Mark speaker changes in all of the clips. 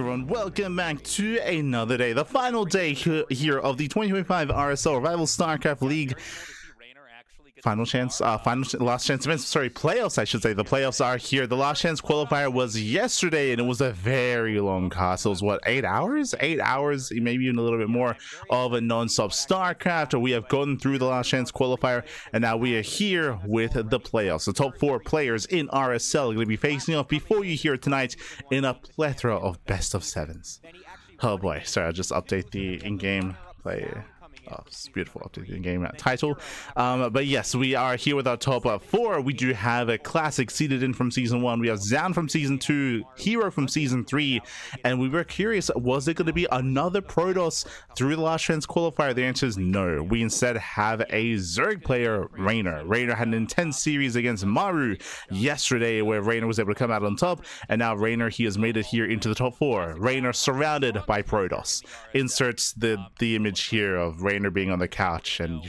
Speaker 1: Everyone, welcome back to another day, the final day here of the 2025 RSL Revival StarCraft League last chance events. Sorry, playoffs, I should say. The playoffs are here. The last chance qualifier was yesterday, and it was a very long cast. It was what, 8 hours? 8 hours, maybe even a little bit more of a non-stop StarCraft. We have gone through the last chance qualifier, and now we are here with the playoffs. The top 4 players in RSL are going to be facing off before you here tonight in a plethora of best of 7s. Oh boy, sorry, I'll just update the in-game play. Oh, it's beautiful updated game title. But yes, we are here with our top 4. We do have a classic seeded in from season 1. We have Zan from season 2, Hero from season 3, and we were curious, was it going to be another Protoss through the last chance qualifier? The answer is no. We instead have a Zerg player, Reynor. Reynor had an intense series against Maru yesterday where Reynor was able to come out on top, and now Reynor, he has made it here into the top 4. Reynor surrounded by Protoss. Inserts the image here of Reynor being on the couch, and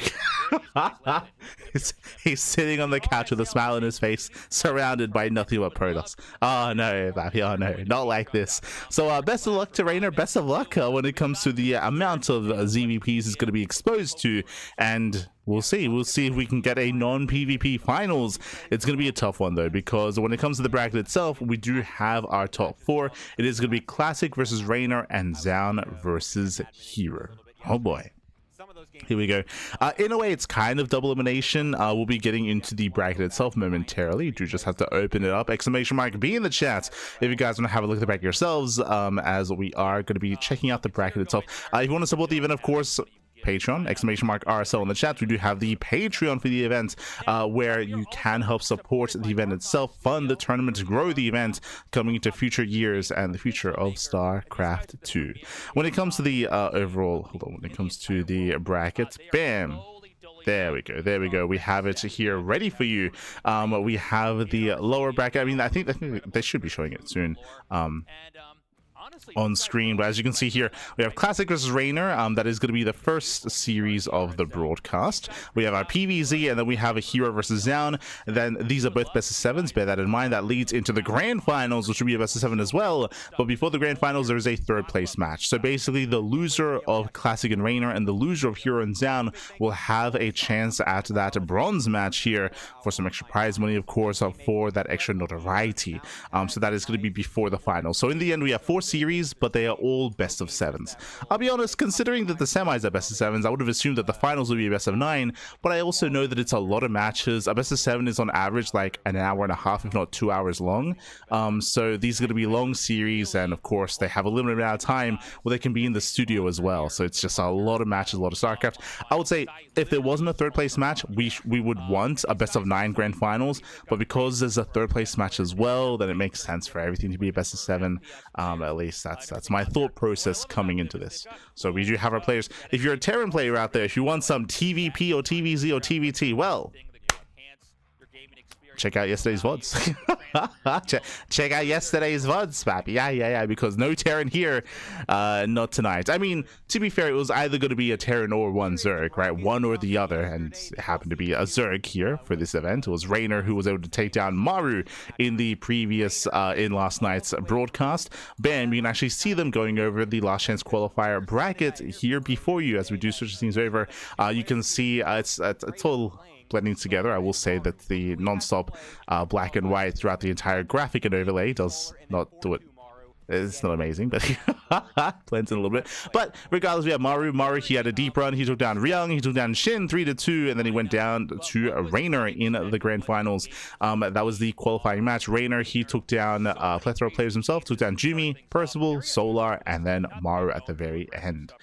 Speaker 1: he's sitting on the couch with a smile on his face, surrounded by nothing but Protoss. Oh no, Bappy, oh no, not like this. So best of luck to Reynor, best of luck when it comes to the amount of ZvPs he's going to be exposed to, and we'll see if we can get a non-PvP finals. It's going to be a tough one though, because when it comes to the bracket itself, we do have our top 4. It is going to be Classic versus Reynor and Zan versus Hero. Oh boy. Here we go. In a way, it's kind of double elimination. We'll be getting into the bracket itself momentarily. You do just have to open it up. Exclamation mark B in the chat if you guys want to have a look at the bracket yourselves, as we are going to be checking out the bracket itself. If you want to support the event, of course, Patreon, exclamation mark RSL in the chat. We do have the Patreon for the event, where you can help support the event itself, fund the tournament, grow the event coming into future years and the future of StarCraft 2. When it comes to the overall, when it comes to the brackets, bam, there we go, we have it here ready for you. We have the lower bracket. I mean, I think they should be showing it soon on screen, but as you can see here, we have Classic versus Reynor. That is going to be the first series of the broadcast. We have our PvZ, and then we have a Hero versus Zan. And then these are both best of 7s. Bear that in mind. That leads into the grand finals, which will be a best of 7 as well. But before the grand finals, there is a 3rd place match. So basically, the loser of Classic and Reynor and the loser of Hero and Zan will have a chance at that bronze match here for some extra prize money, of course, for that extra notoriety. So that is going to be before the finals. So in the end, we have 4 series, but they are all best of 7s. I'll be honest, considering that the semis are best of 7s, I would have assumed that the finals would be a best of 9, but I also know that it's a lot of matches. A best of 7 is on average like an hour and a half, if not 2 hours long. So these are going to be long series, and of course they have a limited amount of time where they can be in the studio as well. So it's just a lot of matches, a lot of StarCraft. I would say if there wasn't a 3rd place match, we would want a best of 9 grand finals, but because there's a 3rd place match as well, then it makes sense for everything to be a best of 7. At least that's my thought process coming into this. So we do have our players. If you're a Terran player out there, if you want some TVP or TVZ or TVT, well, check out yesterday's VODs. check out yesterday's VODs, Pappy. Yeah, because no Terran here, not tonight. I mean, to be fair, it was either going to be a Terran or one Zerg, right? One or the other, and it happened to be a Zerg here for this event. It was Reynor who was able to take down Maru in the previous, in last night's broadcast. Bam, you can actually see them going over the last chance qualifier bracket here before you as we do switch things over. You can see it's all blending together. I will say that the non-stop black and white throughout the entire graphic and overlay does not do it. It's not amazing, but blends in a little bit. But regardless, we have Maru. He had a deep run. He took down Ryung. He took down Shin 3-2, and then he went down to Reynor in the grand finals. That was the qualifying match. Reynor, he took down a plethora of players himself. Took down Jimmy, Percival, Solar, and then Maru at the very end.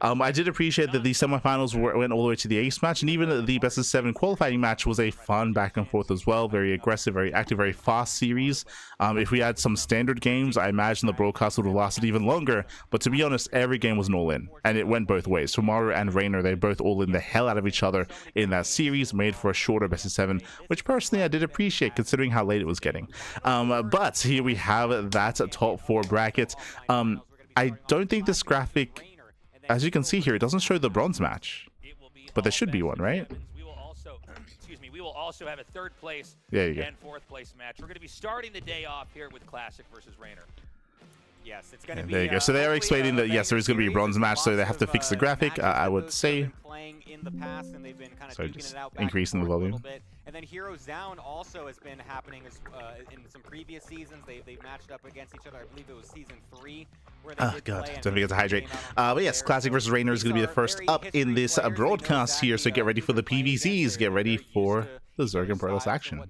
Speaker 1: I did appreciate that the semifinals went all the way to the ace match, and even the best of 7 qualifying match was a fun back and forth as well. Very aggressive, very active, very fast series. If we had some standard games, I imagine the broadcast would have lasted even longer, but to be honest, every game was an all-in, and it went both ways. So Maru and Reynor, they both all-in the hell out of each other in that series, made for a shorter best of 7, which personally I did appreciate considering how late it was getting. But here we have that top 4 bracket. I don't think this graphic, as you can see here, it doesn't show the bronze match, but there should be one, right?
Speaker 2: We will also have a 3rd place
Speaker 1: and
Speaker 2: 4th place match. We're going to be starting the day off here with Classic versus Reynor.
Speaker 3: yes, it's going to
Speaker 1: And
Speaker 3: be.
Speaker 1: there you go. So they are
Speaker 3: Hopefully,
Speaker 1: explaining that yes, there is going to be a bronze match, so they have to fix the graphic. I would say.
Speaker 3: Playing in the past, and they've been kind of
Speaker 1: So
Speaker 3: duking
Speaker 1: just
Speaker 3: it out
Speaker 1: increasing the
Speaker 3: a little
Speaker 1: volume.
Speaker 3: bit. And then Heroes Down also has been happening in some previous seasons. They've matched up against each other. I believe it was season 3 where they did
Speaker 1: God,
Speaker 3: play.
Speaker 1: don't forget to hydrate. But yes, Classic versus Reynor is going to be the first up in this broadcast here. So get ready for the PVZs. Get ready for the Zerg and Protoss action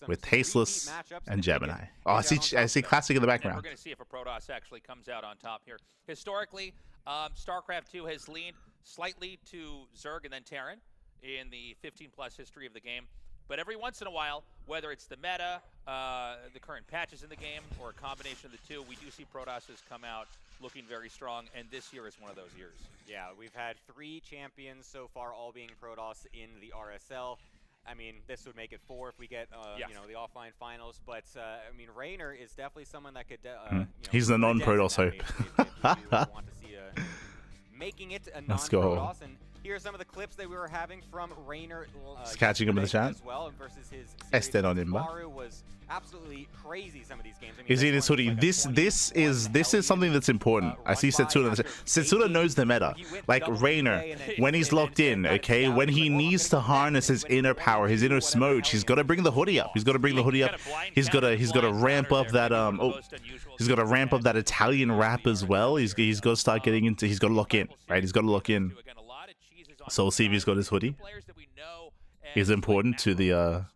Speaker 1: with Tasteless and Gemini. Oh, I see Classic in the
Speaker 2: And we're
Speaker 1: background.
Speaker 2: going to see if a Protoss actually comes out on top here. Historically, StarCraft 2 has leaned slightly to Zerg and then Terran in the 15-plus history of the game. But every once in a while, whether it's the meta, the current patches in the game, or a combination of the two, we do see Protoss has come out looking very strong, and this year is one of those years.
Speaker 3: Yeah, we've had 3 champions so far, all being Protoss in the RSL. I mean, this would make it 4 if we get, you know, the offline finals. But I mean, Reynor is definitely someone that could. You know,
Speaker 1: he's the non-Protoss hope.
Speaker 3: If you want to see making it a non-Protoss. And here are some of the clips that we were having from Reynor.
Speaker 1: Just catching him in the chat.
Speaker 3: As well, versus his
Speaker 1: Este on Imba.
Speaker 3: Maru was absolutely crazy. Some of these games. I mean,
Speaker 1: Is he in his hoodie?
Speaker 3: like
Speaker 1: This is something that's important. I see Setsuna. Setsuna knows the meta. Like Reynor, when he's locked in, okay, when he needs to harness his inner power, his inner smoke, he's got to bring the hoodie up. He's got to bring the hoodie up. He's got to ramp up that he's got to ramp up that Italian rap as well. He's got to start getting into. He's got to lock in, right? He's got to lock in. So we'll see if he's got his hoodie. Is important to the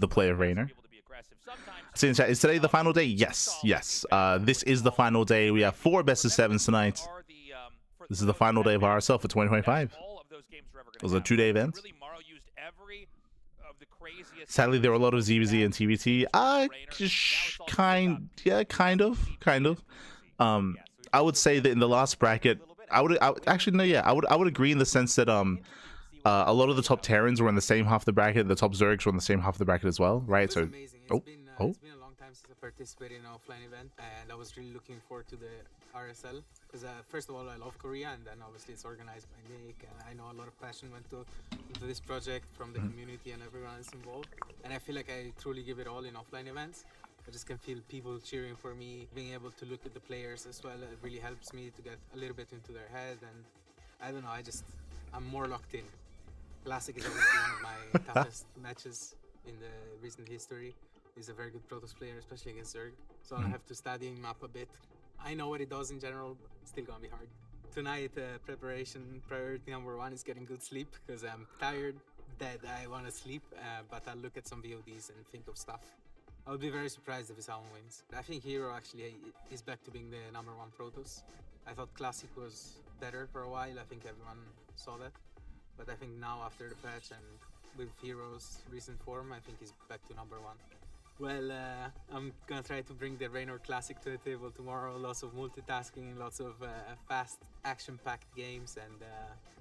Speaker 1: play of Reynor. See in chat, is today the final day? Yes, yes. This is the final day. We have 4 best of 7s tonight. This is the final day of RSL for 2025. It was a 2-day event. Sadly, there were a lot of ZvZ and TBT. Kind of. I would say that in the last bracket, I would agree in the sense that a lot of the top Terrans were in the same half of the bracket. The top Zergs were in the same half of the bracket as well, right? So,
Speaker 4: it's been a long time since I participated in an offline event, and I was really looking forward to the RSL because first of all, I love Korea, and then obviously it's organized by Nick, and I know a lot of passion went into this project from the community and everyone that's involved. And I feel like I truly give it all in offline events. I just can feel people cheering for me, being able to look at the players as well. It really helps me to get a little bit into their head, and I don't know, I'm more locked in. Classic is obviously one of my toughest matches in the recent history. He's a very good Protoss player, especially against Zerg. So I have to study him up a bit. I know what he does in general, still gonna be hard. Tonight, preparation priority number 1 is getting good sleep because I'm tired, dead, I want to sleep, but I'll look at some VODs and think of stuff. I would be very surprised if his own wins. I think Hero actually is back to being the #1 Protoss. I thought Classic was better for a while, I think everyone saw that. But I think now after the patch and with Hero's recent form, I think he's back to #1. Well, I'm gonna try to bring the Reynor Classic to the table tomorrow. Lots of multitasking, lots of fast, action-packed games, and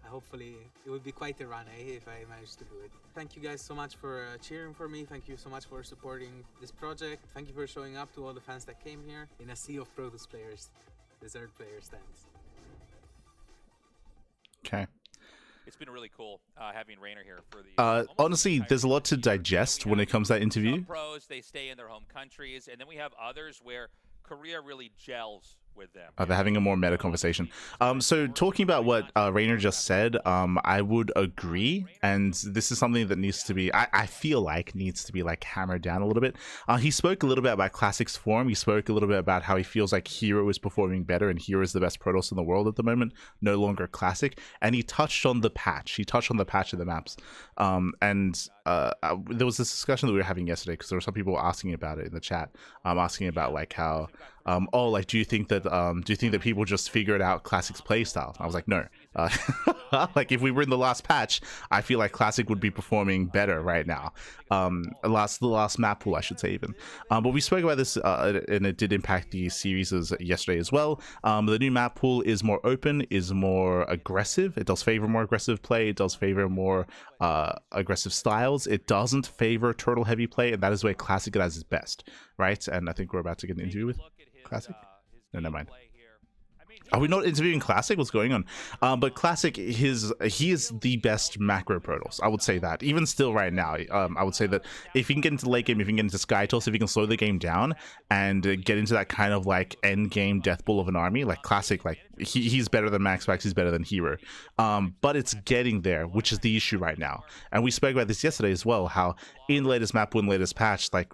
Speaker 4: hopefully it would be quite a run, if I manage to do it. Thank you guys so much for cheering for me. Thank you so much for supporting this project. Thank you for showing up to all the fans that came here. In a sea of Protoss players, the Zerg player stands.
Speaker 1: Okay.
Speaker 2: It's been really cool having Reynor here for the.
Speaker 1: Honestly, there's a lot to digest when it comes to that interview.
Speaker 2: Some pros, they stay in their home countries, and then we have others where Korea really gels with them.
Speaker 1: They're having a more meta conversation. So talking about what Reynor just said, I would agree, and this is something that needs to be, I feel like needs to be like hammered down a little bit. He spoke a little bit about Classic's form. He spoke a little bit about how he feels like Hero is performing better, and Hero is the best Protoss in the world at the moment, no longer Classic. And he touched on the patch. He touched on the patch of the maps. There was this discussion that we were having yesterday because there were some people asking about it in the chat, asking about like how, do you think that people just figured out Classic's playstyle? I was like, no. Like if we were in the last patch, I feel like Classic would be performing better right now. The last map pool, I should say even. But we spoke about this, and it did impact the series yesterday as well. The new map pool is more open, is more aggressive. It does favor more aggressive play. It does favor more aggressive styles. It doesn't favor turtle heavy play, and that is where Classic is its best, right? And I think we're about to get an interview with Classic. No, never mind. Are we not interviewing Classic? What's going on? But Classic, he is the best macro Protoss. I would say that. Even still right now, I would say that if he can get into late game, if he can get into Sky Toss, if he can slow the game down and get into that kind of like end game death bull of an army, like Classic, like he's better than Max Pax, he's better than Hero. But it's getting there, which is the issue right now. And we spoke about this yesterday as well, how in the latest map, when latest patch, like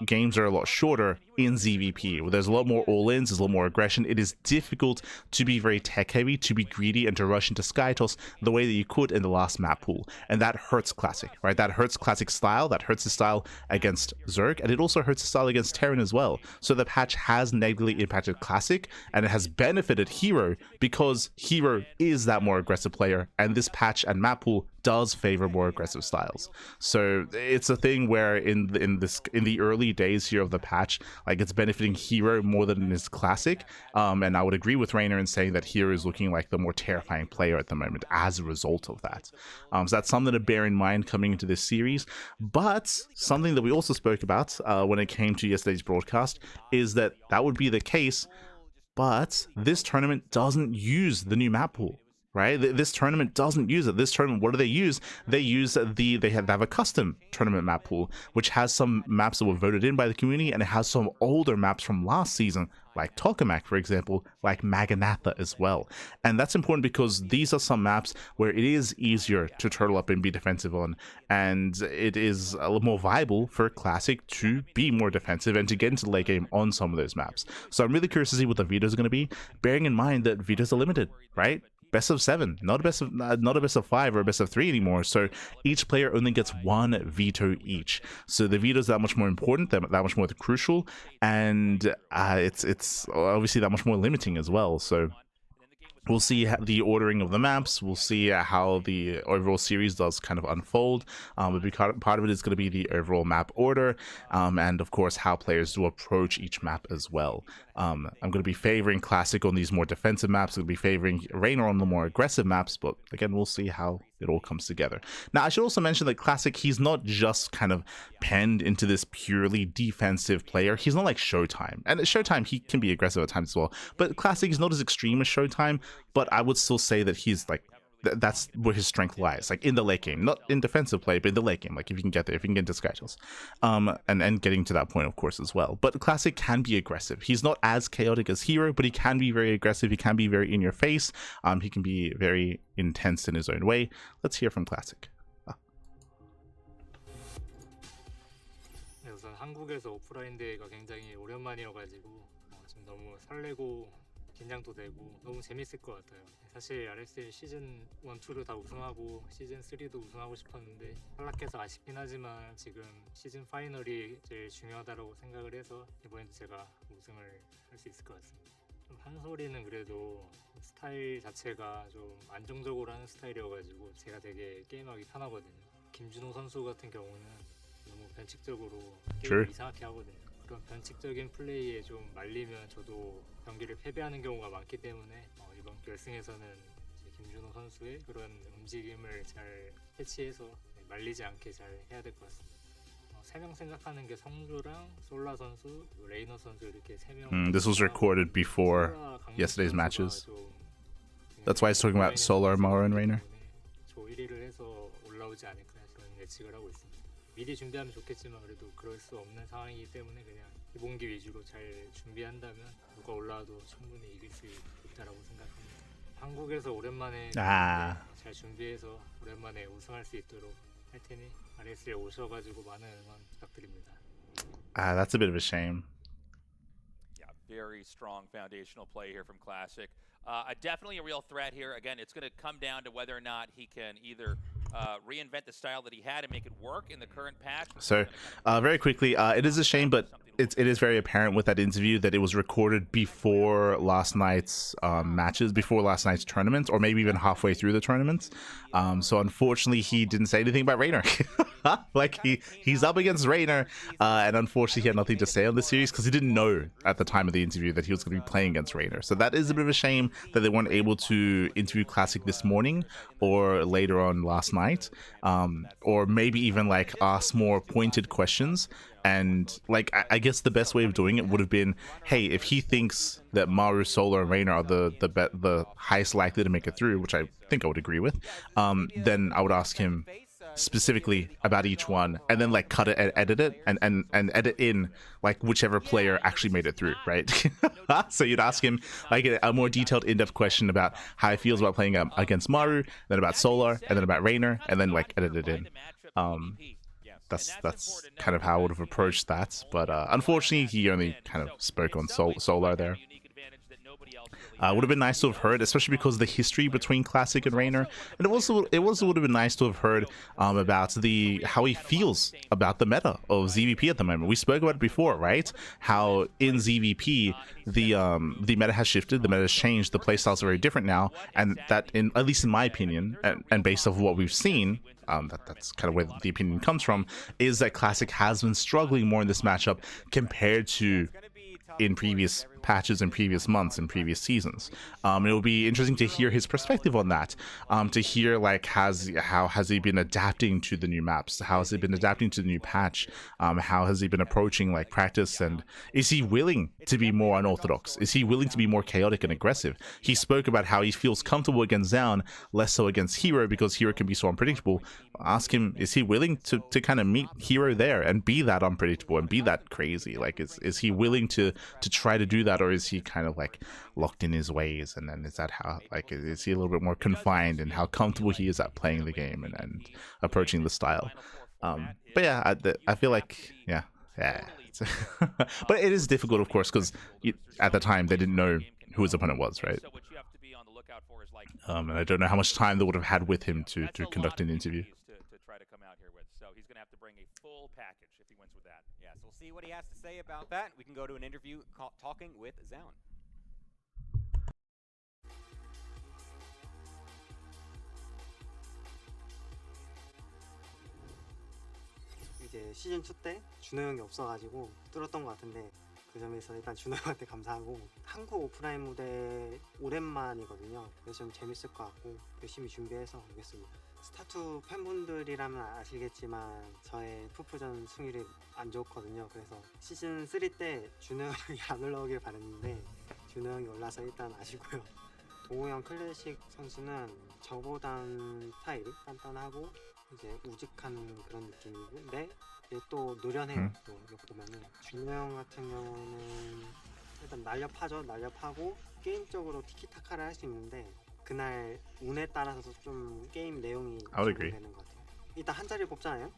Speaker 1: games are a lot shorter in ZvP, where there's a lot more all-ins, there's a lot more aggression. It is difficult to be very tech-heavy, to be greedy, and to rush into Sky Toss the way that you could in the last map pool. And that hurts Classic, right? That hurts Classic style, that hurts his style against Zerg, and it also hurts his style against Terran as well. So the patch has negatively impacted Classic, and it has benefited Hero, because Hero is that more aggressive player, and this patch and map pool does favor more aggressive styles. So it's a thing where in the early days here of the patch, like it's benefiting Hero more than it is Classic. And I would agree with Reynor in saying that Hero is looking like the more terrifying player at the moment as a result of that. So that's something to bear in mind coming into this series. But something that we also spoke about when it came to yesterday's broadcast is that would be the case, but this tournament doesn't use the new map pool. Right, this tournament doesn't use it. This tournament, what do they use? They use they have a custom tournament map pool, which has some maps that were voted in by the community, and it has some older maps from last season, like Tokamak, for example, like Maganatha as well. And that's important because these are some maps where it is easier to turtle up and be defensive on, and it is a little more viable for Classic to be more defensive and to get into the late game on some of those maps. So I'm really curious to see what the vetoes are going to be, bearing in mind that vetoes are limited, right? Best of 7, not a best of 5 or a best of 3 anymore. So each player only gets 1 veto each. So the veto is that much more important, that much more crucial, and it's obviously that much more limiting as well. So we'll see the ordering of the maps. We'll see how the overall series does kind of unfold. But part of it is going to be the overall map order, and of course how players do approach each map as well. I'm going to be favoring Classic on these more defensive maps. I'm going to be favoring Reynor on the more aggressive maps, but again, we'll see how it all comes together. Now, I should also mention that Classic, he's not just kind of penned into this purely defensive player. He's not like Showtime. And at Showtime, he can be aggressive at times as well. But Classic is not as extreme as Showtime, but I would still say that he's like, that's where his strength lies, like in the late game, not in defensive play, but in the late game, like if you can get there, if you can get into schedules, and getting to that point, of course, as well. But Classic can be aggressive. He's not as chaotic as Hero, but he can be very aggressive. He can be very in your face. He can be very intense in his own way. Let's hear from Classic.
Speaker 4: 우선 한국에서 오프라인 대회가 굉장히 오랜만이어가지고 지금 너무 설레고 긴장도 되고 너무 재밌을 것 같아요. 사실 RSL 시즌 1, 2를 다 우승하고 시즌 3도 우승하고 싶었는데 탈락해서 아쉽긴 하지만 지금 시즌 파이널이 제일 중요하다고 생각을 해서 이번에도 제가 우승을 할 수 있을 것 같습니다. 좀 한솔이는 그래도 스타일 자체가 좀 안정적으로 하는 스타일이어가지고 제가 되게 게임하기 편하거든요. 김준호 선수 같은 경우는 너무 변칙적으로 게임을 이상하게 하거든요. 그런 변칙적인 플레이에 좀 말리면 저도 경기를 패배하는 경우가 많기 때문에 이번 결승에서는 김준호 선수의 그런 움직임을 잘 캐치해서 말리지 않게 잘 해야 될 것 같습니다. 3명 생각하는 게 성주랑 솔라 선수, 레이너 선수 이렇게 3명.
Speaker 1: This was recorded before yesterday's matches. That's why he's talking about Solar, Mara, and Reynor.
Speaker 4: 조 1위를 해서 올라오지 않을까 저는 예측을 하고 있습니다. 미리 준비하면 좋겠지만 그래도 그럴 수 없는 상황이기 때문에 그냥 기본기 위주로 잘 준비한다면 누가 올라와도 충분히 이길 수 있다라고 생각합니다. 한국에서 오랜만에 잘 준비해서 오랜만에 우승할 수 있도록 할 테니 RSL에 오셔가지고 많은 응원 부탁드립니다.
Speaker 1: That's a bit of a shame.
Speaker 2: Yeah, very strong foundational play here from Classic. Definitely a real threat here. Again, it's going to come down to whether or not he can either reinvent the style that he had and make it work in the current patch.
Speaker 1: So, very quickly, it is a shame, but it is very apparent with that interview that it was recorded before last night's matches, before last night's tournament, or maybe even halfway through the tournament. So unfortunately, he didn't say anything about Reynor. Like he's up against Reynor, and unfortunately, he had nothing to say on the series because he didn't know at the time of the interview that he was going to be playing against Reynor. So that is a bit of a shame that they weren't able to interview Classic this morning or later on last night, or maybe even like ask more pointed questions And like I guess the best way of doing it would have been, hey, if he thinks that Maru, Solar, and Reynor are the highest likely to make it through, which I think I would agree with, then I would ask him specifically about each one, and then like cut it and edit it, and edit in like whichever player actually made it through, right? So you'd ask him like a more detailed, in-depth question about how he feels about playing against Maru, then about Solar, and then about Reynor, and then like edit it in. That's kind of how I would have approached that, but unfortunately he only kind of spoke on Solar there. Would have been nice to have heard, especially because of the history between Classic and Reynor, and it also would have been nice to have heard about how he feels about the meta of ZvP at the moment. We spoke about it before, right? How in ZvP the meta has shifted, the meta has changed, the playstyles are very different now, and that, at least in my opinion, and based off of what we've seen, that's kind of where the opinion comes from, is that Classic has been struggling more in this matchup compared to in previous patches, in previous months, in previous seasons. It will be interesting to hear his perspective on that, to hear like how has he been adapting to the new maps, how has he been adapting to the new patch, how has he been approaching like practice, and is he willing to be more unorthodox, is he willing to be more chaotic and aggressive? He spoke about how he feels comfortable against Zaun, less so against Hero, because Hero can be so unpredictable. Ask him, is he willing to kind of meet Hero there and be that unpredictable and be that crazy? Like is he willing to try to do that, or is he kind of like locked in his ways? And then is that how, like, is he a little bit more confined in how comfortable he is at playing the game and approaching the style? But yeah, I feel like yeah. But it is difficult, of course, because at the time they didn't know who his opponent was, right? And I don't know how much time they would have had with him to conduct an interview.
Speaker 2: So he's going to have to bring a full package if he wins with that.
Speaker 3: Yes, we'll see what he has to say about that. We can go to an interview talking with Zaun.
Speaker 5: 이제 시즌 2 때 준호 형이 없어가지고 뚫었던 것 같은데, 그 점에서 일단 준호 형한테 감사하고, 한국 오프라인 무대 오랜만이거든요. 그래서 좀 재밌을 것 같고 열심히 준비해서 오겠습니다. 스타2 팬분들이라면 아시겠지만 저의 푸푸전 승률이 안 좋거든요. 그래서 시즌 3 때 준호 형이 안 올라오길 바랬는데 준호 형이 올라서 일단 아시고요. 동호 형 클래식 선수는 저보단 스타일이 단단하고 이제 우직한 그런 느낌인데 또 노련해요. 또 이렇게 보면은 준호 형 같은 경우는 일단 날렵하고 게임적으로 티키타카를 할 수 있는데, 그날 운에 따라서 좀 게임 내용이 되는 것 같아요. 일단 한 자리 뽑잖아요.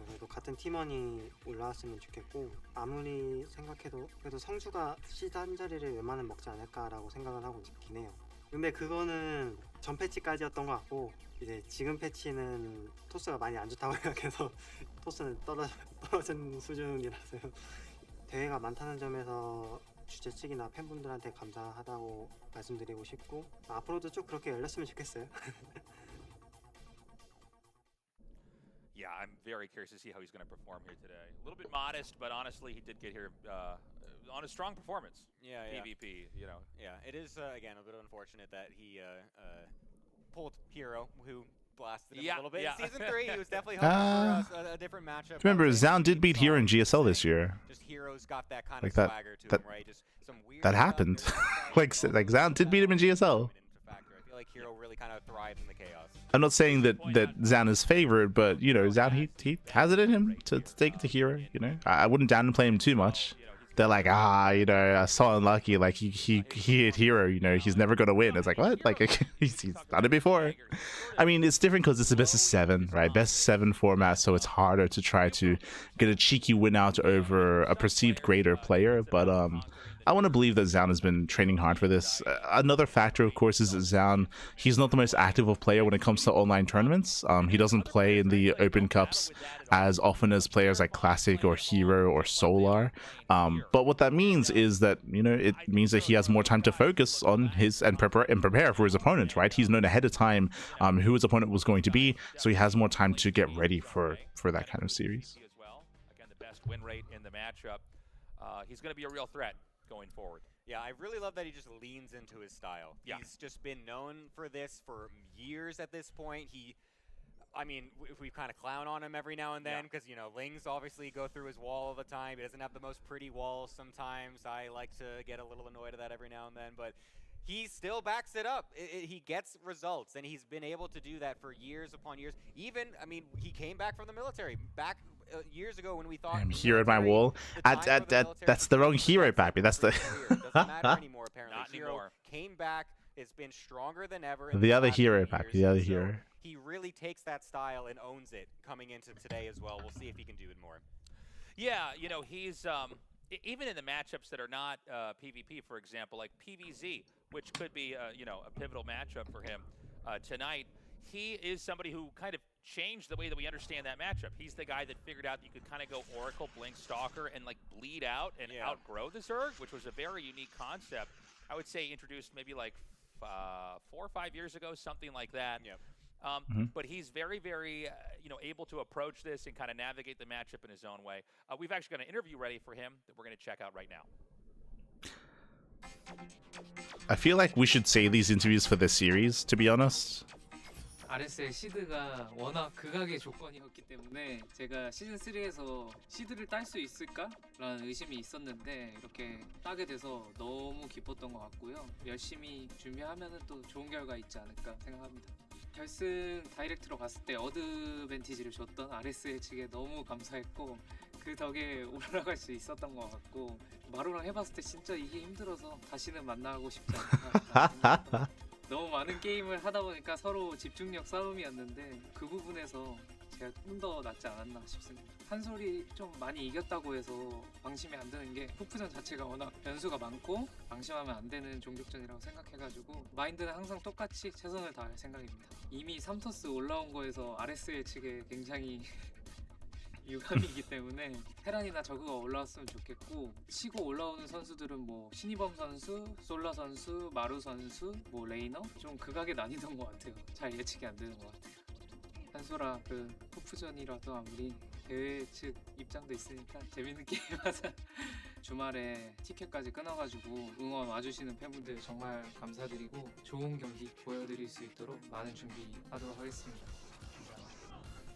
Speaker 5: 그래도 같은 팀원이 올라왔으면 좋겠고, 아무리 생각해도 그래도 성주가 시드 한 자리를 웬만하면 먹지 않을까라고 생각을 하고 있긴 해요. 근데 그거는 전 패치까지였던 것 같고, 이제 지금 패치는 토스가 많이 안 좋다고 생각해서 토스는 떨어진 수준이라서요. 대회가 많다는 점에서 주최 측이나 팬분들한테 감사하다고 말씀드리고 싶고, 앞으로도 쭉 그렇게 열렸으면 좋겠어요.
Speaker 2: Yeah, I'm very curious to see how he's going to perform here today. A little bit modest, but honestly, he did get here on a strong performance.
Speaker 3: Yeah.
Speaker 2: PvP, you know.
Speaker 3: Yeah, it is again a bit unfortunate that he pulled Hero, who blasted him a little bit. In Season 3, he was definitely hoping for a different matchup.
Speaker 1: Remember, Zaun did beat Hero in GSL this year.
Speaker 3: Just Hero's got that kind
Speaker 1: like
Speaker 3: of swagger to him, right? Just some weird
Speaker 1: that happened. like Zaun did beat him in GSL.
Speaker 3: I feel like Hero really kind of thrived in the chaos.
Speaker 1: I'm not saying that Zaun is favored, but you know, Zaun he has it in him to take it to Hero. You know, I wouldn't downplay him too much. They're like, you know, so unlucky. Like he hit Hero. You know, he's never gonna win. It's like, what? Like he's done it before. I mean, it's different because it's a best of 7, right? Best of 7 format, so it's harder to try to get a cheeky win out over a perceived greater player. But I want to believe that Zaun has been training hard for this. Another factor, of course, is that Zaun, he's not the most active of player when it comes to online tournaments. He doesn't play in the Open Cups as often as players like Classic or Hero or Solar. But what that means is that, you know, it means that he has more time to focus on his and prepare for his opponent, right? He's known ahead of time who his opponent was going to be, so he has more time to get ready for that kind of series.
Speaker 2: Again, the best win rate in the matchup. He's going to be a real threat going forward.
Speaker 3: Yeah, I really love that he just leans into his style.
Speaker 2: Yeah.
Speaker 3: He's just been known for this for years at this point. He I mean, we kind of clown on him every now and then because, you know, Lings obviously go through his wall all the time. He doesn't have the most pretty walls sometimes. I like to get a little annoyed at that every now and then, but he still backs it up. He gets results, and he's been able to do that for years upon years. Even, I mean, he came back from the military back years ago when we thought
Speaker 1: I'm here at my wall. That's the wrong hero, Pappy. That's the
Speaker 3: doesn't matter anymore. Apparently,
Speaker 2: Not
Speaker 3: Hero
Speaker 2: anymore.
Speaker 3: came back. It's been stronger than ever. In
Speaker 1: the other
Speaker 3: last
Speaker 1: hero,
Speaker 3: few
Speaker 1: Pappy.
Speaker 3: years.
Speaker 1: The other
Speaker 3: So
Speaker 1: hero.
Speaker 3: he really takes that style and owns it coming into today as well. We'll see if he can do it more.
Speaker 2: Yeah, you know, he's even in the matchups that are not PvP, for example, like PvZ, which could be you know, a pivotal matchup for him tonight. He is somebody who kind of changed the way that we understand that matchup. He's the guy that figured out that you could kind of go Oracle, Blink, Stalker, and like bleed out and outgrow the Zerg, which was a very unique concept. I would say introduced maybe like 4 or 5 years ago, something like that.
Speaker 3: Yep.
Speaker 2: But he's very, very, you know, able to approach this and kind of navigate the matchup in his own way. We've actually got an interview ready for him that we're going to check out right now.
Speaker 1: I feel like we should say these interviews for this series, to be honest.
Speaker 6: RSL 시드가 워낙 극악의 조건이었기 때문에 제가 시즌 3에서 시드를 딸 수 있을까라는 의심이 있었는데 이렇게 따게 돼서 너무 기뻤던 것 같고요. 열심히 준비하면은 또 좋은 결과 있지 않을까 생각합니다. 결승 다이렉트로 갔을 때 어드밴티지를 줬던 RSL 측에 너무 감사했고 그 덕에 올라갈 수 있었던 것 같고 마루랑 해봤을 때 진짜 이게 힘들어서 다시는 만나고 싶지 않다. 너무 많은 게임을 하다 보니까 서로 집중력 싸움이었는데 그 부분에서 제가 좀 더 낫지 않았나 싶습니다. 한 소리 좀 많이 이겼다고 해서 방심이 안 드는 게 푸프전 자체가 워낙 변수가 많고 방심하면 안 되는 종족전이라고 생각해가지고 마인드는 항상 똑같이 최선을 다할 생각입니다. 이미 3토스 올라온 거에서 RSL 측에 굉장히 유감이기 때문에 테란이나 저그가 올라왔으면 좋겠고 치고 올라오는 선수들은 뭐 신이범 선수, 솔라 선수, 마루 선수, 뭐 레이너 좀 극악의 난이도인 것 같아요. 잘 예측이 안 되는 것 같아요. 한소라 그 푸프전이라도 아무리 대회 측 입장도 있으니까 재밌는 게임 하자. 주말에 티켓까지 끊어가지고 응원 와주시는 팬분들 정말 감사드리고 좋은 경기 보여드릴 수 있도록 많은 준비하도록 하겠습니다.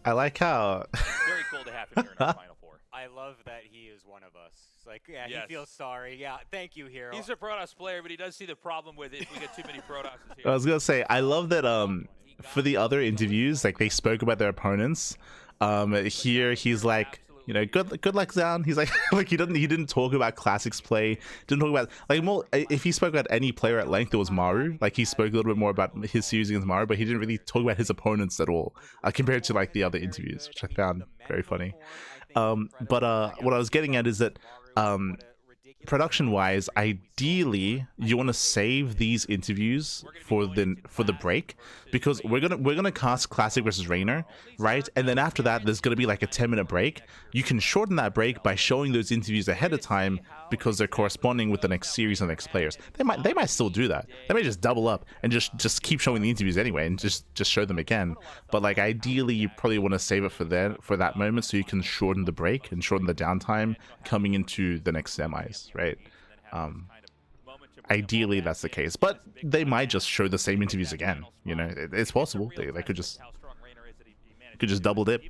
Speaker 1: I like how
Speaker 2: Very cool to have him here in our Final Four.
Speaker 3: I love that he is one of us. It's like, yeah,
Speaker 2: Yes.
Speaker 3: he feels sorry. Yeah, thank you, Hero.
Speaker 2: He's a Protoss player, but he does see the problem with it if we get too many Protosses here.
Speaker 1: I was gonna say, I love that for the other interviews, like they spoke about their opponents. Here he's like, you know, good luck, Zan. He's like like he didn't talk about classics play, didn't talk about like more. If he spoke about any player at length, it was Maru. Like he spoke a little bit more about his series against Maru, but he didn't really talk about his opponents at all, compared to like the other interviews, which I found very funny. But what I was getting at is that production wise, ideally you want to save these interviews for the break, because we're gonna cast Classic versus Reynor, right? And then after that there's gonna be like a 10-minute break. You can shorten that break by showing those interviews ahead of time because they're corresponding with the next series and the next players. They might still do that. They may just double up and just keep showing the interviews anyway and just show them again. But like ideally you probably want to save it for that moment so you can shorten the break and shorten the downtime coming into the next semis, right? Ideally that's the case, but they might just show the same interviews again. You know, it's possible. They could just double dip.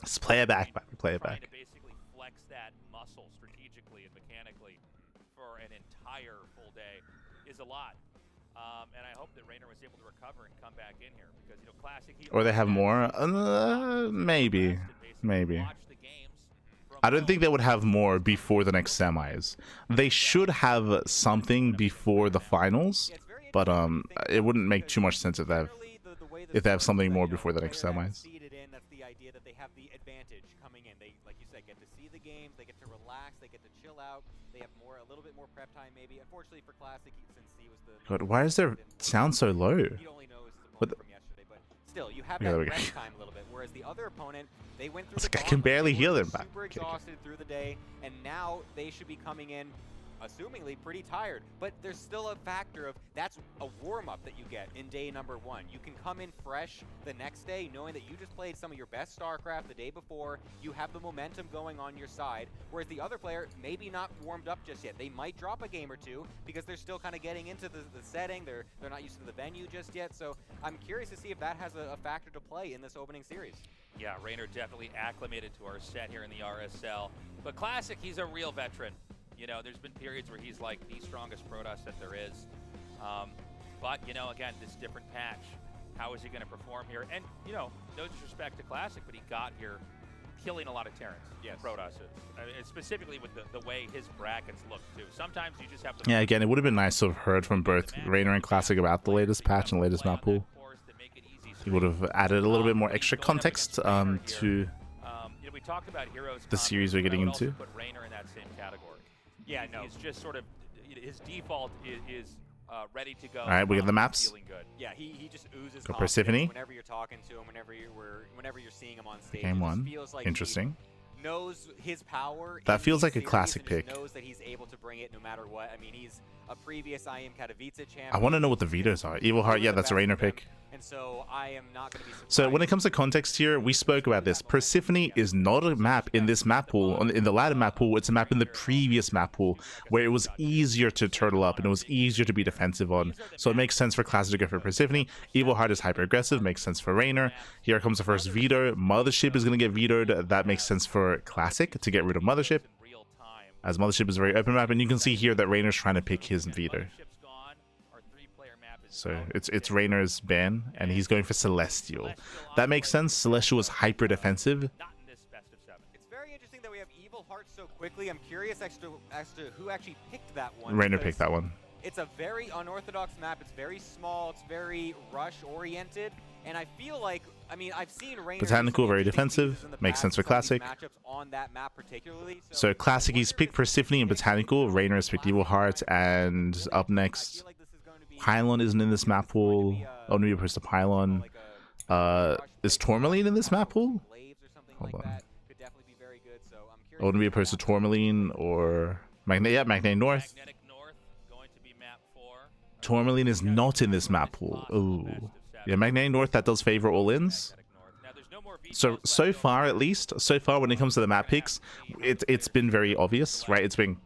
Speaker 1: Let's play it back. Play it back.
Speaker 2: To basically flex that muscle strategically and mechanically for an entire full day is a lot. And I hope that Reynor was able to recover and come back in here because, you know, Classic.
Speaker 1: Or they have more. Maybe. I don't think they would have more before the next semis. They should have something before the finals, but it wouldn't make too much sense if they have something more before the next semis.
Speaker 3: That's the idea that they have the advantage coming in. They, like you said, get to see the games, they get to relax, they get to chill out. They have a little bit more prep time, maybe. Unfortunately for Classic, since he was the.
Speaker 1: God, why is their sound so low?
Speaker 3: He only knows his opponent from yesterday, but still, you have that rest time a little bit. Whereas the other opponent, they went through.
Speaker 1: I can barely hear them back.
Speaker 3: Super exhausted through the day, and now they should be coming in assumingly pretty tired, but there's still a factor of that's a warm-up that you get in day number 1. You can come in fresh the next day knowing that you just played some of your best StarCraft the day before, you have the momentum going on your side, whereas the other player maybe not warmed up just yet. They might drop a game or two because they're still kind of getting into the setting, they're not used to the venue just yet, so I'm curious to see if that has a factor to play in this opening series.
Speaker 2: Yeah, Reynor definitely acclimated to our set here in the RSL, but Classic, he's a real veteran. You know, there's been periods where he's like the strongest Protoss that there is. But, you know, again, this different patch, how is he going to perform here? And, you know, no disrespect to Classic, but he got here killing a lot of Terrans.
Speaker 3: Yes.
Speaker 2: Protoss. Specifically with the way his brackets look, too. Sometimes you just have to...
Speaker 1: Yeah, again, it would have been nice to have heard from both Reynor and Classic about the latest patch and latest map pool. He would have added a little bit more extra context to
Speaker 2: you know, we talked about heroes
Speaker 1: the series we're getting into.
Speaker 2: Put Reynor in that same category.
Speaker 3: Yeah, no.
Speaker 2: He's just sort of, his default is ready to go.
Speaker 1: All right, we get the maps.
Speaker 2: Feeling good.
Speaker 3: Yeah, he just oozes
Speaker 1: Go
Speaker 3: confidence
Speaker 1: Persephone.
Speaker 3: whenever you're talking to him, whenever you're seeing him on stage.
Speaker 1: Game
Speaker 3: It just
Speaker 1: 1.
Speaker 3: feels like
Speaker 1: Interesting.
Speaker 3: he knows his power.
Speaker 1: That
Speaker 3: in
Speaker 1: feels
Speaker 3: these
Speaker 1: like a
Speaker 3: series
Speaker 1: Classic
Speaker 3: and just
Speaker 1: pick.
Speaker 3: knows that he's able to bring it no matter what. I mean, he's a previous IM Katowice champion.
Speaker 1: I want to know what the vetoes are. Evil Heart, yeah, that's a Reynor pick.
Speaker 3: And so I am not going to be surprised.
Speaker 1: So when it comes to context here, we spoke about this. Persephone is not a map in this map pool, in the ladder map pool. It's a map in the previous map pool where it was easier to turtle up and it was easier to be defensive on. So it makes sense for Classic to go for Persephone. Evil Heart is hyper aggressive, makes sense for Reynor. Here comes the first veto. Mothership is going to get vetoed. That makes sense for Classic to get rid of Mothership, as Mothership is a very open map, and you can see here that Reynor's trying to pick his veto. So it's Reynor's ban, and he's going for Celestial. That makes sense. Celestial is hyper defensive.
Speaker 3: It's very interesting that we have Evil Heart so quickly. I'm curious as to who actually picked that one.
Speaker 1: Reynor
Speaker 3: because
Speaker 1: picked that one.
Speaker 3: It's a very unorthodox map. It's very small. It's very rush-oriented. And I feel like, I mean, I've seen Reynor...
Speaker 1: Botanical, very defensive. Makes sense for Classic.
Speaker 3: On that map particularly.
Speaker 1: So Classic, he's picked Persephone and Botanical. Reynor has picked Evil Heart. And up next, Pylon isn't in this map pool. Oh, maybe opposed to Pylon. Is Tourmaline in this map pool? Hold on. Oh, maybe opposed to Tourmaline or... Magnetic North. Tourmaline is not in this map pool. Ooh. Yeah, Magnetic North, that does favor all-ins. So far, at least, when it comes to the map picks, it's been very obvious, right? It's been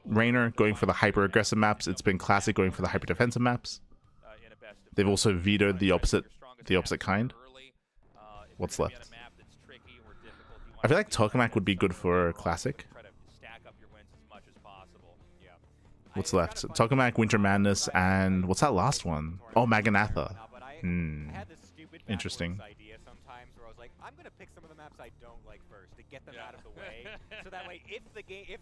Speaker 1: Reynor going for the hyper-aggressive maps. It's been Classic going for the hyper-defensive maps. They've also vetoed the opposite kind. What's left? I feel like Tokamak would be good for Classic. What's left? Tokamak, Winter Madness, and what's that last one? Oh, Maganatha. Interesting.
Speaker 3: I'm gonna pick some of the maps I don't like first to get them out of the way, so that way if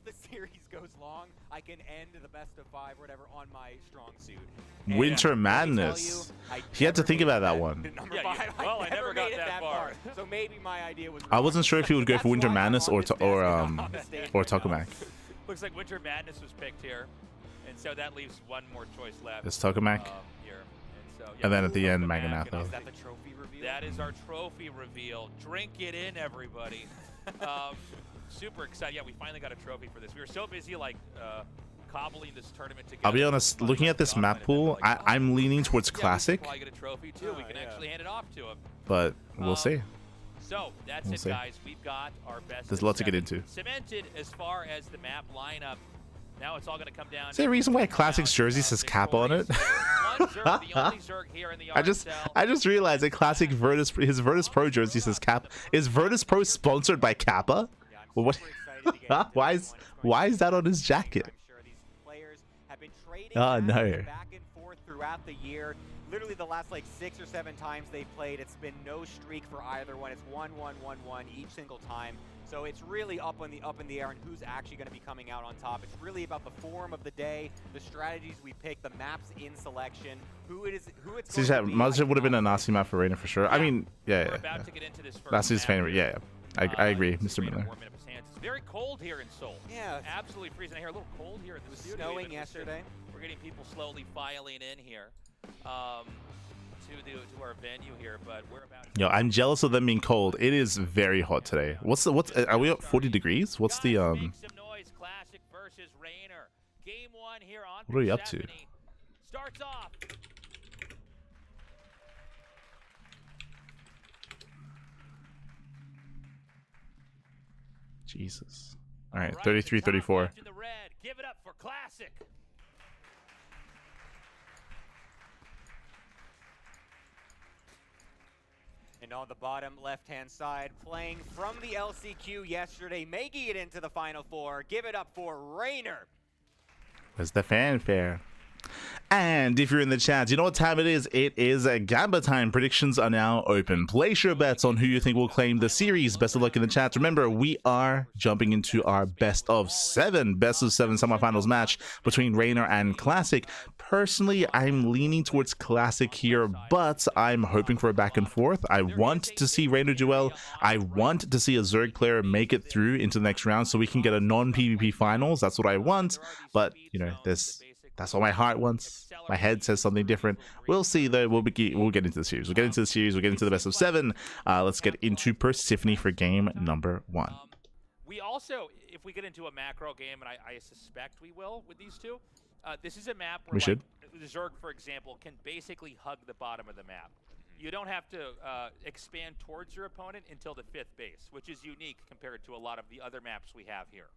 Speaker 3: the series goes long, I can end the best of 5 or whatever on my strong suit. And
Speaker 1: Winter Madness. He had to think about that one.
Speaker 2: Well, I never got that far.
Speaker 3: So maybe my idea was.
Speaker 1: I wasn't sure if he would go for Winter Madness or Tokamak.
Speaker 2: Looks like Winter Madness was picked here, and so that leaves one more choice left.
Speaker 1: It's Tokamak.
Speaker 2: Here.
Speaker 1: And then at the end, Maganatha.
Speaker 3: Is that the trophy reveal?
Speaker 2: That is our trophy reveal. Drink it in, everybody. Super excited. Yeah, we finally got a trophy for this. We were so busy, like, cobbling this tournament together.
Speaker 1: I'll be honest, looking at this map pool, I'm leaning towards Classic.
Speaker 2: We get a trophy, too. We can actually hand it off to him.
Speaker 1: But we'll see.
Speaker 2: So, that's it, guys. We've got our best.
Speaker 1: There's a lot to get into.
Speaker 2: Cemented as far as the map lineup. Now it's all going to come down.
Speaker 1: Is there a reason why Classic's jersey says Kappa on it? I just realized that Classic his Virtus Pro jersey says Kappa. Is Virtus Pro sponsored by Kappa? Well, what? why is that on his jacket? Oh no.
Speaker 3: Back and forth throughout the year. Literally the last like 6 or 7 times they've played, it's been no streak for either one. It's 1-1-1-1 each single time. So it's really up in the air on who's actually going to be coming out on top. It's really about the form of the day, the strategies we pick, the maps in selection, who it's going to be.
Speaker 1: Mothership would have been a nasty map for Reynor for sure. I mean, yeah. That's his favorite. Yeah. I agree, Mr. Miller.
Speaker 2: It's very cold here in Seoul.
Speaker 3: Yeah.
Speaker 2: Absolutely freezing here. A little cold here in the studio.
Speaker 3: Snowing yesterday.
Speaker 2: We're getting people slowly filing in here. To our venue here, but we're about.
Speaker 1: Yo, I'm jealous of them being cold. It is very hot today. What's are we at 40 degrees? What's the
Speaker 2: Make some noise. Classic versus Reynor. Game one here on
Speaker 1: What are you up to?
Speaker 2: Persephone starts off.
Speaker 1: Jesus. All right,
Speaker 2: Right,
Speaker 1: 33,
Speaker 2: the top
Speaker 1: 34.
Speaker 2: left in the red. Give it up for Classic.
Speaker 3: And on the bottom left-hand side, playing from the LCQ yesterday, making it into the Final Four. Give it up for Reynor.
Speaker 1: Where's the fanfare? And if you're in the chat, you know what time it is? It is Gamba time. Predictions are now open. Place your bets on who you think will claim the series. Best of luck in the chat. Remember, we are jumping into our best of seven semifinals match between Reynor and Classic. Personally, I'm leaning towards Classic here, but I'm hoping for a back and forth. I want to see Reynor do well. I want to see a Zerg player make it through into the next round so we can get a non-PvP finals. That's what I want. But, you know, that's what my heart wants. My head says something different. We'll see, though. We'll get into the series. We'll get into the series. We'll get into the best of seven. Let's get into Persephone for game number one.
Speaker 2: We also, if we get into a macro game, and I suspect we will with these two, this is a map where the Zerg, for example, can basically hug the bottom of the map. You don't have to expand towards your opponent until the 5th base, which is unique compared to a lot of the other maps we have here.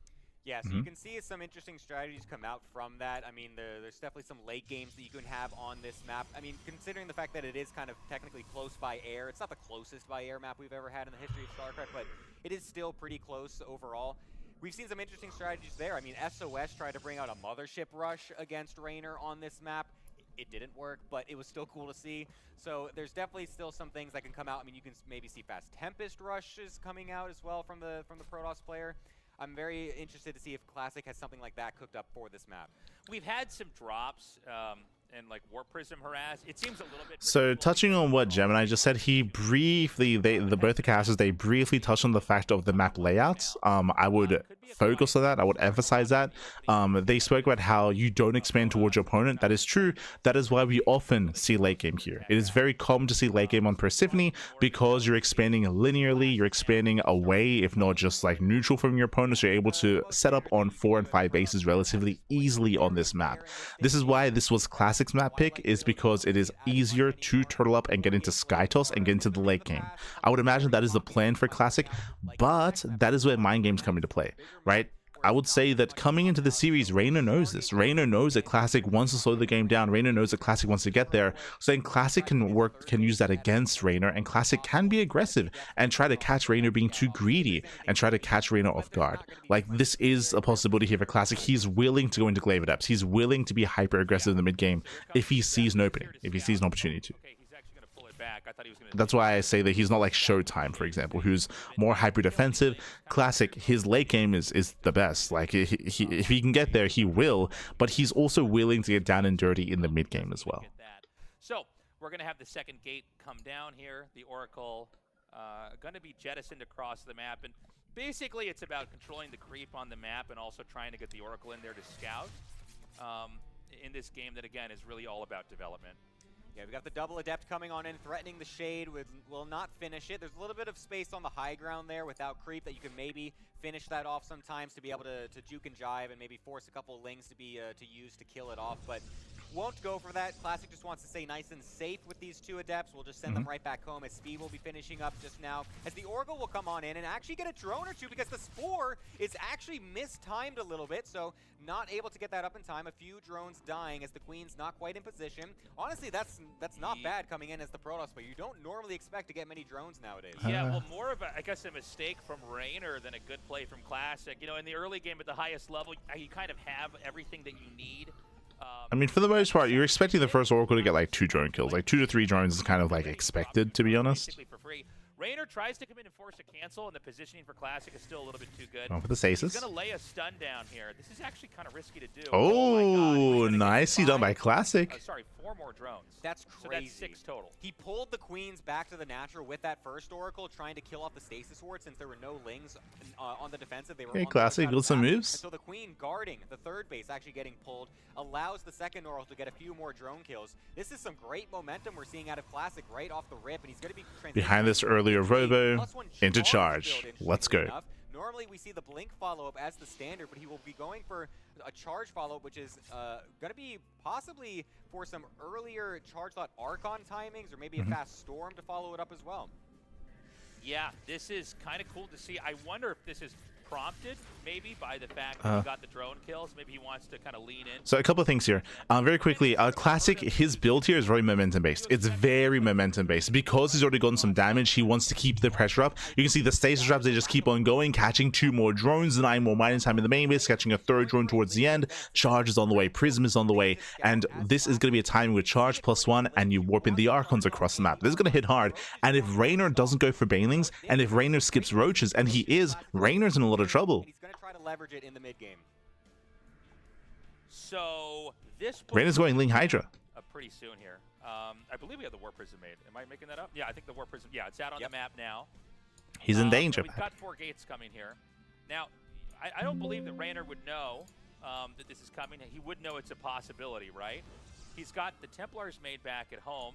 Speaker 3: Yeah, so you can see some interesting strategies come out from that. I mean, there's definitely some late games that you can have on this map. I mean, considering the fact that it is kind of technically close by air, it's not the closest by air map we've ever had in the history of StarCraft, but it is still pretty close overall. We've seen some interesting strategies there. I mean, SOS tried to bring out a mothership rush against Reynor on this map. It didn't work, but it was still cool to see. So there's definitely still some things that can come out. I mean, you can maybe see Fast Tempest rushes coming out as well from the Protoss player. I'm very interested to see if Classic has something like that cooked up for this map.
Speaker 2: We've had some drops and like Warp Prism harass. It seems a little bit.
Speaker 1: So touching on what Gemini just said, he briefly, both the casters, they briefly touched on the fact of the map layouts. I would focus on that. I would emphasize that. They spoke about how you don't expand towards your opponent. That is true. That is why we often see late game here. It is very common to see late game on Persephone because you're expanding linearly. You're expanding away, if not just like neutral from your opponent. So you're able to set up on 4 and 5 bases relatively easily on this map. This is why this was Classic's map pick, is because it is easier to turtle up and get into Skytoss and get into the late game. I would imagine that is the plan for Classic, but that is where mind games come into play, right? I would say that coming into the series, Reynor knows this. Reynor knows that Classic wants to slow the game down. Reynor knows that Classic wants to get there. So then Classic can use that against Reynor, and Classic can be aggressive and try to catch Reynor being too greedy and try to catch Reynor off guard. Like, this is a possibility here for Classic. He's willing to go into Glaive Adepts. He's willing to be hyper aggressive in the mid game if he sees an opening, if he sees an opportunity to. That's why I say that he's not like Showtime, for example, who's more hyper defensive. Classic, his late game is the best. Like, if he can get there, he will, but he's also willing to get down and dirty in the mid game as well.
Speaker 2: So we're going to have the second gate come down here. The Oracle going to be jettisoned across the map, and basically it's about controlling the creep on the map and also trying to get the Oracle in there to scout in this game that, again, is really all about development.
Speaker 3: Yeah, we got the double Adept coming on in, threatening the Shade, will not finish it. There's a little bit of space on the high ground there without creep that you can maybe finish that off sometimes to be able to juke and jive and maybe force a couple of Lings to be to use to kill it off, but won't go for that. Classic just wants to stay nice and safe with these two Adepts. We'll just send them right back home as Speed will be finishing up just now, as the Oracle will come on in and actually get a drone or two because the Spore is actually mistimed a little bit, so not able to get that up in time. A few drones dying as the Queen's not quite in position. Honestly, that's not bad coming in as the Protoss, but you don't normally expect to get many drones nowadays.
Speaker 2: Yeah, well, more of I guess, a mistake from Reynor than a good play from Classic. You know, in the early game at the highest level, you kind of have everything that you need.
Speaker 1: I mean, for the most part, you're expecting the first Oracle to get like 2 drone kills. Like 2 to 3 drones is kind of like expected, to be honest.
Speaker 2: For free. Reynor tries to come in and force a cancel, and the positioning for Classic is still a little bit too good.
Speaker 1: Going for the stasis.
Speaker 2: He's going to lay a stun down here. This is actually kind of risky to do.
Speaker 1: Oh, nicely done by Classic.
Speaker 2: Sorry, 4 more drones.
Speaker 3: That's crazy.
Speaker 2: So that's 6 total.
Speaker 3: He pulled the Queens back to the natural with that first Oracle, trying to kill off the stasis ward since there were no Lings on the defensive. They were
Speaker 1: Okay,
Speaker 3: on
Speaker 1: Classic, build some moves.
Speaker 3: And so the Queen guarding the third base, actually getting pulled, allows the second Oracle to get a few more drone kills. This is some great momentum we're seeing out of Classic right off the rip, and he's going to be
Speaker 1: behind this earlier Robo into charge. Let's go.
Speaker 3: Normally we see the blink follow-up as the standard, but he will be going for a charge follow-up, which is going to be possibly for some earlier charge lot Archon timings, or maybe a fast storm to follow it up as well.
Speaker 2: Yeah, this is kind of cool to see. I wonder if this is prompted maybe by the fact that he got the drone kills. Maybe he wants to kind of lean in.
Speaker 1: So a couple of things here. Very quickly, Classic, his build here is very momentum based. It's very momentum based. Because he's already gotten some damage, he wants to keep the pressure up. You can see the stasis traps, they just keep on going, catching 2 more drones, 9 more mining time in the main base, catching a 3rd drone towards the end. Charge is on the way, Prism is on the way, and this is going to be a timing with Charge +1, and you warp in the Archons across the map. This is going to hit hard, and if Reynor doesn't go for Banelings, and if Reynor skips Roaches, and he is, Reynor's in a lot of trouble.
Speaker 3: He's going to try to leverage it in the mid game.
Speaker 2: So this
Speaker 1: Reynor's going Ling Hydra.
Speaker 2: Pretty soon here. I believe we have the Warp Prism made. Am I making that up? Yeah, I think the Warp Prism. Yeah, it's out on the map now.
Speaker 1: He's in danger.
Speaker 2: We've got 4 gates coming here. Now, I don't believe that Reynor would know that this is coming. He would know it's a possibility, right? He's got the Templars made back at home.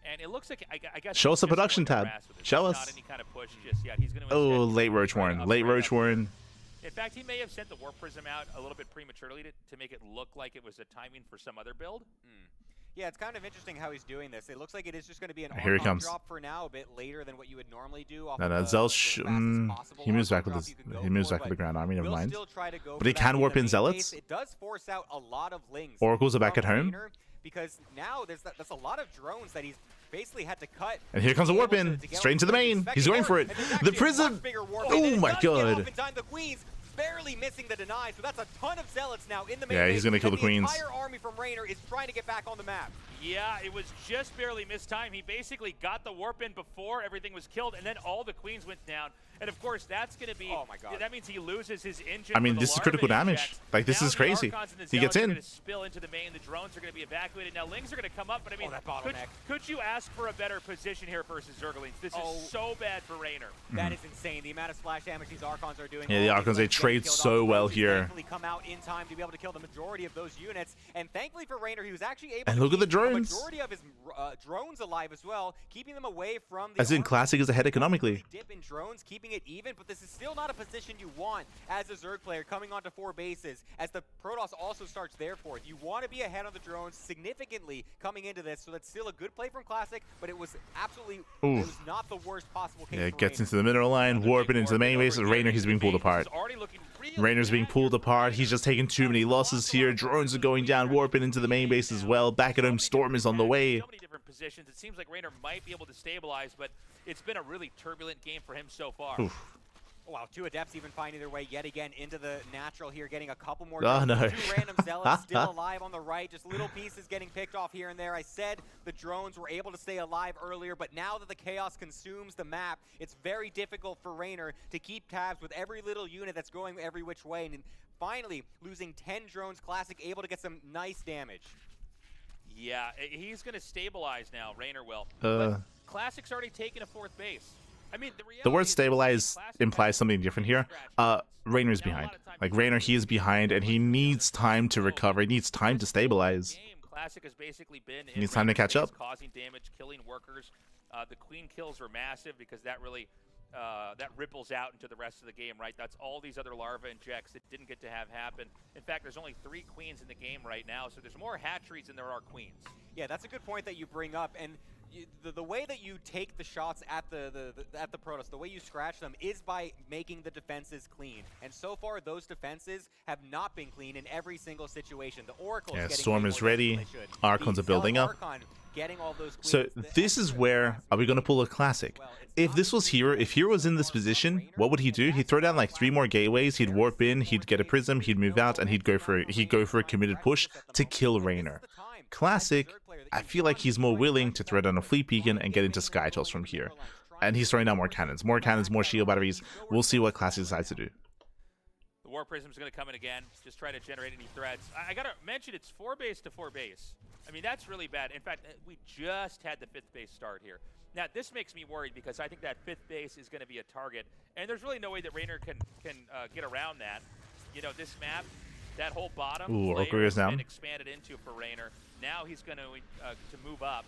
Speaker 2: And it looks like, I guess...
Speaker 1: Show us the production tab. Show us.
Speaker 2: Not any kind of push just yet. He's going to
Speaker 1: oh, late Roach Warren. Late Roach Warren.
Speaker 2: In fact, he may have sent the Warp Prism out a little bit prematurely to make it look like it was a timing for some other build.
Speaker 3: Yeah, it's kind of interesting how he's doing this. It looks like it is just going to be an
Speaker 1: here he comes.
Speaker 3: Drop for now, a bit later than what you would normally do. Off
Speaker 1: No, Zel's he moves back with his the Grand Army. Never mind. But he can warp in Zealots.
Speaker 3: It does force out a lot of Lings.
Speaker 1: Oracles are back at home.
Speaker 3: Because now that's a lot of drones that he's basically had to cut.
Speaker 1: And here comes a warp in, straight into the main. He's going for it. The Prism. Oh my god.
Speaker 3: The Queens barely missing the deny, so that's a ton of Zealots now in the main.
Speaker 1: Yeah, he's gonna kill the Queens.
Speaker 3: The entire army from Reynor is trying to get back on the map.
Speaker 2: Yeah, it was just barely missed time. He basically got the warp in before everything was killed, and then all the Queens went down. And of course, that's going to be.
Speaker 3: Oh my god.
Speaker 2: That means he loses his engine.
Speaker 1: I mean, this is critical damage. Like, this is crazy. He gets in.
Speaker 2: Going to spill into the main. The drones are going to be evacuated. Now, Lings are going to come up, but I mean, could you ask for a better position here versus Zerglings? This is so bad for Reynor.
Speaker 3: That is insane. The amount of splash damage these Archons are doing.
Speaker 1: Yeah, the Archons, they trade so well here.
Speaker 3: Thankfully come out in time to be able to kill the majority of those units. And thankfully for Reynor, he was actually able
Speaker 1: to
Speaker 3: look
Speaker 1: at the drones.
Speaker 3: The majority of his drones alive as well, keeping them away from the
Speaker 1: as in Classic is ahead economically.
Speaker 3: Dip in drones, keeping it even, but this is still not a position you want as a Zerg player coming onto 4 bases, as the Protoss also starts their 4th. You want to be ahead on the drones significantly coming into this, so that's still a good play from Classic, but it was absolutely, it was not the worst possible case.
Speaker 1: Yeah, it gets into the mineral line, warping into the main base. Reynor, he's being pulled apart. Reynor's being pulled apart. He's just taking too many losses here. Drones are going down, warping into the main base as well. Back at home, Storm is on the way.
Speaker 2: So many different positions. It seems like Reynor might be able to stabilize, but it's been a really turbulent game for him so far.
Speaker 1: Oof.
Speaker 3: Wow, 2 Adepts even finding their way yet again into the natural here, getting a couple more.
Speaker 1: Oh, no.
Speaker 3: 2 random Zealots still alive on the right, just little pieces getting picked off here and there. I said the drones were able to stay alive earlier, but now that the chaos consumes the map, it's very difficult for Reynor to keep tabs with every little unit that's going every which way. And finally, losing 10 drones, Classic able to get some nice damage.
Speaker 2: Yeah, he's going to stabilize now, Reynor will. But Classic's already taken a 4th base. I mean,
Speaker 1: the word stabilize implies something different here. Reynor's behind. Like, Reynor, he is behind, and he needs time to recover. He needs time to stabilize.
Speaker 2: Classic has basically been
Speaker 1: he needs time to catch up.
Speaker 2: Causing damage, killing workers. The Queen kills were massive because that really that ripples out into the rest of the game, right? That's all these other larva injects that didn't get to have happen. In fact, there's only 3 Queens in the game right now, so there's more hatcheries than there are Queens.
Speaker 3: Yeah, that's a good point that you bring up, and the way that you take the shots at the Protoss, the way you scratch them is by making the defenses clean. And so far, those defenses have not been clean in every single situation. The Oracle's getting
Speaker 1: Storm is ready. Archons are building up. So this is where are we going to pull a Classic? If this was Hero, if Hero was in this position, what would he do? He'd throw down like 3 more gateways. He'd warp in. He'd get a Prism. He'd move out, and he'd go for a committed push to kill Reynor. Classic, I feel like he's more willing to throw down a Fleet Beacon and get into Sky Toss from here. And he's throwing down more cannons, more shield batteries. We'll see what Classic decides to do.
Speaker 2: The War Prism's going to come in again, just try to generate any threats. I got to mention, it's 4 base to 4 base. I mean, that's really bad. In fact, we just had the 5th base start here. Now, this makes me worried because I think that 5th base is going to be a target. And there's really no way that Reynor can get around that. You know, this map, that whole bottom layer has been expanded into for Reynor. Now he's going to move up.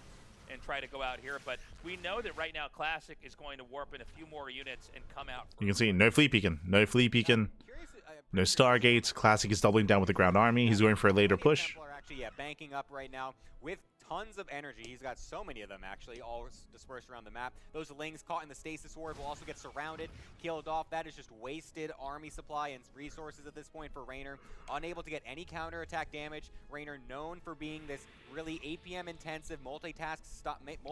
Speaker 2: and try to go out here. But we know that right now Classic is going to warp in a few more units and come out.
Speaker 1: You can see no Fleet Beacon, no Fleet Beacon, no Stargate. Classic is doubling down with the ground army. He's going for a later push.
Speaker 3: Templar actually, banking up right now with tons of energy. He's got so many of them, actually, all dispersed around the map. Those Lings caught in the Stasis Ward will also get surrounded, killed off. That is just wasted army supply and resources at this point for Reynor. Unable to get any counterattack damage. Reynor known for being this really APM intensive multitask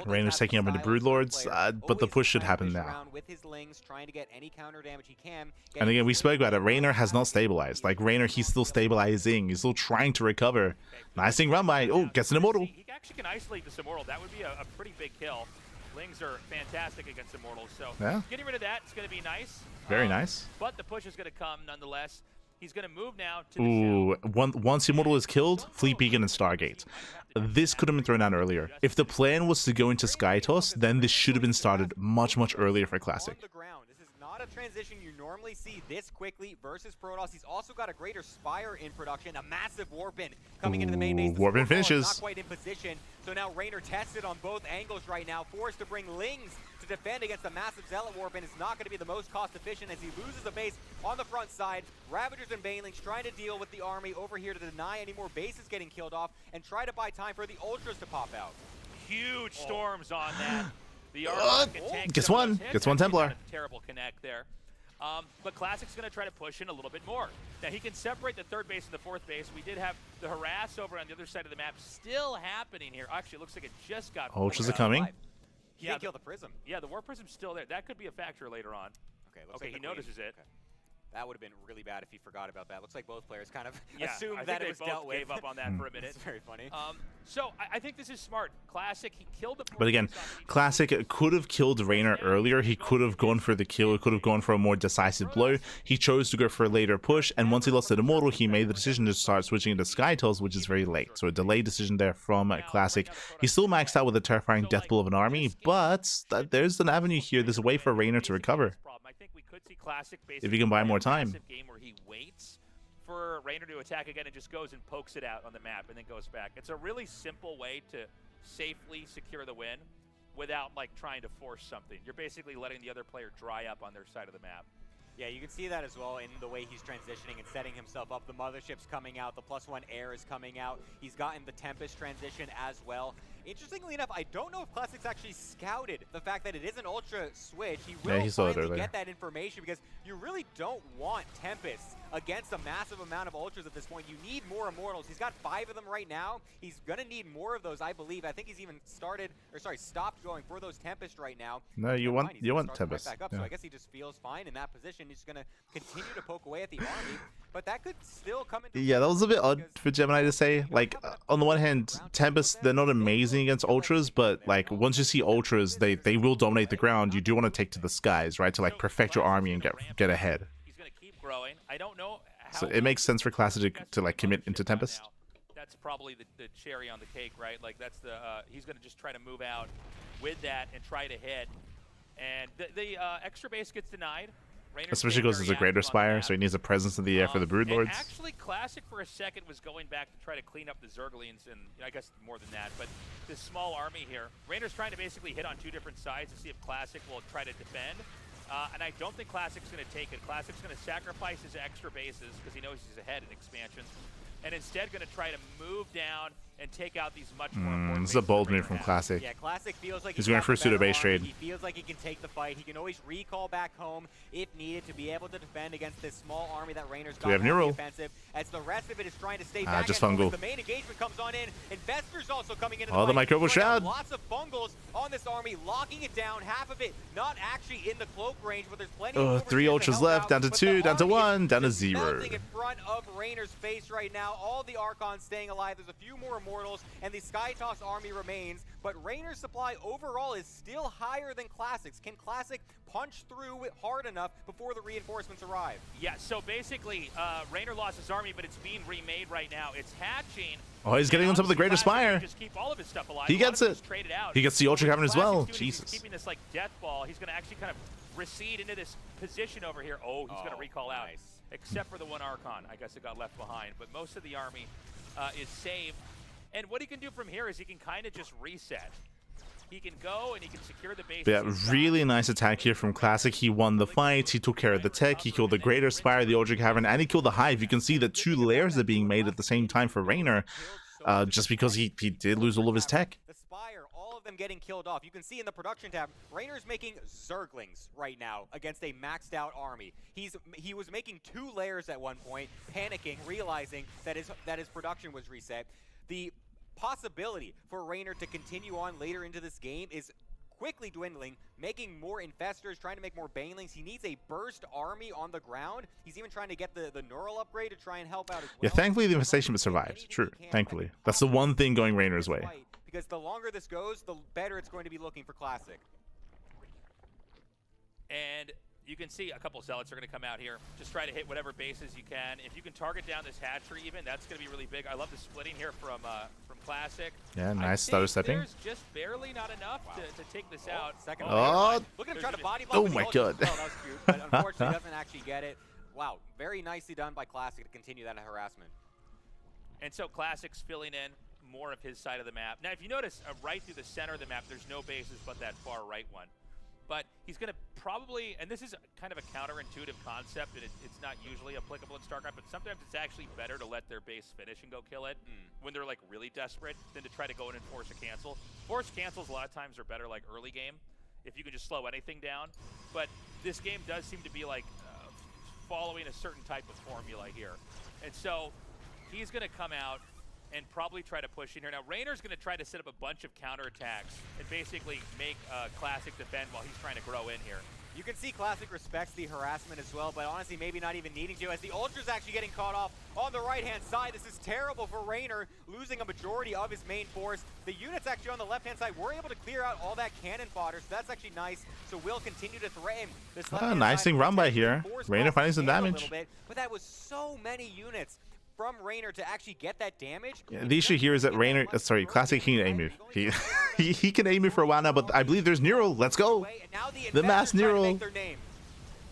Speaker 1: Reynor's taking up into Broodlords, but the push should happen now.
Speaker 3: With his Lings, trying to get any counter damage he can.
Speaker 1: And again, we spoke about it. Reynor has not stabilized. Like, Reynor, he's still stabilizing. He's still trying to recover. Nice thing run by. Oh, gets an Immortal.
Speaker 2: He actually can isolate this Immortal. That would be a pretty big kill. Lings are fantastic against Immortals, so
Speaker 1: yeah,
Speaker 2: getting rid of that is going to be nice.
Speaker 1: Very nice.
Speaker 2: But the push is going to come nonetheless. He's going to move now to the
Speaker 1: once Immortal is killed, Fleet Beacon and Stargate. This could have been thrown out earlier. If the plan was to go into Sky Toss, then this should have been started much earlier for Classic.
Speaker 3: This is not a transition you normally see this quickly versus Protoss. He's also got a greater Spire in production, a massive Warpin coming into the main base.
Speaker 1: Warpin finishes.
Speaker 3: Not quite in position, so now Reynor tested on both angles right now, forced to bring Lings to defend against a massive Zealot Warpin. Is not going to be the most cost efficient as he loses a base on the front side. Ravagers and Banelings trying to deal with the army over here to deny any more bases getting killed off and try to buy time for the Ultras to pop out.
Speaker 2: Huge storms on that. The Archon can tank
Speaker 1: gets
Speaker 2: some of
Speaker 1: one.
Speaker 2: those hits.
Speaker 1: Gets one Templar.
Speaker 2: Terrible connect there. But Classic's going to try to push in a little bit more. Now, he can separate the third base and the fourth base. We did have the harass over on the other side of the map still happening here. Actually, it looks like it just got...
Speaker 1: Ultras are coming.
Speaker 3: He did kill the Prism.
Speaker 2: Yeah, the War Prism's still there. That could be a factor later on. Okay, he notices it.
Speaker 3: Okay. That would have been really bad if he forgot about that. Looks like both players kind of
Speaker 2: yeah,
Speaker 3: assumed that it was dealt with.
Speaker 2: Gave up on that for a minute.
Speaker 3: It's very funny.
Speaker 2: So I think this is smart. Classic, he killed the...
Speaker 1: But again, Classic could have killed Reynor earlier. He could have gone for the kill. He could have gone for a more decisive blow. He chose to go for a later push, and once he lost to the Immortal, he made the decision to start switching into Sky Tells, which is very late. So a delayed decision there from Classic. He's still maxed out with a terrifying death blow of an army, but there's an avenue here. There's a way for Reynor to recover.
Speaker 2: I think we could see Classic
Speaker 1: if he can buy more time.
Speaker 2: Game where he waits for Reynor to attack again and just goes and pokes it out on the map and then goes back. It's a really simple way to safely secure the win without like trying to force something. You're basically letting the other player dry up on their side of the map.
Speaker 3: Yeah, you can see that as well in the way he's transitioning and setting himself up. The Mothership's coming out, the +1 air is coming out. He's gotten the Tempest transition as well. Interestingly enough, I don't know if Classic's actually scouted the fact that it is an Ultra switch. He will finally get that information because you really don't want Tempests against a massive amount of Ultras at this point. You need more Immortals. He's got 5 of them right now. He's going to need more of those, I believe. I think he's even stopped going for those Tempest right now.
Speaker 1: No, you want Tempest.
Speaker 3: Right back up, so I guess he just feels fine in that position. He's going to continue to poke away at the army, but that could still come into...
Speaker 1: Yeah, that was a bit odd for Gemini to say. Like, on the one hand, Tempest, they're not amazing against Ultras, but like once you see Ultras, they will dominate the ground. You do want to take to the skies, right, to like perfect your army and get ahead.
Speaker 2: He's going to keep growing. I don't know how...
Speaker 1: So it makes sense for Classic to like commit into Tempest.
Speaker 2: That's probably the cherry on the cake, right? Like that's the he's going to just try to move out with that and try to hit. And the extra base gets denied.
Speaker 1: Especially because it's a greater Spire, so he needs a presence in the air for the Broodlords.
Speaker 2: Actually, Classic for a second was going back to try to clean up the Zerglings, and I guess more than that. But this small army here, Reynor's trying to basically hit on 2 different sides to see if Classic will try to defend. And I don't think Classic's going to take it. Classic's going to sacrifice his extra bases because he knows he's ahead in expansions, and instead going to try to move down and take out these much more important
Speaker 1: This is a bold move from Classic.
Speaker 3: Yeah, Classic feels like
Speaker 1: he's going for a pseudo base trade.
Speaker 3: He feels like he can take the fight. He can always recall back home if needed to be able to defend against this small army that Reynor's got.
Speaker 1: We have Neural.
Speaker 3: Offensive, as the rest of it is trying to stay back.
Speaker 1: Just fungal.
Speaker 3: The main engagement comes on in. Investors also coming into
Speaker 1: the Microbial Shroud.
Speaker 3: Lots of fungals on this army, locking it down. Half of it not actually in the cloak range, but there's plenty.
Speaker 1: 3 Ultras left, down to 2, down to 1, down to 0.
Speaker 3: In front of Reynor's face right now. All the Archons staying alive. There's a few more Immortals, and the Skytoss army remains, but Reynor's supply overall is still higher than Classic's. Can Classic punch through hard enough before the reinforcements arrive?
Speaker 2: Yeah, so basically, Reynor lost his army, but it's being remade right now. It's hatching.
Speaker 1: Oh, he's getting on top of the Greater Spire.
Speaker 2: Just keep all of his stuff alive.
Speaker 1: He gets it. He gets the Ultra Cavern as well. Jesus.
Speaker 2: He's keeping this like death ball. He's going to actually kind of recede into this position over here. Oh, he's going to recall out. Except for the 1 Archon. I guess it got left behind, but most of the army is saved. And what he can do from here is he can kind of just reset. he can go and he can secure the base.
Speaker 1: But yeah, really nice attack here from Classic. He won the fight, he took care of the tech, he killed the Greater Spire, the Ultra Cavern, and he killed the Hive. You can see that 2 layers are being made at the same time for Reynor, just because he did lose all of his tech.
Speaker 3: The Spire, all of them getting killed off. You can see in the production tab, Reynor's making Zerglings right now against a maxed out army. He was making 2 layers at one point, panicking, realizing that his production was reset. The possibility for Reynor to continue on later into this game is quickly dwindling, making more infestors, trying to make more banelings. He needs a burst army on the ground. He's even trying to get the neural upgrade to try and help out as well.
Speaker 1: Yeah, thankfully the infestation survived. True, thankfully. That's the one thing going Reynor's way.
Speaker 3: Because the longer this goes, the better it's going to be looking for Classic.
Speaker 2: And you can see a couple Zealots are going to come out here. Just try to hit whatever bases you can. If you can target down this hatchery even, that's going to be really big. I love the splitting here from Classic.
Speaker 1: Yeah, nice stutter stepping.
Speaker 2: There's just barely not enough to take this out.
Speaker 3: Second look at him try to body block.
Speaker 1: Oh my god.
Speaker 3: That was cute, but unfortunately doesn't actually get it. Wow, very nicely done by Classic to continue that harassment.
Speaker 2: And so Classic's filling in more of his side of the map. Now, if you notice, right through the center of the map, there's no bases but that far right one. But he's going to probably, and this is kind of a counterintuitive concept, and it's not usually applicable in StarCraft, but sometimes it's actually better to let their base finish and go kill it when they're like really desperate than to try to go in and force a cancel. Force cancels a lot of times are better like early game if you can just slow anything down. But this game does seem to be like following a certain type of formula here. And so he's going to come out and probably try to push in here. Now, Reynor's going to try to set up a bunch of counterattacks and basically make Classic defend while he's trying to grow in here.
Speaker 3: You can see Classic respects the harassment as well, but honestly, maybe not even needing to, as the Ultra's actually getting caught off on the right-hand side. This is terrible for Reynor, losing a majority of his main force. The units actually on the left-hand side were able to clear out all that cannon fodder, so that's actually nice. So we'll continue to threaten this left-hand
Speaker 1: nice
Speaker 3: side
Speaker 1: thing run by here. Reynor finding some damage.
Speaker 3: But that was so many units from Reynor to actually get that damage.
Speaker 1: Yeah, the issue here is that Reynor, sorry, Classic can aim move. He can aim it for a while now, but I believe there's Neural. Let's go. The mass Neural.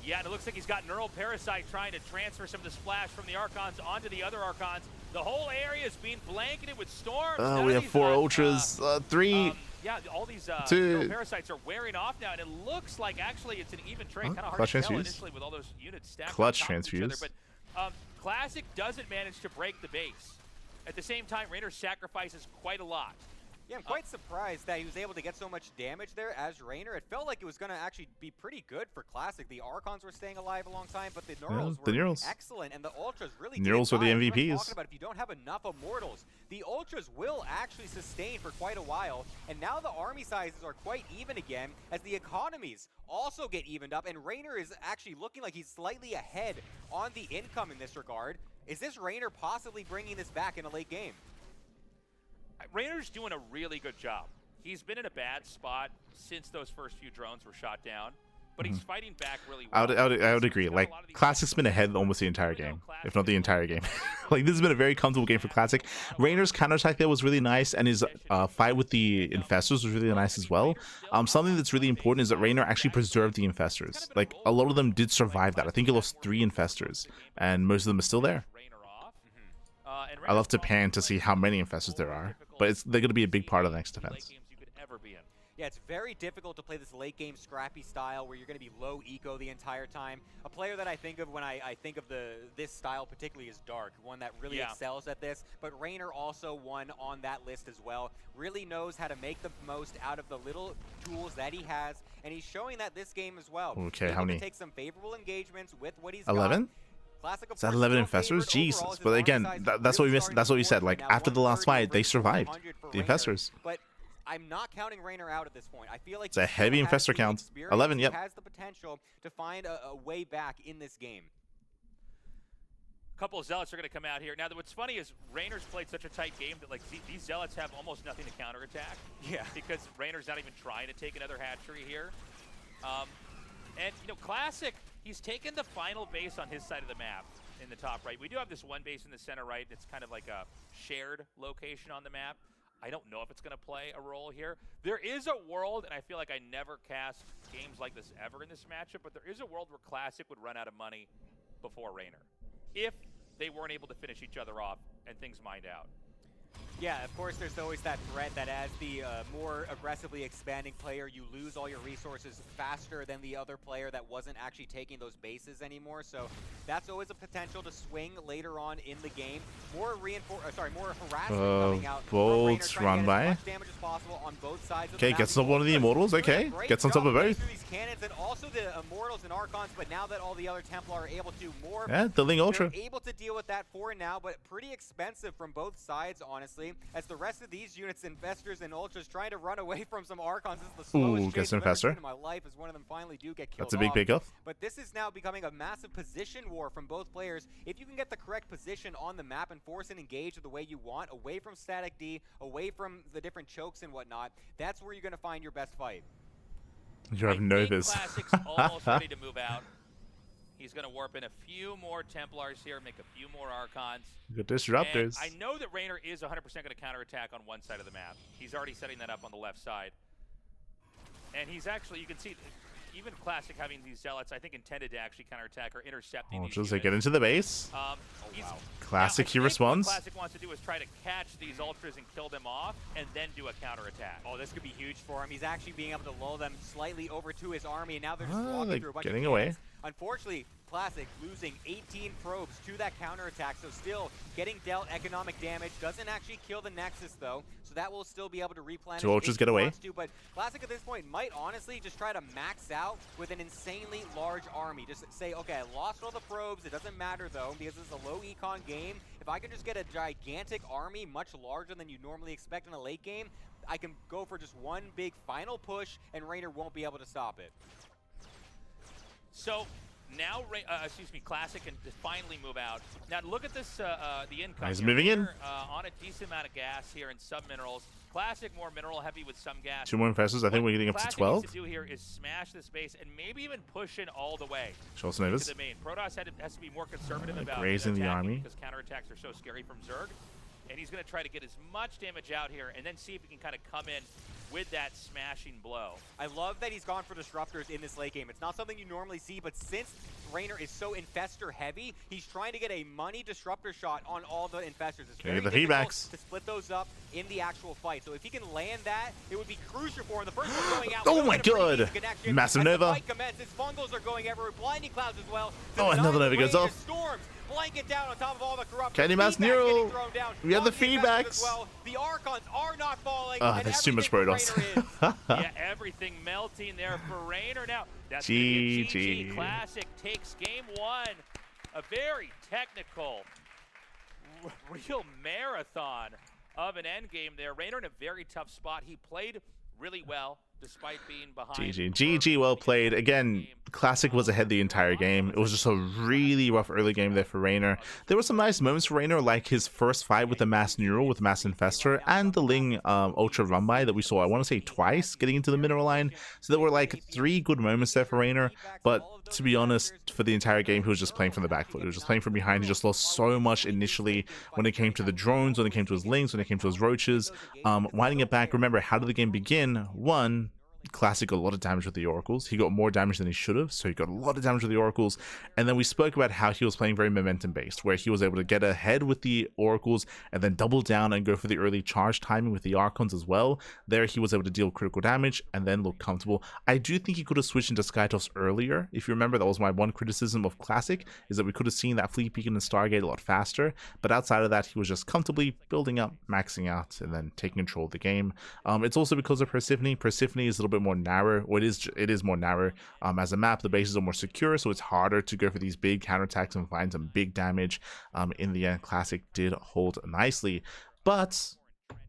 Speaker 2: Yeah, and it looks like he's got Neural Parasite trying to transfer some of the splash from the Archons onto the other Archons. The whole area is being blanketed with storms.
Speaker 1: Oh, we have 4 Ultras, 3.
Speaker 2: Yeah, all these
Speaker 1: 2
Speaker 2: Neural Parasites are wearing off now, and it looks like actually it's an even trade. Kind of hard
Speaker 1: Clutch
Speaker 2: to tell
Speaker 1: transfuse.
Speaker 2: initially with all those units stacked
Speaker 1: Clutch
Speaker 2: on top of each other,
Speaker 1: transfuse.
Speaker 2: but Classic doesn't manage to break the base. At the same time, Reynor sacrifices quite a lot.
Speaker 3: Yeah, I'm quite surprised that he was able to get so much damage there as Reynor. It felt like it was going to actually be pretty good for Classic. The Archons were staying alive a long time, but the Neurals were excellent, and the Ultras really
Speaker 1: Neurals were the MVPs.
Speaker 3: Talking about if you don't have enough Immortals, the Ultras will actually sustain for quite a while, and now the army sizes are quite even again as the economies also get evened up, and Reynor is actually looking like he's slightly ahead on the income in this regard. Is this Reynor possibly bringing this back in a late game?
Speaker 2: Reynor's doing a really good job. He's been in a bad spot since those first few drones were shot down, but he's fighting back really well.
Speaker 1: I would agree. Like, Classic's been ahead almost the entire game, if not the entire game. Like, this has been a very comfortable game for Classic. Reynor's counterattack there was really nice, and his fight with the Infestors was really nice as well. Something that's really important is that Reynor actually preserved the Infestors. Like, a lot of them did survive that. I think he lost 3 Infestors, and most of them are still there. I love to pan to see how many Infestors there are, but they're going to be a big part of the next defense.
Speaker 3: Yeah, it's very difficult to play this late game scrappy style where you're going to be low eco the entire time. A player that I think of when I think of this style particularly is Dark, one that really excels at this, but Reynor also one on that list as well. Really knows how to make the most out of the little tools that he has, and he's showing that this game as well.
Speaker 1: Okay, how many?
Speaker 3: Take some favorable engagements with what he's
Speaker 1: 11? Is that 11 Infestors? Jesus. But again, that's what we missed. That's what we said. Like, after the last fight, they survived. The Infestors.
Speaker 3: But I'm not counting Reynor out at this point. I feel like
Speaker 1: it's a heavy Infestor count. 11, yep.
Speaker 3: He has the potential to find a way back in this game.
Speaker 2: A couple of Zealots are going to come out here. Now, what's funny is Reynor's played such a tight game that like these Zealots have almost nothing to counterattack.
Speaker 3: Yeah.
Speaker 2: Because Reynor's not even trying to take another hatchery here. And, you know, Classic, he's taken the final base on his side of the map in the top right. We do have this one base in the center right. It's kind of like a shared location on the map. I don't know if it's going to play a role here. There is a world, and I feel like I never cast games like this ever in this matchup, but there is a world where Classic would run out of money before Reynor if they weren't able to finish each other off and things mined out.
Speaker 3: Yeah, of course, there's always that threat that as the more aggressively expanding player, you lose all your resources faster than the other player that wasn't actually taking those bases anymore. So that's always a potential to swing later on in the game. More harassment coming out.
Speaker 1: Bolts run by.
Speaker 3: As much damage as possible on both sides of the
Speaker 1: Okay,
Speaker 3: map.
Speaker 1: gets on one of the Immortals. Okay, gets on top of both.
Speaker 3: These cannons and also the Immortals and Archons, but now that all the other Templar are able to more,
Speaker 1: Yeah, the Ling Ultra.
Speaker 3: they're able to deal with that for now, but pretty expensive from both sides, honestly. As the rest of these units, Infestors and Ultras, trying to run away from some Archons. This is the slowest chase
Speaker 1: gets
Speaker 3: I've ever
Speaker 1: Infestor.
Speaker 3: seen in my life, as one of them finally do get killed.
Speaker 1: That's a big pickup.
Speaker 3: But this is now becoming a massive position war from both players. If you can get the correct position on the map and force and engage the way you want, away from static D, away from the different chokes and whatnot, that's where you're going to find your best fight.
Speaker 1: You have Novas.
Speaker 2: Classic's almost ready to move out. He's going to warp in a few more Templars here, make a few more Archons.
Speaker 1: Good disruptors.
Speaker 2: And I know that Reynor is 100% going to counterattack on one side of the map. He's already setting that up on the left side. And he's actually, you can see, even Classic having these Zealots, I think intended to actually counterattack or intercept these
Speaker 1: Ultras, they
Speaker 2: units.
Speaker 1: get into the base. Classic, he responds.
Speaker 2: What Classic wants to do is try to catch these Ultras and kill them off, and then do a counterattack.
Speaker 3: Oh, this could be huge for him. He's actually being able to lull them slightly over to his army, and now they're just walking
Speaker 1: they're
Speaker 3: through a bunch
Speaker 1: getting
Speaker 3: of
Speaker 1: away.
Speaker 3: cannons. Unfortunately, Classic losing 18 probes to that counterattack, so still getting dealt economic damage. Doesn't actually kill the Nexus, though, so that will still be able to replenish.
Speaker 1: Two Ultras get away.
Speaker 3: But Classic at this point might honestly just try to max out with an insanely large army. Just say, okay, I lost all the probes. It doesn't matter, though, because it's a low econ game. If I can just get a gigantic army, much larger than you normally expect in a late game, I can go for just one big final push, and Reynor won't be able to stop it.
Speaker 2: So now, Classic can finally move out. Now look at this, the income.
Speaker 1: He's
Speaker 2: here.
Speaker 1: moving in.
Speaker 2: On a decent amount of gas here and some minerals. Classic more mineral heavy with some gas.
Speaker 1: Two more Infestors. I think we're getting up to 12.
Speaker 2: What Classic needs to do here is smash this base and maybe even push in all the way.
Speaker 1: Shows
Speaker 2: to
Speaker 1: Novas.
Speaker 2: the main. Protoss has to be more conservative about
Speaker 1: grazing the army.
Speaker 2: because counterattacks are so scary from Zerg. And he's going to try to get as much damage out here and then see if he can kind of come in with that smashing blow.
Speaker 3: I love that he's gone for disruptors in this late game. It's not something you normally see, but since Reynor is so infestor heavy, he's trying to get a money disruptor shot on all the infestors. It's very
Speaker 1: the
Speaker 3: difficult
Speaker 1: feedbacks
Speaker 3: to split those up in the actual fight. So if he can land that, it would be crucial for him. The first one going out.
Speaker 1: Oh my god! Massive Nova.
Speaker 3: Commences, Fungals are going everywhere. Blinding Clouds as well.
Speaker 1: Oh, another Nova goes off.
Speaker 3: Storms blanket down on top of all the corruption.
Speaker 1: Candy Mass Neural. We have the feedbacks.
Speaker 3: Well. The Archons are not falling.
Speaker 1: There's too much Protoss.
Speaker 2: Yeah, everything melting there for Reynor. Now, that's
Speaker 1: GG.
Speaker 2: Classic takes game one. A very technical, real marathon of an end game there. Reynor in a very tough spot. He played really well despite being behind.
Speaker 1: GG, well played. Again, Classic was ahead the entire game. It was just a really rough early game there for Reynor. There were some nice moments for Reynor, like his first fight with the Mass Neural, with Mass Infestor, and the Ling Ultra Run By that we saw, I want to say twice, getting into the mineral line. So there were like 3 good moments there for Reynor, but to be honest, for the entire game, he was just playing from the back foot. He was just playing from behind. He just lost so much initially when it came to the drones, when it came to his Lings, when it came to his Roaches. Winding it back, remember, how did the game begin? One, Classic got a lot of damage with the Oracles. He got more damage than he should have, so he got a lot of damage with the Oracles. And then we spoke about how he was playing very momentum-based, where he was able to get ahead with the Oracles and then double down and go for the early charge timing with the Archons as well. There, he was able to deal critical damage and then look comfortable. I do think he could have switched into Skytoss earlier. If you remember, that was my one criticism of Classic, is that we could have seen that Fleet Beacon and Stargate a lot faster. But outside of that, he was just comfortably building up, maxing out, and then taking control of the game. It's also because of Persephone. Persephone is a little bit more narrow, or it is more narrow as a map. The bases are more secure, so it's harder to go for these big counterattacks and find some big damage. In the end, Classic did hold nicely, but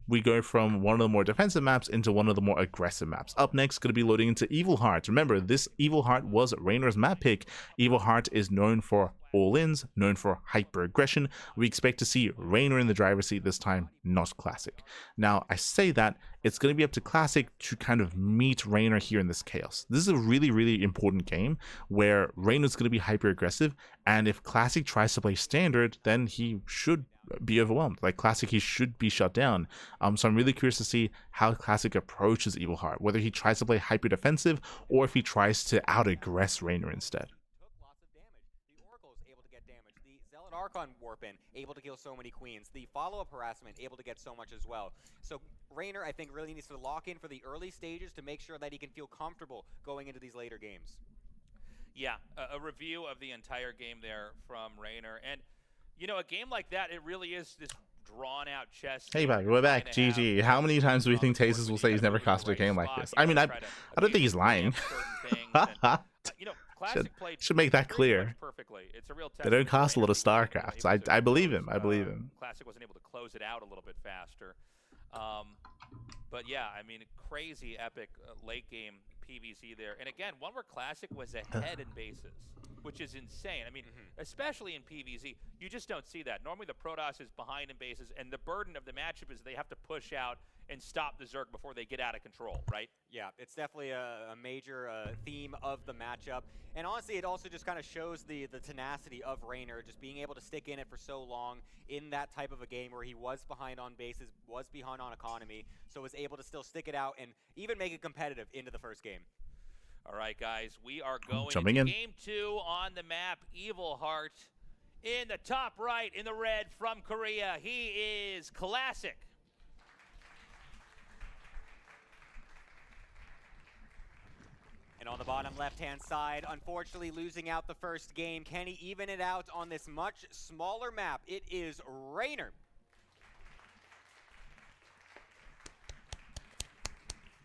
Speaker 1: we go from one of the more defensive maps into one of the more aggressive maps. Up next, going to be loading into Evil Heart. Remember, this Evil Heart was Reynor's map pick. Evil Heart is known for all-ins, known for hyper-aggression. We expect to see Reynor in the driver's seat this time, not Classic. Now, I say that, it's going to be up to Classic to kind of meet Reynor here in this chaos. This is a really, really important game where Reynor's going to be hyper-aggressive, and if Classic tries to play standard, then he should be overwhelmed. Like Classic, he should be shut down. So I'm really curious to see how Classic approaches Evil Heart, whether he tries to play hyper defensive or if he tries to out aggress Reynor instead.
Speaker 3: mark on Warpin, able to kill so many queens. The follow-up harassment, able to get so much as well. So Reynor, I think, really needs to lock in for the early stages to make sure that he can feel comfortable going into these later games.
Speaker 2: Yeah, a review of the entire game there from Reynor. And, you know, a game like that, it really is this drawn-out chess.
Speaker 1: Hey, back, we're back. GG. How many times do we think Tazes will say he's never casted a game like this? I mean, I don't think he's lying.
Speaker 2: You know, Classic played
Speaker 1: should make that clear.
Speaker 2: Perfectly. It's a real
Speaker 1: They don't cast a lot of StarCrafts. I believe him. I believe him.
Speaker 2: Classic wasn't able to close it out a little bit faster. But yeah, I mean, crazy epic late game PvZ there. And again, one where Classic was ahead in bases, which is insane. I mean, especially in PvZ, you just don't see that. Normally the Protoss is behind in bases, and the burden of the matchup is they have to push out and stop the Zerg before they get out of control, right?
Speaker 3: Yeah, it's definitely a major theme of the matchup. And honestly, it also just kind of shows the tenacity of Reynor, just being able to stick in it for so long in that type of a game where he was behind on bases, was behind on economy, so was able to still stick it out and even make it competitive into the first game.
Speaker 2: All right, guys, we are going
Speaker 1: Jumping
Speaker 2: into
Speaker 1: in.
Speaker 2: game 2 on the map. Evil Heart in the top right in the red from Korea. He is Classic.
Speaker 3: And on the bottom left-hand side, unfortunately losing out the first game. Can he even it out on this much smaller map? It is Reynor.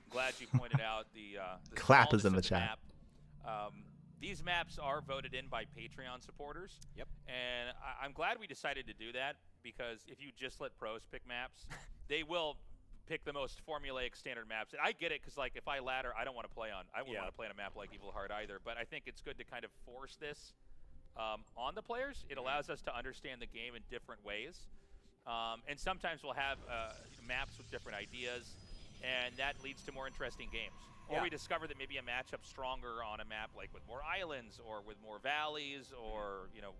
Speaker 2: Glad you pointed out the
Speaker 1: Clap is in the
Speaker 2: smallness
Speaker 1: chat.
Speaker 2: of map. These maps are voted in by Patreon supporters.
Speaker 3: Yep.
Speaker 2: And I'm glad we decided to do that, because if you just let pros pick maps, they will pick the most formulaic standard maps. And I get it, because like if I ladder, I don't want to play on. I wouldn't want to play on a map like Evil Heart either. But I think it's good to kind of force this on the players. It allows us to understand the game in different ways. And sometimes we'll have maps with different ideas, and that leads to more interesting games. Or we discover that maybe a matchup's stronger on a map like with more islands or with more valleys or, you know,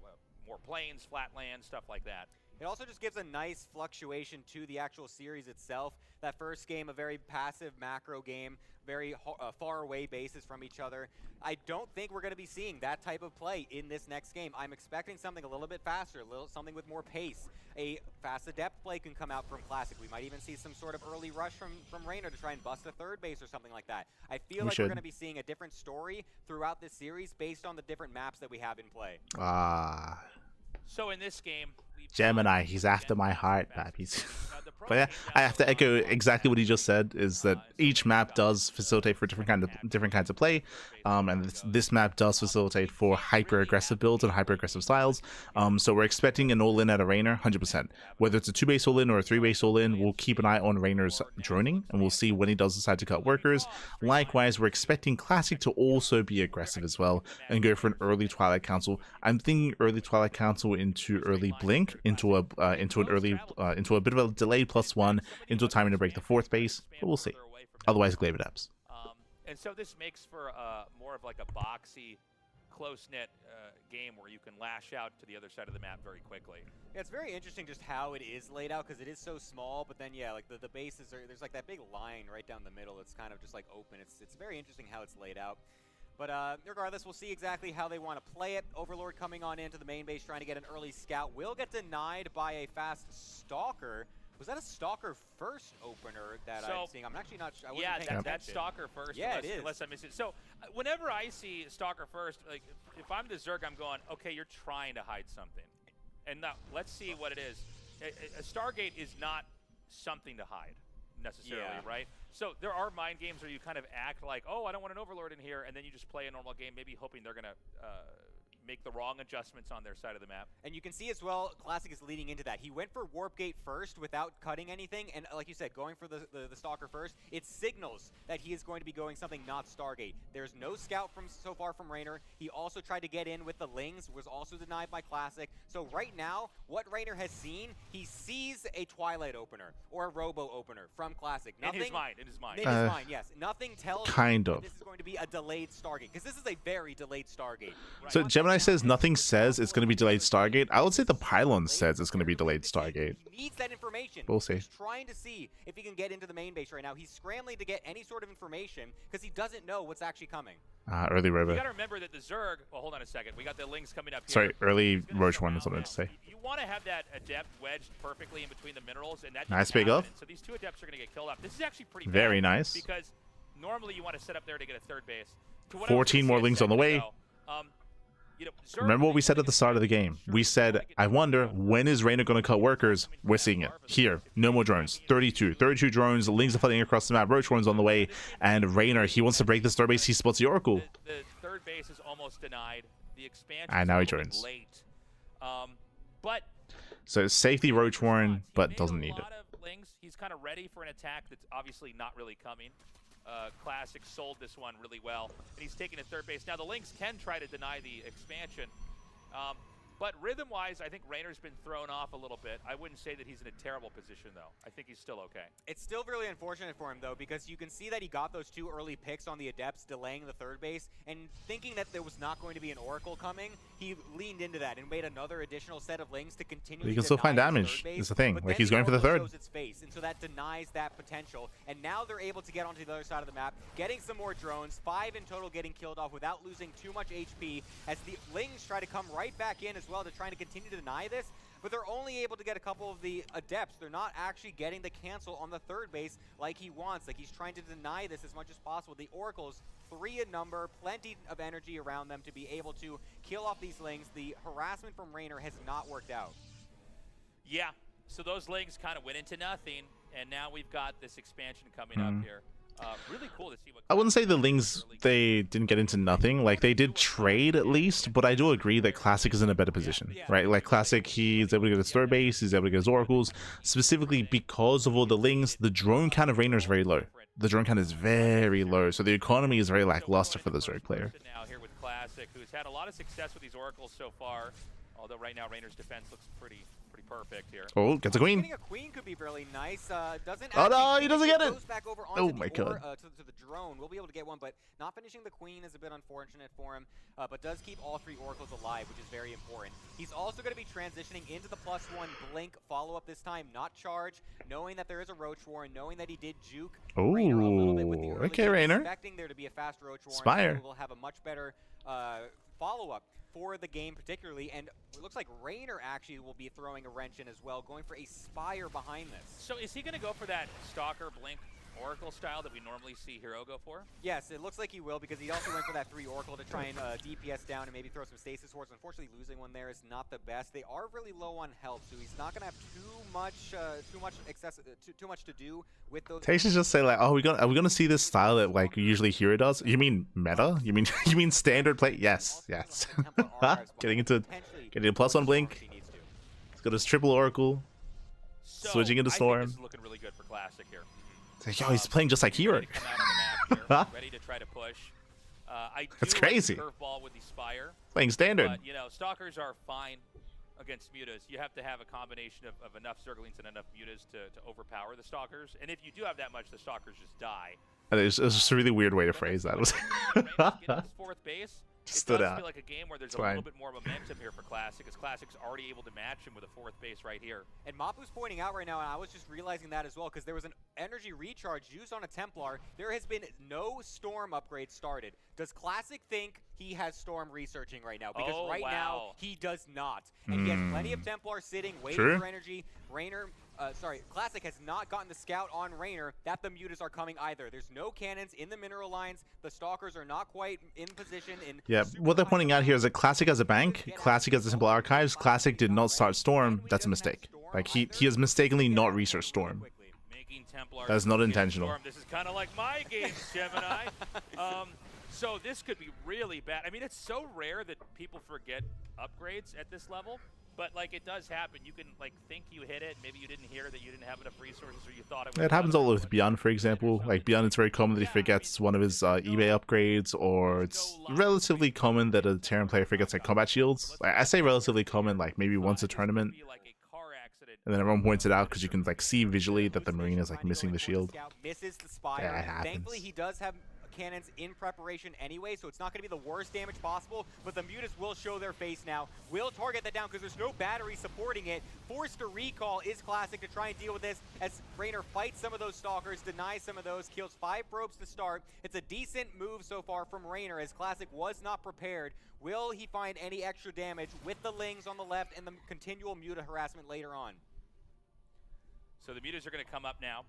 Speaker 2: more plains, flatlands, stuff like that.
Speaker 3: It also just gives a nice fluctuation to the actual series itself. That first game, a very passive macro game, very far away bases from each other. I don't think we're going to be seeing that type of play in this next game. I'm expecting something a little bit faster, something with more pace. A fast adept play can come out from Classic. We might even see some sort of early rush from Reynor to try and bust a third base or something like that. I feel like we're going to be seeing a different story throughout this series based on the different maps that we have in play.
Speaker 2: So in this game,
Speaker 1: Gemini, he's after my heart, Babbies. But yeah, I have to echo exactly what he just said, is that each map does facilitate for different kinds of play, and this map does facilitate for hyper-aggressive builds and hyper-aggressive styles. So we're expecting an all-in at a Reynor, 100%. Whether it's a 2-base all-in or a 3-base all-in, we'll keep an eye on Reynor's droning, and we'll see when he does decide to cut workers. Likewise, we're expecting Classic to also be aggressive as well, and go for an early Twilight Council. I'm thinking early Twilight Council into early Blink, into a bit of a delayed +1, into a timing to break the 4th base, but we'll see. Otherwise, Glaive Adepts.
Speaker 2: And so this makes for more of like a boxy, close-knit game where you can lash out to the other side of the map very quickly.
Speaker 3: Yeah, it's very interesting just how it is laid out, because it is so small, but then, yeah, like the bases are, there's like that big line right down the middle. It's kind of just like open. It's very interesting how it's laid out. But regardless, we'll see exactly how they want to play it. Overlord coming on into the main base, trying to get an early scout. Will get denied by a fast Stalker. Was that a Stalker first opener that I'm seeing? I'm actually not sure.
Speaker 2: Yeah, that's Stalker first.
Speaker 3: Yeah, it is.
Speaker 2: Unless I miss it. So whenever I see Stalker first, like if I'm the Zerg, I'm going, okay, you're trying to hide something. And now let's see what it is. A Stargate is not something to hide necessarily, right? So there are mind games where you kind of act like, oh, I don't want an Overlord in here, and then you just play a normal game, maybe hoping they're going to make the wrong adjustments on their side of the map.
Speaker 3: And you can see as well, Classic is leading into that. He went for Warp Gate first without cutting anything, and like you said, going for the Stalker first, it signals that he is going to be going something not Stargate. There's no scout so far from Reynor. He also tried to get in with the Lings, was also denied by Classic. So right now, what Reynor has seen, he sees a Twilight opener or a Robo opener from Classic. Nothing,
Speaker 2: in his mind. In his mind,
Speaker 3: yes. Nothing tells
Speaker 1: kind
Speaker 3: him
Speaker 1: of.
Speaker 3: this is going to be a delayed Stargate, because this is a very delayed Stargate.
Speaker 1: So Gemini says nothing says it's going to be delayed Stargate. I would say the pylon says it's going to be delayed Stargate.
Speaker 3: He needs that information.
Speaker 1: We'll see.
Speaker 3: He's trying to see if he can get into the main base right now. He's scrambling to get any sort of information because he doesn't know what's actually coming.
Speaker 1: Early River.
Speaker 2: You got to remember that the Zerg. Well, hold on a second. We got the Lings coming up here.
Speaker 1: Sorry, early Roach one is what I meant to say.
Speaker 2: You want to have that Adept wedged perfectly in between the minerals, and that
Speaker 1: Nice
Speaker 2: doesn't
Speaker 1: big up.
Speaker 2: happen. So these two Adepts are going to get killed off. This is actually pretty
Speaker 1: Very
Speaker 2: bad
Speaker 1: nice.
Speaker 2: because normally you want to set up there to get a third base. To what I was
Speaker 1: 14
Speaker 2: gonna
Speaker 1: more
Speaker 2: say a
Speaker 1: Lings on the
Speaker 2: second
Speaker 1: way.
Speaker 2: ago, you know, Zerg,
Speaker 1: Remember what we said at the start of the game? We said, I wonder, when is Reynor going to cut workers? We're seeing it. Here. No more drones. 32 drones. The Lings are flooding across the map. Roach one's on the way. And Reynor, he wants to break this third base. He spots the Oracle.
Speaker 2: The third base is almost denied. The expansion
Speaker 1: And now he
Speaker 2: is a little bit
Speaker 1: joins.
Speaker 2: late. But
Speaker 1: So safety Roach Warren, but doesn't need it.
Speaker 2: Lings. He's kind of ready for an attack that's obviously not really coming. Classic sold this one really well, and he's taking a third base. Now the Lynx can try to deny the expansion, but rhythm-wise, I think Reynor's been thrown off a little bit. I wouldn't say that he's in a terrible position, though. I think he's still okay.
Speaker 3: It's still really unfortunate for him, though, because you can see that he got those 2 early picks on the Adepts, delaying the third base, and thinking that there was not going to be an Oracle coming, he leaned into that and made another additional set of Lings to continue.
Speaker 1: But you can still find damage, is the thing. Like, he's going for the third.
Speaker 3: Shows its face, and so that denies that potential, and now they're able to get onto the other side of the map, getting some more drones, 5 in total getting killed off without losing too much HP, as the Lings try to come right back in as well to try to continue to deny this, but they're only able to get a couple of the Adepts. They're not actually getting the cancel on the third base like he wants. Like, he's trying to deny this as much as possible. The Oracles, 3 in number, plenty of energy around them to be able to kill off these Lings. The harassment from Reynor has not worked out.
Speaker 2: Yeah, so those Lings kind of went into nothing, and now we've got this expansion coming up here. Really cool to see what...
Speaker 1: I wouldn't say the Lings, they didn't get into nothing. Like, they did trade at least, but I do agree that Classic is in a better position, right? Like, Classic, he's able to get his third base, he's able to get his Oracles. Specifically because of all the Lings, the drone count of Reynor is very low. The drone count is very low, so the economy is very lackluster for the Zerg player.
Speaker 2: Now here with Classic, who's had a lot of success with these Oracles so far, although right now Reynor's defense looks pretty perfect here.
Speaker 1: Oh, gets a queen.
Speaker 3: Getting a queen could be really nice. Doesn't
Speaker 1: Oh no,
Speaker 3: actually
Speaker 1: he doesn't
Speaker 3: finish
Speaker 1: get it.
Speaker 3: Goes back over onto
Speaker 1: Oh my
Speaker 3: the
Speaker 1: god.
Speaker 3: to the drone. We'll be able to get one, but not finishing the queen is a bit unfortunate for him. But does keep all 3 Oracles alive, which is very important. He's also going to be transitioning into the +1 blink follow-up this time, not charge, knowing that there is a Roach Warren, knowing that he did juke Reynor a little bit with the early
Speaker 1: okay,
Speaker 3: game,
Speaker 1: Reynor.
Speaker 3: expecting there to be a fast Roach Warren.
Speaker 1: Spire.
Speaker 3: So we'll have a much better follow-up for the game particularly, and it looks like Reynor actually will be throwing a wrench in as well, going for a Spire behind this.
Speaker 2: So is he going to go for that Stalker Blink Oracle style that we normally see Hero go for?
Speaker 3: Yes, it looks like he will, because he also went for that 3 Oracle to try and DPS down and maybe throw some Stasis Hordes. Unfortunately, losing one there is not the best. They are really low on health, so he's not going to have too much to do with those.
Speaker 1: Tay should just say like, oh, are we gonna see this style that like usually Hero does? You mean meta? You mean standard play? Yes. Getting a +1 blink. He's got his triple Oracle.
Speaker 2: So,
Speaker 1: Switching into Storm.
Speaker 2: I think this is looking really good for Classic here.
Speaker 1: It's like, yo, he's playing just like Hero.
Speaker 2: Ready to come out on the map here, ready to try to push.
Speaker 1: That's
Speaker 2: do like
Speaker 1: crazy.
Speaker 2: Curveball with the Spire.
Speaker 1: Playing standard.
Speaker 2: But, you know, Stalkers are fine against mutas. You have to have a combination of enough Zerglings and enough mutas to overpower the Stalkers. And if you do have that much, the Stalkers just die.
Speaker 1: It's just a really weird way to phrase that.
Speaker 2: Getting his 4th base.
Speaker 1: Stood
Speaker 2: it does
Speaker 1: out.
Speaker 2: feel like a game where there's
Speaker 1: It's
Speaker 2: a
Speaker 1: fine.
Speaker 2: little bit more momentum here for Classic, as Classic's already able to match him with a 4th base right here.
Speaker 3: And Mapu's pointing out right now, and I was just realizing that as well, because there was an energy recharge used on a Templar. There has been no Storm upgrade started. Does Classic think he has Storm researching right now? Because right now, he does not. And he has plenty of Templars sitting, waiting for energy. Classic has not gotten the scout on Reynor that the mutas are coming either. There's no cannons in the mineral lines. The Stalkers are not quite in position.
Speaker 1: Yeah, what they're pointing out here is that Classic has a bank, Classic has the simple archives, Classic did not start Storm. That's a mistake. Like, he has mistakenly not researched Storm.
Speaker 2: Making Templars
Speaker 1: That's not
Speaker 2: get
Speaker 1: intentional.
Speaker 2: Storm. This is kind of like my game, Gemini. So this could be really bad. I mean, it's so rare that people forget upgrades at this level. But, like, it does happen. You can, like, think you hit it. Maybe you didn't hear that you didn't have enough resources or you thought it was...
Speaker 1: It happens all with Beyond, for example. Like, Beyond, it's very common that he forgets one of his eBay upgrades, or it's relatively common that a Terran player forgets, like, combat shields. Like, I say relatively common, like, maybe once a tournament. And then everyone points it out because you can, like, see visually that the Marine is, like, missing the shield.
Speaker 3: Misses the Spire.
Speaker 1: Yeah, it happens.
Speaker 3: Thankfully, he does have cannons in preparation anyway, so it's not going to be the worst damage possible, but the Mutas will show their face now. Will target that down because there's no battery supporting it. Forced to recall is Classic to try and deal with this as Reynor fights some of those Stalkers, denies some of those, kills 5 probes to start. It's a decent move so far from Reynor as Classic was not prepared. Will he find any extra damage with the Lings on the left and the continual Muta harassment later on?
Speaker 2: So the Mutas are going to come up now.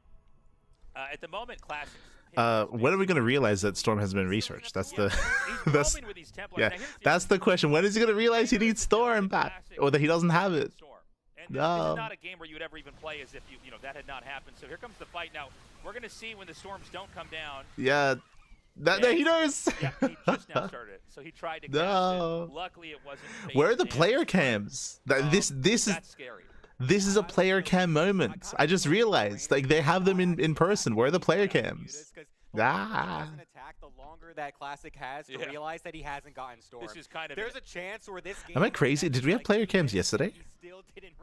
Speaker 2: At the moment, Classic.
Speaker 1: When are we going to realize that Storm has been researched? That's the that's
Speaker 2: with these Templars.
Speaker 1: yeah.
Speaker 2: Now, here's
Speaker 1: That's the question. When is he going to realize he needs Storm back, or that he doesn't have it?
Speaker 2: And this is not a game where you would ever even play as if you know that had not happened. So here comes the fight now. We're going to see when the Storms don't come down.
Speaker 1: Yeah, that he knows.
Speaker 2: Yeah, he just now started it. So he tried to cast it. Luckily, it wasn't.
Speaker 1: Where are the player cams? This is
Speaker 2: that's scary.
Speaker 1: This is a player cam moment. I just realized, like, they have them in person. Where are the player cams? Ah.
Speaker 3: Attack the longer that Classic has to realize that he hasn't gotten Storm.
Speaker 2: This is kind of
Speaker 3: There's a chance where this game
Speaker 1: Am I crazy? Did we have player cams yesterday?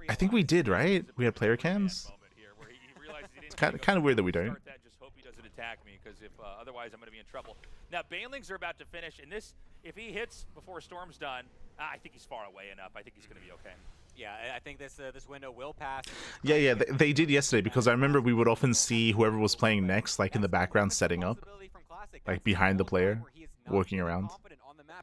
Speaker 1: I think we did, right? We had player cams. It's kind of weird that we don't.
Speaker 2: Just hope he doesn't attack me, because if otherwise I'm going to be in trouble. Now Banelings are about to finish, and this, if he hits before Storm's done, I think he's far away enough. I think he's going to be okay.
Speaker 3: Yeah, I think this window will pass.
Speaker 1: Yeah, they did yesterday, because I remember we would often see whoever was playing next, like in the background setting up, like behind the player, walking around.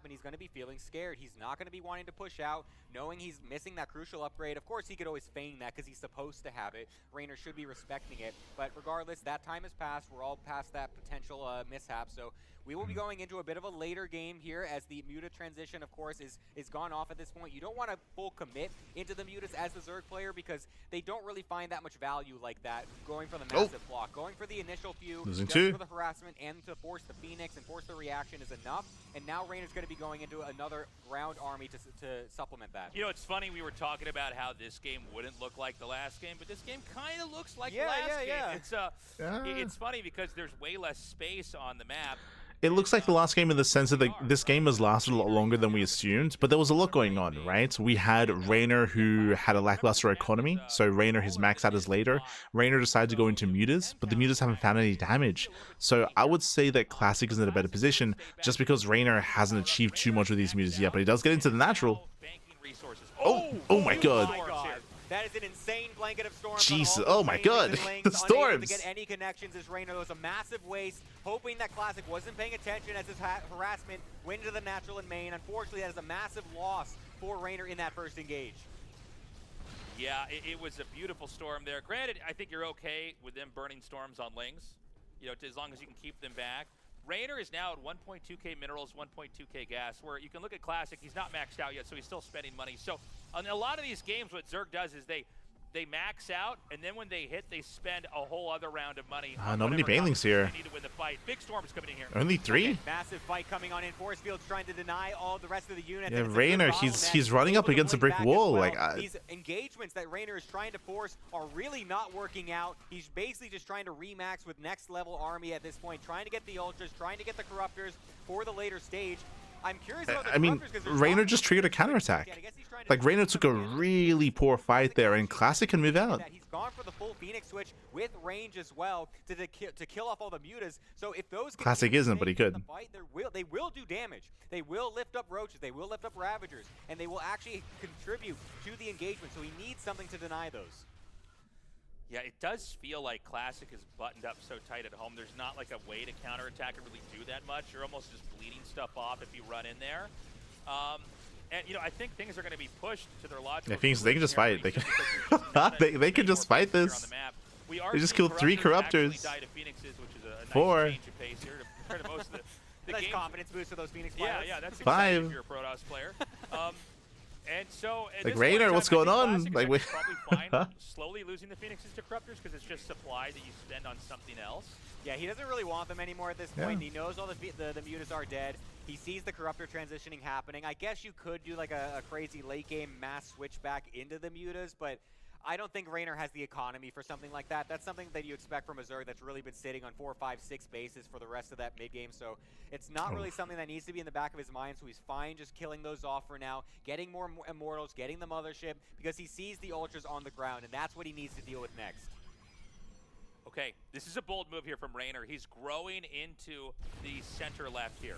Speaker 3: And he's going to be feeling scared. He's not going to be wanting to push out, knowing he's missing that crucial upgrade. Of course, he could always feign that because he's supposed to have it. Reynor should be respecting it. But regardless, that time has passed. We're all past that potential mishap. So we will be going into a bit of a later game here as the Muta transition, of course, is gone off at this point. You don't want to full commit into the Mutas as the Zerg player because they don't really find that much value like that, going for the massive block. Going for the initial few,
Speaker 1: Losing
Speaker 3: just
Speaker 1: two.
Speaker 3: for the harassment and to force the Phoenix and force the reaction is enough. And now Reynor's going to be going into another ground army to supplement that.
Speaker 2: You know, it's funny, we were talking about how this game wouldn't look like the last game, but this game kind of looks like the last game. It's funny because there's way less space on the map.
Speaker 1: It looks like the last game in the sense that this game has lasted a lot longer than we assumed, but there was a lot going on, right? We had Reynor, who had a lackluster economy, so Reynor, his max out is later. Reynor decided to go into Mutas, but the Mutas haven't found any damage. So I would say that Classic is in a better position, just because Reynor hasn't achieved too much with these Mutas yet, but he does get into the natural. Oh my god.
Speaker 3: That is an insane blanket of storms.
Speaker 1: Jesus, oh my god, the storms!
Speaker 3: To get any connections as Reynor was a massive waste, hoping that Classic wasn't paying attention as his harassment went into the natural and main. Unfortunately, that is a massive loss for Reynor in that first engage.
Speaker 2: Yeah, it was a beautiful storm there. Granted, I think you're okay with them burning storms on Lings, you know, as long as you can keep them back. Reynor is now at 1.2k minerals, 1.2k gas, where you can look at Classic, he's not maxed out yet, so he's still spending money. So on a lot of these games, what Zerg does is they max out, and then when they hit, they spend a whole other round of money.
Speaker 1: Not many Banelings here.
Speaker 2: They need to win the fight. Big Storm is coming in here.
Speaker 1: Only 3?
Speaker 3: Okay, massive fight coming on in. Force Field's trying to deny all the rest of the units.
Speaker 1: Yeah, Reynor, he's running up against a brick wall.
Speaker 3: Well.
Speaker 1: Like
Speaker 3: these engagements that Reynor is trying to force are really not working out. He's basically just trying to remax with next level army at this point, trying to get the ultras, trying to get the corruptors for the later stage. I'm curious about the
Speaker 1: I mean, Reynor just triggered a counterattack. Like, Reynor took a really poor fight there, and Classic can move out.
Speaker 3: He's gone for the full Phoenix switch with range as well to kill off all the Mutas. So if those
Speaker 1: Classic isn't, but he could.
Speaker 3: Fight, they will do damage. They will lift up Roaches. They will lift up Ravagers, and they will actually contribute to the engagement. So he needs something to deny those.
Speaker 2: Yeah, it does feel like Classic is buttoned up so tight at home. There's not like a way to counterattack and really do that much. You're almost just bleeding stuff off if you run in there. And, you know, I think things are going to be pushed to their logical.
Speaker 1: Yeah, things, they can just fight. They can, they can just fight this. They just killed 3 Corruptors. 4.
Speaker 3: Nice confidence boost for those Phoenix players.
Speaker 2: Yeah, that's
Speaker 1: 5.
Speaker 2: If you're a Protoss player. And so,
Speaker 1: like, Reynor, what's going on? Like, we
Speaker 2: probably fine slowly losing the Phoenixes to Corruptors because it's just supply that you spend on something else.
Speaker 3: Yeah, he doesn't really want them anymore at this point. He knows all the Mutas are dead. He sees the Corruptor transitioning happening. I guess you could do like a crazy late game mass switch back into the Mutas, but I don't think Reynor has the economy for something like that. That's something that you expect from a Zerg that's really been sitting on 4, 5, 6 bases for the rest of that mid game. So it's not really something that needs to be in the back of his mind. So he's fine just killing those off for now, getting more Immortals, getting the Mothership, because he sees the Ultras on the ground, and that's what he needs to deal with next.
Speaker 2: Okay, this is a bold move here from Reynor. He's growing into the center left here.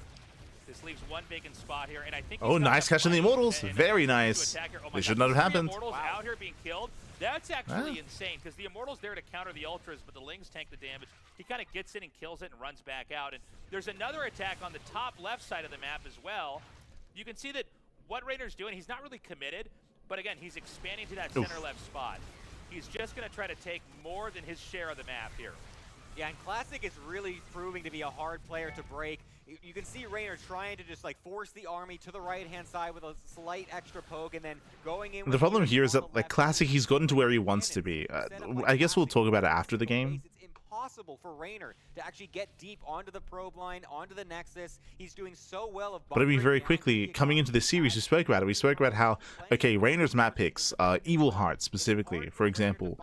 Speaker 2: This leaves one vacant spot here, and I think.
Speaker 1: Oh, nice catching the Immortals. Very nice. They should not have happened.
Speaker 2: The Immortals out here being killed. That's actually insane because the Immortal's there to counter the Ultras, but the Lings tank the damage. He kind of gets in and kills it and runs back out. And there's another attack on the top left side of the map as well. You can see that what Reynor's doing, he's not really committed, but again, he's expanding to that center left spot. He's just going to try to take more than his share of the map here.
Speaker 3: Yeah, and Classic is really proving to be a hard player to break. You can see Reynor trying to just like force the army to the right-hand side with a slight extra poke and then going in.
Speaker 1: The problem here is that, like, Classic, he's gotten to where he wants to be. I guess we'll talk about it after the game.
Speaker 3: It's impossible for Reynor to actually get deep onto the probe line, onto the Nexus. He's doing so well of.
Speaker 1: But I mean, very quickly, coming into this series, we spoke about it. We spoke about how, okay, Reynor's map picks, Evil Heart specifically, for example,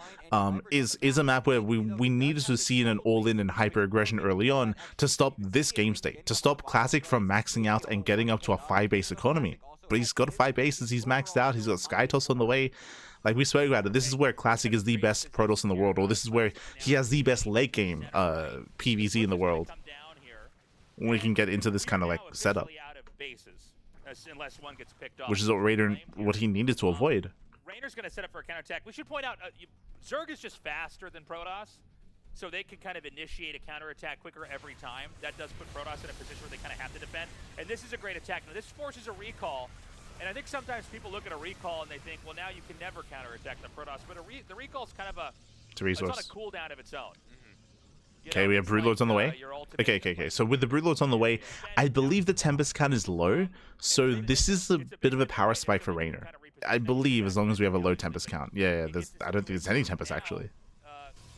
Speaker 1: is a map where we needed to see an all-in and hyper-aggression early on to stop this game state, to stop Classic from maxing out and getting up to a 5-base economy. But he's got 5 bases, he's maxed out, he's got Skytoss on the way. Like we spoke about it, this is where Classic is the best Protoss in the world, or this is where he has the best late game PvZ in the world. We can get into this kind of like setup, which is what Reynor, what he needed to avoid.
Speaker 2: Reynor's going to set up for a counterattack. We should point out, Zerg is just faster than Protoss, so they can kind of initiate a counterattack quicker every time. That does put Protoss in a position where they kind of have to defend. And this is a great attack. Now, this forces a recall. And I think sometimes people look at a recall and they think, well, now you can never counterattack the Protoss. But the recall is kind of it's on a cooldown of its own.
Speaker 1: Okay, we have Broodlords on the way. Okay. So with the Broodlords on the way, I believe the Tempest count is low. So this is a bit of a power spike for Reynor. I believe, as long as we have a low Tempest count. Yeah, I don't think there's any Tempest, actually.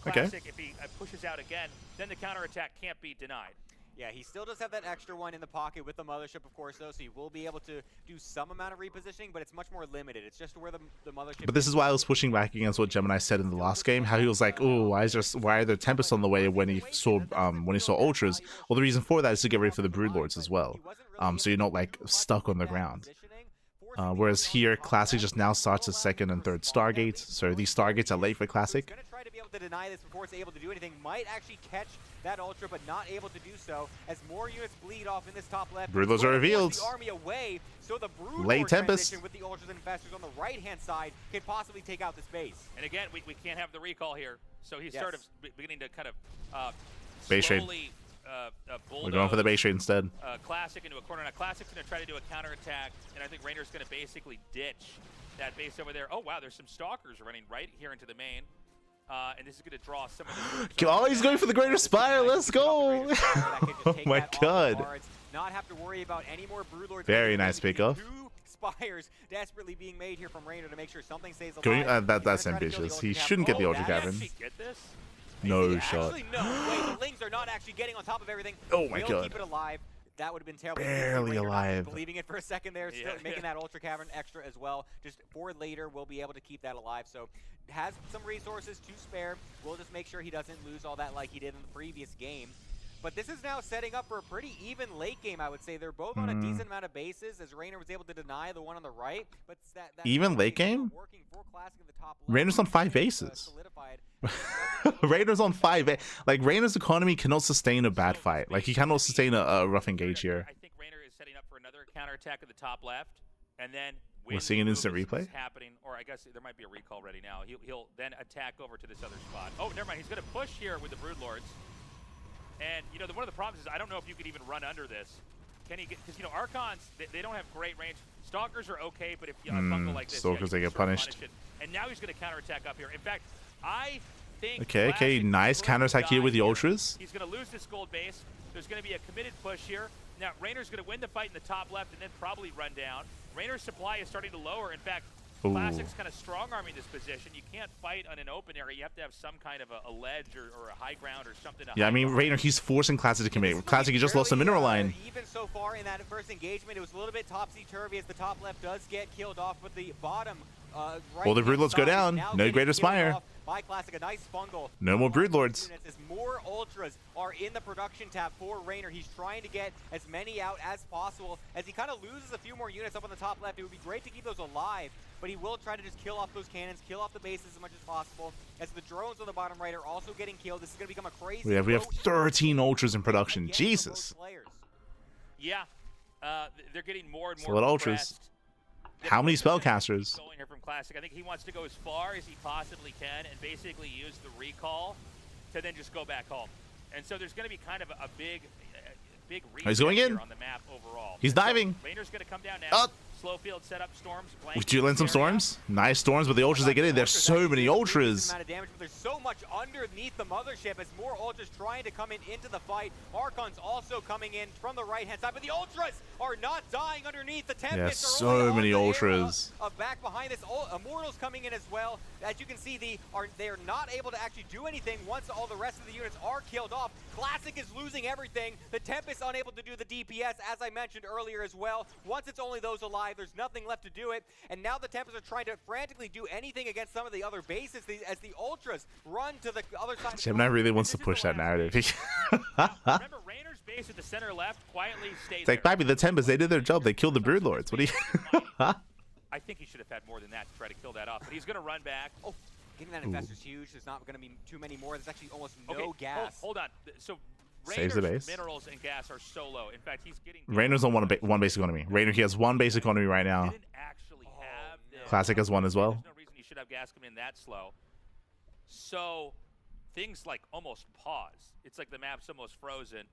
Speaker 2: Classic, if he pushes out again, then the counterattack can't be denied.
Speaker 3: Yeah, he still does have that extra one in the pocket with the Mothership, of course, though, so he will be able to do some amount of repositioning, but it's much more limited. It's just where the Mothership...
Speaker 1: But this is why I was pushing back against what Gemini said in the last game, how he was like, oh, why are there Tempests on the way when he saw Ultras? Well, the reason for that is to get ready for the Broodlords as well, so you're not, like, stuck on the ground. Whereas here, Classic just now starts his 2nd and 3rd Stargates, so these Stargates are late for Classic.
Speaker 3: Try to be able to deny this before it's able to do anything. Might actually catch that Ultra, but not able to do so as more units bleed off in this top left.
Speaker 1: Broodlords are revealed.
Speaker 3: The army away, so the
Speaker 1: late Tempest
Speaker 3: with the Ultras and Infestors on the right-hand side can possibly take out this base.
Speaker 2: And again, we can't have the recall here, so he's sort of beginning to kind of
Speaker 1: base trade. We're going for the base trade instead.
Speaker 2: Classic into a corner. Now Classic's going to try to do a counterattack, and I think Reynor's going to basically ditch that base over there. Oh wow, there's some Stalkers running right here into the main. And this is going to draw some of the...
Speaker 1: Oh, he's going for the Greater Spire. Let's go. Oh my god.
Speaker 3: Not have to worry about any more Broodlords.
Speaker 1: Very nice pickoff.
Speaker 3: 2 Spires desperately being made here from Reynor to make sure something stays alive.
Speaker 1: Can we, that's ambitious. He shouldn't get the Ultra Cavern. No shot.
Speaker 3: Actually, no way. The Lings are not actually getting on top of everything.
Speaker 1: Oh my god.
Speaker 3: Keep it alive. That would have been terrible.
Speaker 1: Barely alive.
Speaker 3: Believing it for a second there, still making that Ultra Cavern extra as well. Just for later, we'll be able to keep that alive. So has some resources to spare. We'll just make sure he doesn't lose all that like he did in the previous game. But this is now setting up for a pretty even late game, I would say. They're both on a decent amount of bases, as Reynor was able to deny the one on the right. But that
Speaker 1: even late game? Reynor's on 5 bases. Reynor's on 5. Like, Reynor's economy cannot sustain a bad fight. Like, he cannot sustain a rough engage here.
Speaker 2: I think Reynor is setting up for another counterattack at the top left, and then
Speaker 1: we're seeing an instant replay
Speaker 2: happening, or I guess there might be a recall ready now. He'll then attack over to this other spot. Oh, never mind. He's going to push here with the Broodlords. And, you know, one of the problems is I don't know if you could even run under this. Can he get, because, you know, Archons, they don't have great range. Stalkers are okay, but if you bungle like this,
Speaker 1: Stalkers, they get punished.
Speaker 2: And now he's going to counterattack up here. In fact, I think...
Speaker 1: Okay, nice counterattack here with the Ultras.
Speaker 2: He's going to lose this gold base. There's going to be a committed push here. Now, Reynor's going to win the fight in the top left and then probably run down. Reynor's supply is starting to lower. In fact, Classic's kind of strong-arming this position. You can't fight on an open area. You have to have some kind of a ledge or a high ground or something.
Speaker 1: Yeah, I mean, Reynor, he's forcing Classic to commit. Classic, he just lost a mineral line.
Speaker 3: Even so far in that first engagement, it was a little bit topsy-turvy as the top left does get killed off, but the bottom right.
Speaker 1: Well, the Broodlords go down. No Greater Spire.
Speaker 3: by Classic. A nice fungal.
Speaker 1: No more Broodlords.
Speaker 3: As more Ultras are in the production tab for Reynor, he's trying to get as many out as possible. As he kind of loses a few more units up on the top left, it would be great to keep those alive, but he will try to just kill off those cannons, kill off the bases as much as possible. As the drones on the bottom right are also getting killed, this is going to become a crazy.
Speaker 1: We have 13 Ultras in production. Jesus.
Speaker 2: Yeah, they're getting more and
Speaker 1: It's a
Speaker 2: more
Speaker 1: lot of Ultras. How many spellcasters?
Speaker 2: Going here from Classic. I think he wants to go as far as he possibly can and basically use the recall to then just go back home. And so there's going to be kind of a big
Speaker 1: He's going in.
Speaker 2: on the map overall.
Speaker 1: He's diving.
Speaker 2: Reynor's going to come down now.
Speaker 1: Oh.
Speaker 2: Slow field setup, storms.
Speaker 1: We do land some storms. Nice storms, but the Ultras they get in. There's so many Ultras.
Speaker 3: Amount of damage, but there's so much underneath the mothership as more Ultras trying to come into the fight. Archon's also coming in from the right-hand side, but the Ultras are not dying underneath. The Tempest are
Speaker 1: so
Speaker 3: only on
Speaker 1: many
Speaker 3: the
Speaker 1: Ultras.
Speaker 3: back behind this. Immortals coming in as well. As you can see, they are not able to actually do anything once all the rest of the units are killed off. Classic is losing everything. The Tempest unable to do the DPS, as I mentioned earlier as well. Once it's only those alive, there's nothing left to do it. And now the Tempest are trying to frantically do anything against some of the other bases as the Ultras run to the other side.
Speaker 1: Gemini really wants to push that narrative.
Speaker 2: Remember, Reynor's base at the center left quietly stayed
Speaker 1: It's like,
Speaker 2: there.
Speaker 1: baby, the Tempest, they did their job. They killed the Broodlords. What do you...
Speaker 2: I think he should have had more than that to try to kill that off, but he's going to run back.
Speaker 3: Oh, getting that investor's huge. There's not going to be too many more. There's actually almost no gas.
Speaker 2: Hold on. So
Speaker 1: Saves the
Speaker 2: Reynor's
Speaker 1: base.
Speaker 2: minerals and gas are so low. In fact, he's getting...
Speaker 1: Reynor's on one base economy. Reynor, he has one base economy right now.
Speaker 2: Didn't actually have the...
Speaker 1: Classic has one as well.
Speaker 2: There's no reason he should have gas come in that slow. So things like almost pause. It's like the map's almost frozen.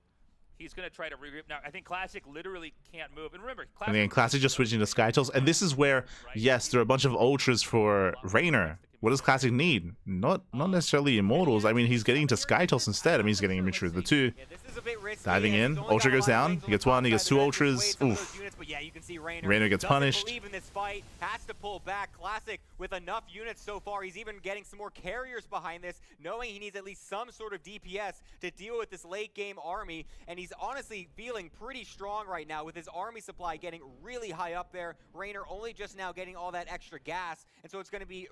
Speaker 2: He's going to try to regroup. Now, I think Classic literally can't move. And remember,
Speaker 1: And then Classic just switching to Skytels. And this is where, yes, there are a bunch of Ultras for Reynor. What does Classic need? Not necessarily Immortals. I mean, he's getting to Skytels instead. I mean, he's getting Immature the 2.
Speaker 3: Yeah, this is a bit risky.
Speaker 1: Diving in. Ultra goes down. He gets one. He gets two Ultras. Oof.
Speaker 3: But yeah, you can see
Speaker 1: Reynor gets punished.
Speaker 3: Believe in this fight, has to pull back. Classic with enough units so far. He's even getting some more carriers behind this, knowing he needs at least some sort of DPS to deal with this late game army. And he's honestly feeling pretty strong right now with his army supply getting really high up there. Reynor only just now getting all that extra gas, and so it's going to be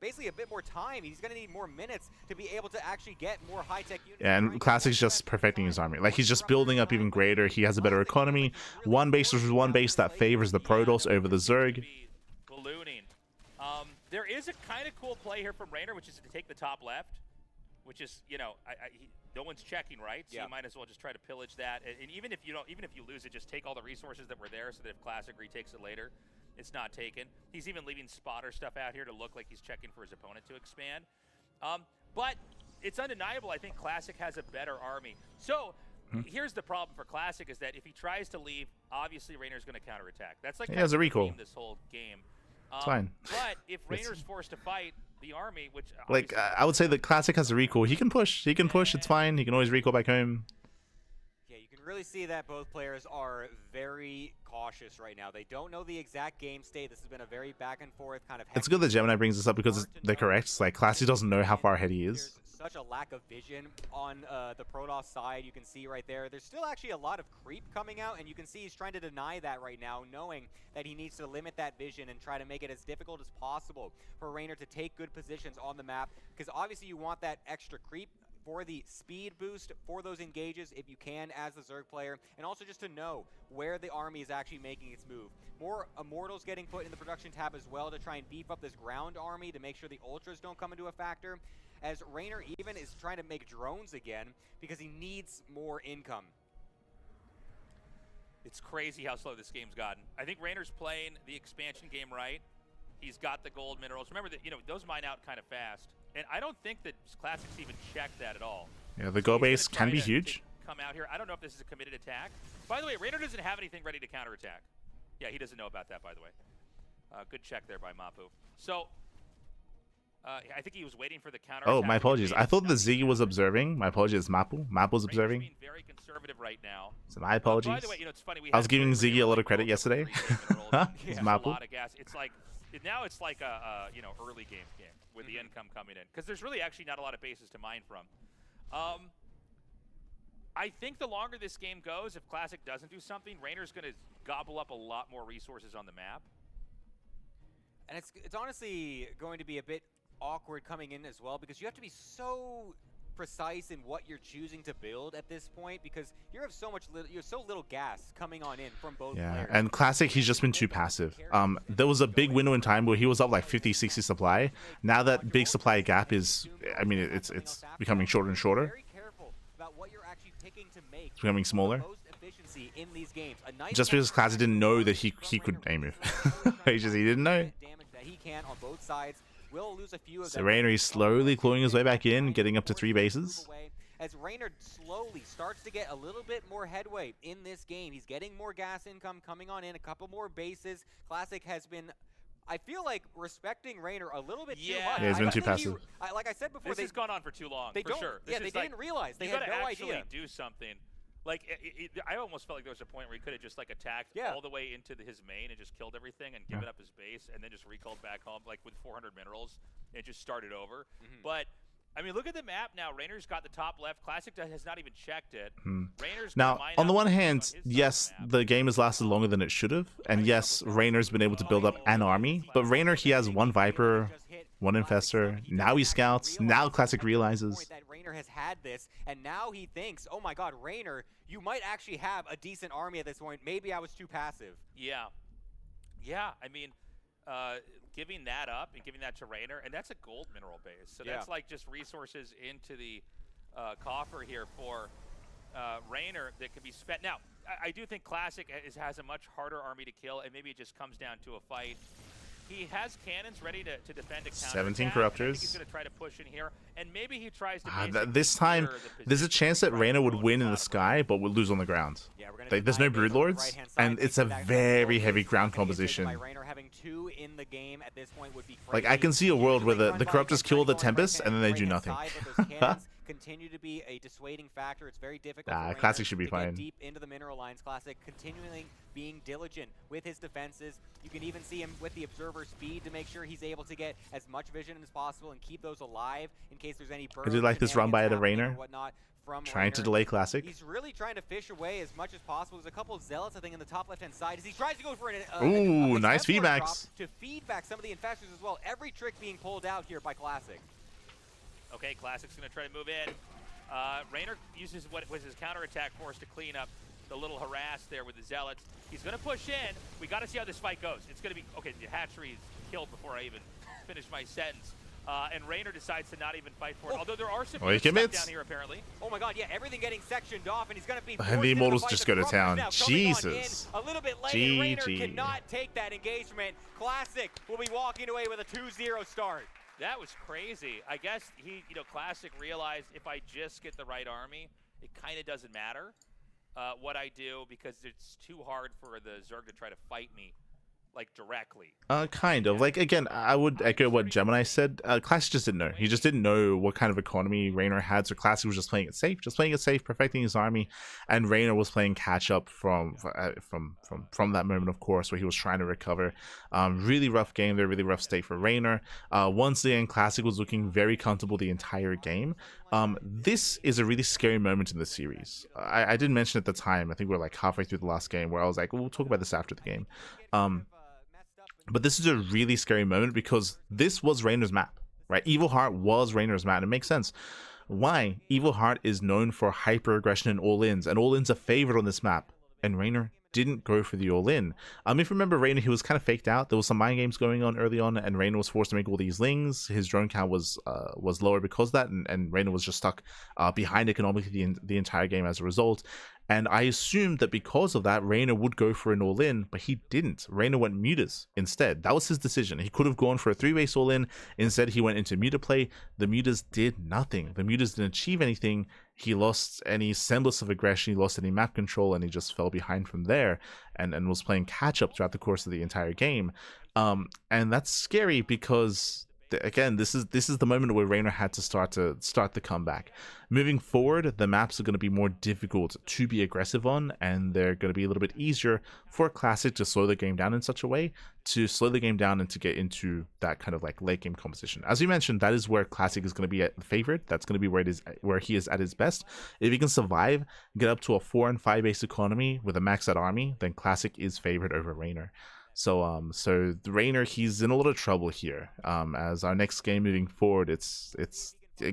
Speaker 3: basically a bit more time. He's going to need more minutes to be able to actually get more high-tech units.
Speaker 1: Yeah, and Classic's just perfecting his army. Like, he's just building up even greater. He has a better economy. One base versus one base that favors the Protoss over the Zerg.
Speaker 2: Ballooning. There is a kind of cool play here from Reynor, which is to take the top left, which is, you know, no one's checking, right? So you might as well just try to pillage that. And even if you lose it, just take all the resources that were there, so that if Classic retakes it later, it's not taken. He's even leaving spotter stuff out here to look like he's checking for his opponent to expand. But it's undeniable, I think Classic has a better army. So here's the problem for Classic is that if he tries to leave, obviously Reynor's going to counterattack. That's like
Speaker 1: he has a recall
Speaker 2: this whole game.
Speaker 1: It's fine.
Speaker 2: But if Reynor's forced to fight the army, which
Speaker 1: Like, I would say that Classic has a recall. He can push. He can push. It's fine. He can always recall back home.
Speaker 3: Yeah, you can really see that both players are very cautious right now. They don't know the exact game state. This has been a very back and forth kind of...
Speaker 1: It's good that Gemini brings this up because they're correct. It's like, Classic doesn't know how far ahead he is.
Speaker 3: There's such a lack of vision on the Protoss side. You can see right there. There's still actually a lot of creep coming out, and you can see he's trying to deny that right now, knowing that he needs to limit that vision and try to make it as difficult as possible for Reynor to take good positions on the map, because obviously you want that extra creep for the speed boost for those engages if you can as the Zerg player, and also just to know where the army is actually making its move. More Immortals getting put in the production tab as well to try and beef up this ground army to make sure the Ultras don't come into a factor, as Reynor even is trying to make drones again because he needs more income.
Speaker 2: It's crazy how slow this game's gotten. I think Reynor's playing the expansion game right. He's got the gold minerals. Remember that, you know, those mine out kind of fast. And I don't think that Classics even checked that at all.
Speaker 1: Yeah, the go base can be huge.
Speaker 2: Come out here. I don't know if this is a committed attack. By the way, Reynor doesn't have anything ready to counterattack. Yeah, he doesn't know about that, by the way. Good check there by Mapu. So, I think he was waiting for the counter.
Speaker 1: Oh, my apologies. I thought the Z was observing. My apologies, Mapu. Mapu's observing.
Speaker 2: Being very conservative right now.
Speaker 1: So my apologies.
Speaker 2: By the way, you know, it's funny.
Speaker 1: I was giving Ziggy a lot of credit yesterday. It's Mapu.
Speaker 2: A lot of gas. It's like now it's like a you know, early game with the income coming in, because there's really actually not a lot of bases to mine from. I think the longer this game goes, if Classic doesn't do something, Reynor's going to gobble up a lot more resources on the map.
Speaker 3: And it's honestly going to be a bit awkward coming in as well, because you have to be so precise in what you're choosing to build at this point, because you have so little gas coming on in from both players.
Speaker 1: And Classic, he's just been too passive. There was a big window in time where he was up like 50-60 supply. Now that big supply gap is, I mean, it's becoming shorter and shorter. It's becoming smaller. Just because Classic didn't know that he could aim move. he didn't know.
Speaker 3: He can on both sides. Will lose a few of
Speaker 1: So Reynor is slowly clawing his way back in, getting up to 3 bases.
Speaker 3: As Reynor slowly starts to get a little bit more headway in this game, he's getting more gas income coming on in, a couple more bases. Classic has been, I feel like, respecting Reynor a little bit too much.
Speaker 1: Yeah, he's been too passive.
Speaker 3: Like I said before,
Speaker 2: this has gone on for too long.
Speaker 3: They
Speaker 2: for
Speaker 3: don't.
Speaker 2: Sure.
Speaker 3: Yeah, they didn't realize. They had no idea.
Speaker 2: You gotta actually do something. Like, I almost felt like there was a point where he could have just, like, attacked all the way into his main and just killed everything and given up his base and then just recalled back home, like, with 400 minerals and just started over. But, I mean, look at the map now. Reynor's got the top left. Classic has not even checked it. Reynor's
Speaker 1: now, on the one hand, yes, the game has lasted longer than it should have. And yes, Reynor's been able to build up an army. But Reynor, he has 1 Viper, 1 Infestor. Now he scouts. Now Classic realizes.
Speaker 3: Reynor has had this, and now he thinks, oh my god, Reynor, you might actually have a decent army at this point. Maybe I was too passive.
Speaker 2: Yeah. Yeah, I mean, giving that up and giving that to Reynor, and that's a gold mineral base. So that's like just resources into the coffer here for Reynor that can be spent. Now, I do think Classic has a much harder army to kill, and maybe it just comes down to a fight. He has cannons ready to defend a counter.
Speaker 1: 17
Speaker 2: attack.
Speaker 1: corruptors.
Speaker 2: I think he's going to try to push in here, and maybe he tries to.
Speaker 1: This time, there's a chance that Reynor would win in the sky, but would lose on the ground.
Speaker 3: Yeah,
Speaker 1: There's no Broodlords, and it's a very heavy ground composition. Like, I can see a world where the corruptors kill the Tempest, and then they do nothing.
Speaker 3: Continue to be a dissuading factor. It's very difficult for
Speaker 1: Classic should be
Speaker 3: to
Speaker 1: fine.
Speaker 3: get deep into the mineral lines. Classic continually being diligent with his defenses. You can even see him with the observer speed to make sure he's able to get as much vision as possible and keep those alive in case there's any burns.
Speaker 1: I do like this run by the Reynor, trying to delay Classic.
Speaker 3: He's really trying to fish away as much as possible. There's a couple of zealots, I think, in the top left-hand side as he tries to go for
Speaker 1: ooh, nice feedbacks
Speaker 3: to feed back some of the infestors as well. Every trick being pulled out here by Classic.
Speaker 2: Okay, Classic's going to try to move in. Reynor uses what was his counterattack force to clean up the little harass there with the Zealots. He's going to push in. We got to see how this fight goes. It's going to be... Okay, the hatchery is killed before I even finish my sentence. And Reynor decides to not even fight for it. Although there are some
Speaker 1: he commits
Speaker 2: down here, apparently.
Speaker 3: Oh my god, yeah, everything getting sectioned off, and he's going to be...
Speaker 1: And the Immortals just go to town. Jesus.
Speaker 3: A little bit later, Reynor cannot take that engagement. Classic will be walking away with a 2-0 start.
Speaker 2: That was crazy. I guess he, Classic realized if I just get the right army, it kind of doesn't matter what I do because it's too hard for the Zerg to try to fight me, like, directly.
Speaker 1: Kind of. Like, again, I would echo what Gemini said. Classic just didn't know. He just didn't know what kind of economy Reynor had, so Classic was just playing it safe, perfecting his army, and Reynor was playing catch-up from that moment, of course, where he was trying to recover. Really rough game there, really rough state for Reynor. Once again, Classic was looking very comfortable the entire game. This is a really scary moment in the series. I didn't mention at the time, I think we're like halfway through the last game, where I was like, well, we'll talk about this after the game. But this is a really scary moment because this was Reynor's map, right? Evil Heart was Reynor's map, and it makes sense. Why? Evil Heart is known for hyper-aggression and all-ins, and all-ins are favored on this map, and Reynor didn't go for the all-in. If you remember Reynor, he was kind of faked out. There was some mind games going on early on, and Reynor was forced to make all these lings. His drone count was lower because of that, and Reynor was just stuck behind economically the entire game as a result. And I assumed that because of that, Reynor would go for an all-in, but he didn't. Reynor went mutas instead. That was his decision. He could have gone for a 3-base all-in. Instead, he went into muta play. The mutas did nothing. The mutas didn't achieve anything. He lost any semblance of aggression. He lost any map control, and he just fell behind from there and was playing catch-up throughout the course of the entire game. And that's scary because... Again, this is the moment where Reynor had to start the comeback. Moving forward, the maps are going to be more difficult to be aggressive on, and they're going to be a little bit easier for Classic to slow the game down in such a way, to slow the game down and to get into that kind of like late game composition. As you mentioned, that is where Classic is going to be at the favorite. That's going to be where he is at his best. If he can survive, get up to a 4 and 5 base economy with a maxed out army, then Classic is favored over Reynor. So Reynor, he's in a lot of trouble here. As our next game moving forward, it's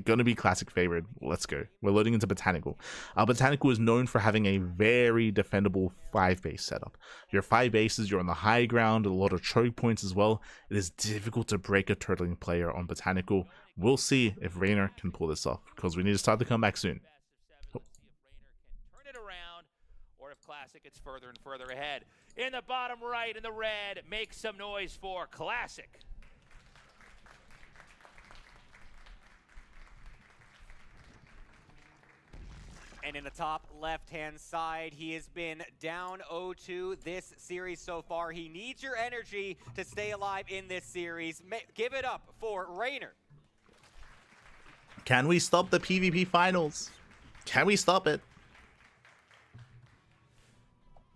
Speaker 1: gonna be classic favorite. Let's go. We're loading into Botanical. Botanical is known for having a very defendable 5-base setup. Your 5 bases, you're on the high ground, a lot of choke points as well. It is difficult to break a turtling player on Botanical. We'll see if Reynor can pull this off, because we need to start the comeback soon.
Speaker 2: Turn it around, or if Classic gets further and further ahead. In the bottom right, in the red, make some noise for Classic.
Speaker 3: And in the top left-hand side, he has been down 0-2 this series so far. He needs your energy to stay alive in this series. Give it up for Reynor.
Speaker 1: Can we stop the PvP finals? Can we stop it?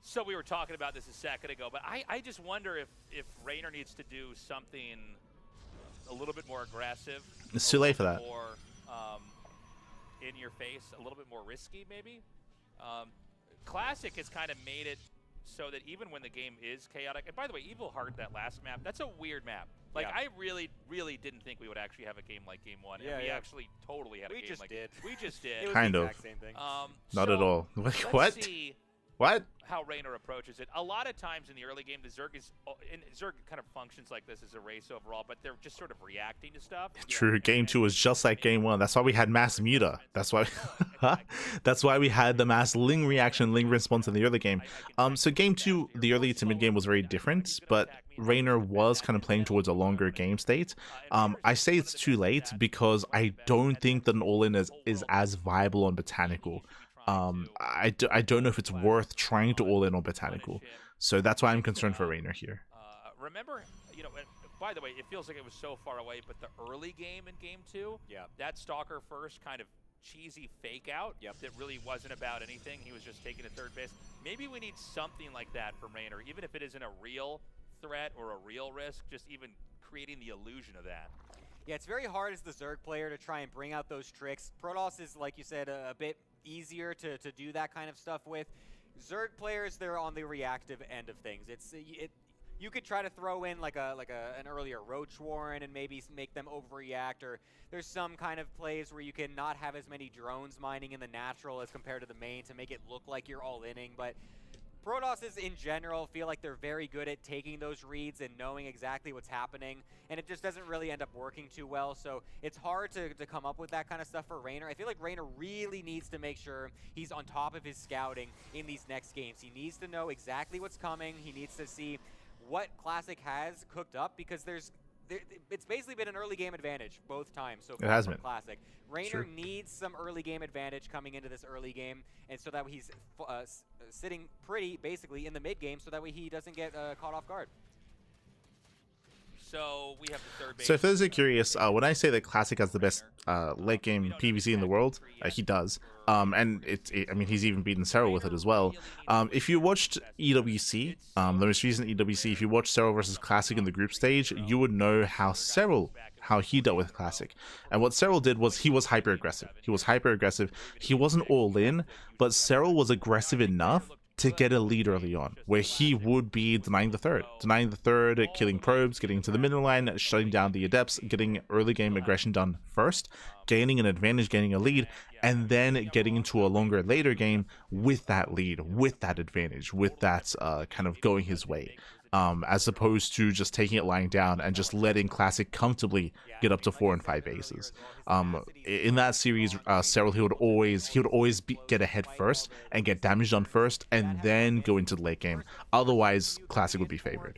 Speaker 2: So we were talking about this a second ago, but I just wonder if Reynor needs to do something a little bit more aggressive.
Speaker 1: It's too late for that.
Speaker 2: More in your face, a little bit more risky maybe. Classic has kind of made it so that even when the game is chaotic, and by the way, Evil Heart, that last map, that's a weird map. Like, yeah. I really didn't think we would actually have a game like Game 1. Yeah, and we actually totally had a game like
Speaker 3: did.
Speaker 2: We just did.
Speaker 1: Kind of.
Speaker 3: Same thing.
Speaker 1: Not at all.
Speaker 2: Let's
Speaker 1: What?
Speaker 2: See
Speaker 1: what?
Speaker 2: How Reynor approaches it. A lot of times in the early game, the Zerg kind of functions like this as a race overall, but they're just sort of reacting to stuff.
Speaker 1: True. Game 2 was just like Game 1. That's why we had mass muta. That's why that's why we had the mass ling reaction, ling response in the early game. So Game 2, the early to mid game was very different, but Reynor was kind of playing towards a longer game state. I say it's too late because I don't think that an all-in is as viable on Botanical. I don't know if it's worth trying to all in on Botanical, so that's why I'm concerned for Reynor here.
Speaker 2: Remember, by the way, it feels like it was so far away, but the early game in Game 2, that Stalker first kind of cheesy fake out that really wasn't about anything. He was just taking a third base. Maybe we need something like that from Reynor, even if it isn't a real threat or a real risk, just even creating the illusion of that.
Speaker 3: Yeah, it's very hard as the Zerg player to try and bring out those tricks. Protoss is, like you said, a bit easier to do that kind of stuff with. Zerg players, they're on the reactive end of things. You could try to throw in like an earlier Roach Warren and maybe make them overreact, or there's some kind of plays where you can not have as many drones mining in the natural as compared to the main to make it look like you're all-inning, but Protosses in general feel like they're very good at taking those reads and knowing exactly what's happening, and it just doesn't really end up working too well, so it's hard to come up with that kind of stuff for Reynor. I feel like Reynor really needs to make sure he's on top of his scouting in these next games. He needs to know exactly what's coming. He needs to see what Classic has cooked up, because it's basically been an early game advantage both times so far.
Speaker 1: It has been.
Speaker 3: Classic. Reynor needs some early game advantage coming into this early game, and so that he's sitting pretty basically in the mid game, so that way he doesn't get caught off guard.
Speaker 2: So we have the third base.
Speaker 1: So if those are curious, when I say that Classic has the best late game PvC in the world, he does. And I mean, he's even beaten Serral with it as well. If you watched EWC, the most recent EWC, if you watched Serral versus Classic in the group stage, you would know how he dealt with Classic. And what Serral did was he was hyper aggressive. He wasn't all in, but Serral was aggressive enough to get a lead early on, where he would be denying the third, killing probes, getting to the middle line, shutting down the adepts, getting early game aggression done first, gaining an advantage, gaining a lead, and then getting into a longer later game with that lead, with that advantage, with that kind of going his way. As opposed to just taking it lying down and just letting Classic comfortably get up to 4 and 5 aces. In that series, Serral, he would always get ahead first and get damage done first, and then go into the late game. Otherwise, Classic would be favored,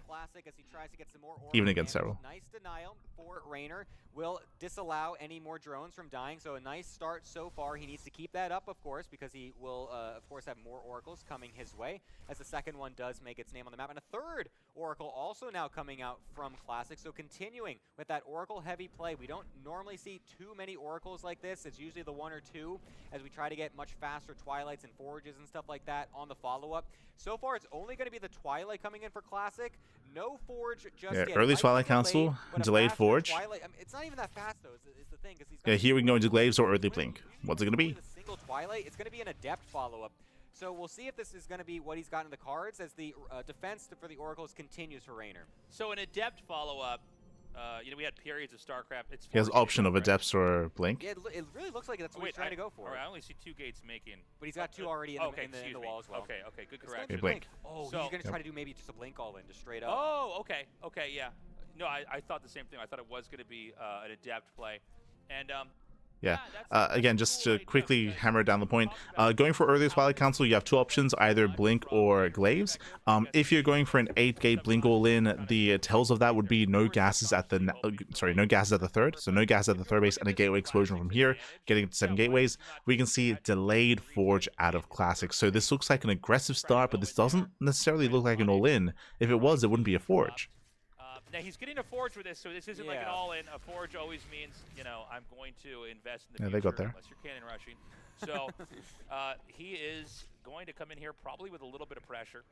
Speaker 1: even against Serral.
Speaker 3: Nice denial for Reynor. Will disallow any more drones from dying, so a nice start so far. He needs to keep that up, of course, because he will, of course, have more oracles coming his way, as the second one does make its name on the map. And a third oracle also now coming out from Classic, so continuing with that oracle-heavy play. We don't normally see too many oracles like this. It's usually the 1 or 2, as we try to get much faster Twilights and Forges and stuff like that on the follow-up. So far, it's only going to be the Twilight coming in for Classic. No Forge just yet.
Speaker 1: Early Twilight Council, delayed Forge.
Speaker 3: Twilight, I mean, it's not even that fast, though, is the thing. He's
Speaker 1: Here we can go into Glaives or Earthly Blink. What's it going to be?
Speaker 3: Single Twilight, it's going to be an Adept follow-up. So we'll see if this is going to be what he's got in the cards as the defense for the Oracles continues for Reynor.
Speaker 2: So an adept follow-up, you know, we had periods of StarCraft. It's
Speaker 1: He has
Speaker 2: 4
Speaker 1: option of
Speaker 2: right?
Speaker 1: Adepts or Blink.
Speaker 3: Yeah, it really looks like that's what he's trying to go for.
Speaker 2: All right, I only see 2 gates making.
Speaker 3: But he's got 2 already in the wall as well.
Speaker 2: Okay, good
Speaker 3: It's gonna
Speaker 2: correction.
Speaker 3: be
Speaker 1: Blink.
Speaker 3: Oh,
Speaker 2: So-
Speaker 3: he's going to try to do maybe just a Blink all in, just straight up.
Speaker 2: Oh, okay, yeah. No, I thought the same thing. I thought it was going to be an adept play. And
Speaker 1: Yeah.
Speaker 2: that's
Speaker 1: Again,
Speaker 2: a
Speaker 1: just
Speaker 2: cool
Speaker 1: to
Speaker 2: idea
Speaker 1: quickly
Speaker 2: because
Speaker 1: hammer down the
Speaker 2: we
Speaker 1: point,
Speaker 2: talked about
Speaker 1: going for earliest Twilight Council, you have 2 options, either Blink or Glaives. If you're going for an 8-gate Blink all-in, the tells of that would be no gases at the no gases at the third, so no gas at the third base and a gateway explosion from here, getting it to 7 gateways. We can see delayed Forge out of Classic. So this looks like an aggressive start, but this doesn't necessarily look like an all-in. If it was, it wouldn't be a Forge.
Speaker 2: Now he's getting a Forge with this, so this isn't like an
Speaker 3: Yeah.
Speaker 2: all-in. A Forge always means, you know, I'm going to invest in the
Speaker 1: Yeah,
Speaker 2: future
Speaker 1: they got there.
Speaker 2: unless you're cannon rushing. So he is going to come in here probably with a little bit of pressure.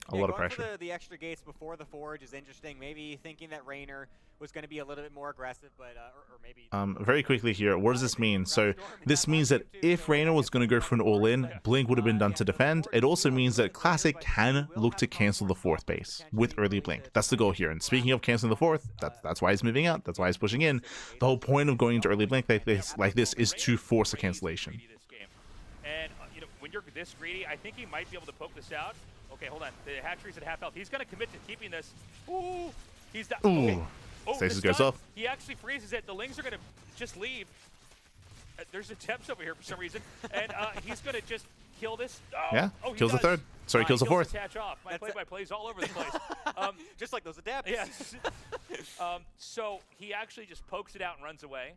Speaker 1: A lot of
Speaker 3: going
Speaker 1: pressure.
Speaker 3: For the extra gates before the Forge is interesting. Maybe thinking that Reynor was going to be a little bit more aggressive, but or maybe.
Speaker 1: Very quickly here, what does this mean? So this means that if Reynor was going to go for an all-in, Blink would have been done to defend. It also means that Classic can look to cancel the 4th base with early Blink. That's the goal here. And speaking of canceling the 4th, that's why he's moving out. That's why he's pushing in. The whole point of going into early Blink like this is to force a cancellation.
Speaker 2: And you know, when you're this greedy, I think he might be able to poke this out. Okay, hold on. The hatchery's at half health. He's going to commit to keeping this. Ooh, he's done.
Speaker 1: Ooh.
Speaker 2: Okay. Oh,
Speaker 1: Stasis
Speaker 2: the
Speaker 1: goes
Speaker 2: stun,
Speaker 1: off.
Speaker 2: He actually freezes it. The Lings are going to just leave. There's attempts over here for some reason. And he's going to just kill this. Oh,
Speaker 1: Yeah,
Speaker 2: oh, he
Speaker 1: kills the
Speaker 2: does.
Speaker 1: 3rd. Sorry, kills the 4th.
Speaker 2: Attach off. My play-by-play is all over the place.
Speaker 3: just like those adepts.
Speaker 2: Yes. So he actually just pokes it out and runs away.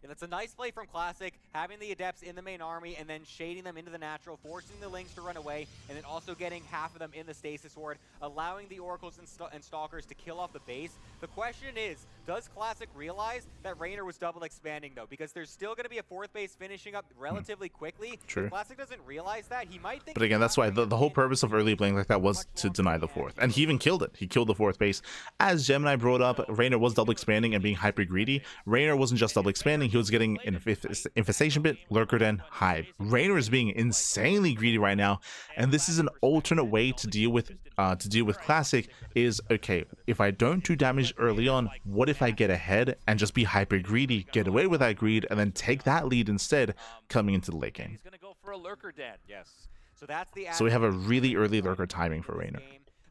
Speaker 3: And it's a nice play from Classic, having the Adepts in the main army and then shading them into the natural, forcing the Lings to run away, and then also getting half of them in the Stasis Ward, allowing the Oracles and Stalkers to kill off the base. The question is, does Classic realize that Reynor was double expanding, though? Because there's still going to be a 4th base finishing up relatively quickly.
Speaker 1: True.
Speaker 3: If Classic doesn't realize that, he might think...
Speaker 1: But again, that's why the whole purpose of early Blink like that was to deny the 4th. And he even killed it. He killed the 4th base. As Gemini brought up, Reynor was double expanding and being hyper greedy. Reynor wasn't just double expanding, he was getting Infestation Bit, Lurker Den, Hive. Reynor is being insanely greedy right now, and this is an alternate way to deal with Classic is, okay, if I don't do damage early on, what if I get ahead and just be hyper greedy, get away with that greed, and then take that lead instead coming into the late game.
Speaker 2: He's going to go for a Lurker Den.
Speaker 3: Yes. So that's the...
Speaker 1: So we have a really early Lurker timing for Reynor.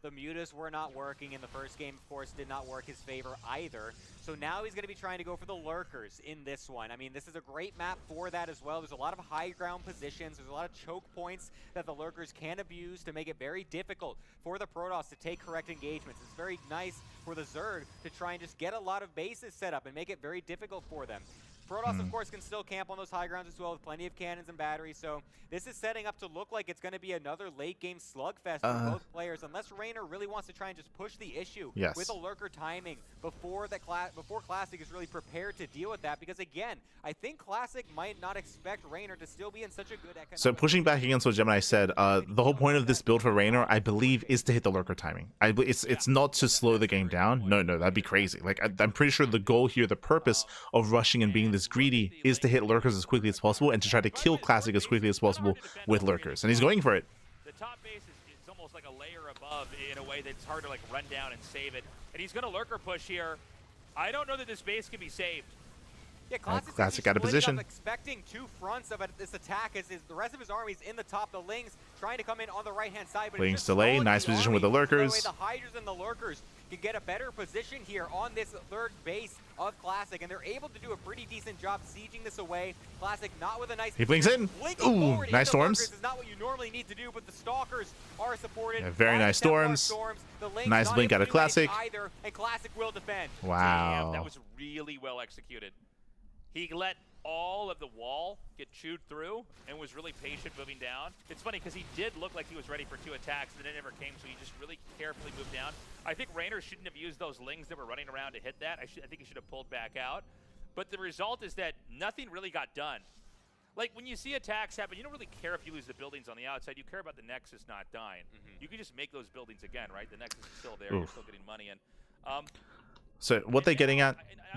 Speaker 3: The mutas were not working in the first game, of course, did not work his favor either. So now he's going to be trying to go for the Lurkers in this one. I mean, this is a great map for that as well. There's a lot of high ground positions. There's a lot of choke points that the Lurkers can abuse to make it very difficult for the Protoss to take correct engagements. It's very nice for the Zerg to try and just get a lot of bases set up and make it very difficult for them. Protoss, of course, can still camp on those high grounds as well with plenty of cannons and batteries, so this is setting up to look like it's going to be another late-game slugfest for both players, unless Reynor really wants to try and just push the issue with a Lurker timing before Classic is really prepared to deal with that, because, again, I think Classic might not expect Reynor to still be in such a good economic...
Speaker 1: So pushing back against what Gemini said, the whole point of this build for Reynor, I believe, is to hit the Lurker timing. It's not to slow the game down. No, that'd be crazy. Like, I'm pretty sure the goal here, the purpose of rushing and being this greedy is to hit Lurkers as quickly as possible and to try to kill Classic as quickly as possible with Lurkers. And he's going for it.
Speaker 2: The top base is almost like a layer above in a way that's hard to like run down and save it. And he's going to Lurker push here. I don't know that this base can be saved.
Speaker 3: Yeah,
Speaker 1: Classic out of position.
Speaker 3: Expecting 2 fronts of this attack as the rest of his army is in the top. The Lings trying to come in on the right-hand side. But
Speaker 1: Lings delay, nice position with the Lurkers.
Speaker 3: The Hydras and the Lurkers can get a better position here on this 3rd base of Classic, and they're able to do a pretty decent job sieging this away. Classic not with a nice...
Speaker 1: He blinks in. Ooh, nice storms.
Speaker 3: Is not what you normally need to do, but the Stalkers are supported.
Speaker 1: Yeah, very nice storms. Nice blink out of Classic.
Speaker 3: Either, and Classic will defend.
Speaker 1: Wow.
Speaker 2: Damn, that was really well executed. He let all of the wall get chewed through and was really patient moving down. It's funny because he did look like he was ready for 2 attacks, and then it never came, so he just really carefully moved down. I think Reynor shouldn't have used those Lings that were running around to hit that. I think he should have pulled back out. But the result is that nothing really got done. Like, when you see attacks happen, you don't really care if you lose the buildings on the outside. You care about the Nexus not dying. You can just make those buildings again, right? The Nexus is still there. You're still getting money in.
Speaker 1: So what they're getting at,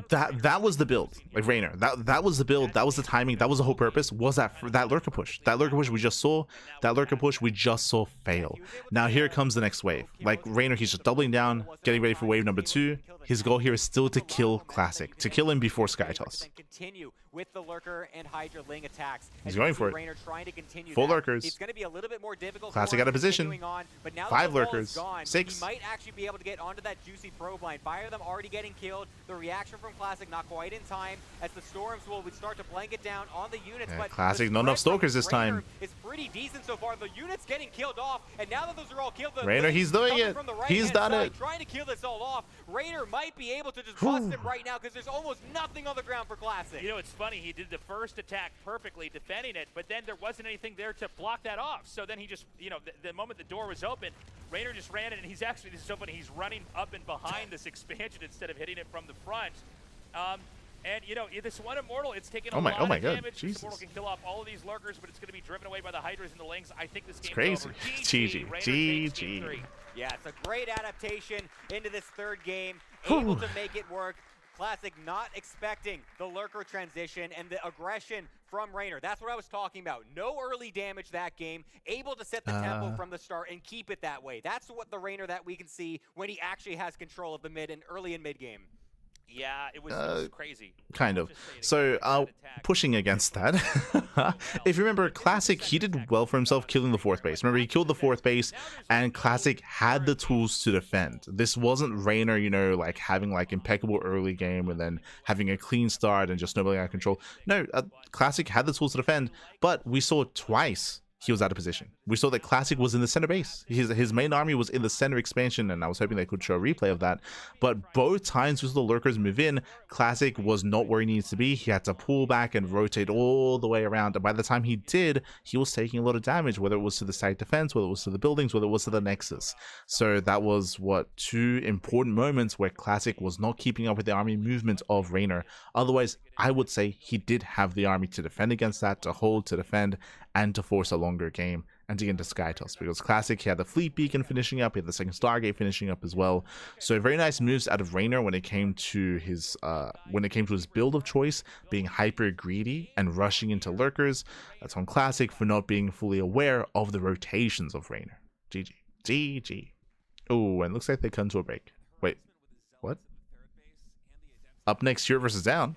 Speaker 1: that was the build, like Reynor. That was the build. That was the timing. That was the whole purpose. Was that lurker push? That lurker push we just saw. That lurker push we just saw fail. Now here comes the next wave. Like Reynor, he's just doubling down, getting ready for wave number 2. His goal here is still to kill Classic, to kill him before Sky Toss.
Speaker 3: Continue with the lurker and Hydra Ling attacks.
Speaker 1: He's going for it.
Speaker 3: Reynor trying to continue
Speaker 1: 4
Speaker 3: that.
Speaker 1: lurkers.
Speaker 3: It's going to be a little bit more difficult.
Speaker 1: Classic out of position.
Speaker 3: On, but now
Speaker 1: 5
Speaker 3: the ball
Speaker 1: lurkers.
Speaker 3: is gone,
Speaker 1: 6.
Speaker 3: He might actually be able to get onto that juicy probe line. Fire them already getting killed. The reaction from Classic not quite in time as the storms will start to blanket down on the units.
Speaker 1: Yeah,
Speaker 3: but
Speaker 1: Classic, not enough stalkers this time.
Speaker 3: It's pretty decent so far. The units getting killed off, and now that those are all killed,
Speaker 1: Reynor, he's doing it. He's done it.
Speaker 3: Trying to kill this all off. Reynor might be able to just bust him right now because there's almost nothing on the ground for Classic.
Speaker 2: You know, it's funny. He did the first attack perfectly, defending it, but then there wasn't anything there to block that off. So then he just, you know, the moment the door was open, Reynor just ran it, and he's actually, this is so funny, he's running up and behind this expansion instead of hitting it from the front. And, you know, this one Immortal, it's taking a lot of damage.
Speaker 1: Jesus.
Speaker 2: This Immortal can kill off all of these lurkers, but it's going to be driven away by the Hydras and the Lings. I think this game's
Speaker 1: crazy.
Speaker 2: over.
Speaker 1: GG. GG.
Speaker 3: Yeah, it's a great adaptation into this third game. Able to make it work. Classic not expecting the lurker transition and the aggression from Reynor. That's what I was talking about. No early damage that game. Able to set the tempo from the start and keep it that way. That's what the Reynor that we can see when he actually has control of the mid and early and mid game.
Speaker 2: Yeah, it was crazy.
Speaker 1: Kind of. So, pushing against that, if you remember, Classic, he did well for himself killing the 4th base. Remember, he killed the 4th base, and Classic had the tools to defend. This wasn't Reynor, you know, like having like impeccable early game and then having a clean start and just snowballing out of control. No, Classic had the tools to defend, but we saw twice he was out of position. We saw that Classic was in the center base. His main army was in the center expansion, and I was hoping they could show a replay of that. But both times we saw the lurkers move in, Classic was not where he needs to be. He had to pull back and rotate all the way around. And by the time he did, he was taking a lot of damage, whether it was to the side defense, whether it was to the buildings, whether it was to the Nexus. So that was, 2 important moments where Classic was not keeping up with the army movement of Reynor. Otherwise, I would say he did have the army to defend against that, to hold, to defend, and to force a longer game and to get into Sky Toss, because Classic, he had the Fleet Beacon finishing up, he had the second Stargate finishing up as well. So very nice moves out of Reynor when it came to his build of choice, being hyper greedy and rushing into lurkers. That's on Classic for not being fully aware of the rotations of Reynor. GG. GG. Oh, and looks like they come to a break. Wait, what? Up next, Europe versus Down.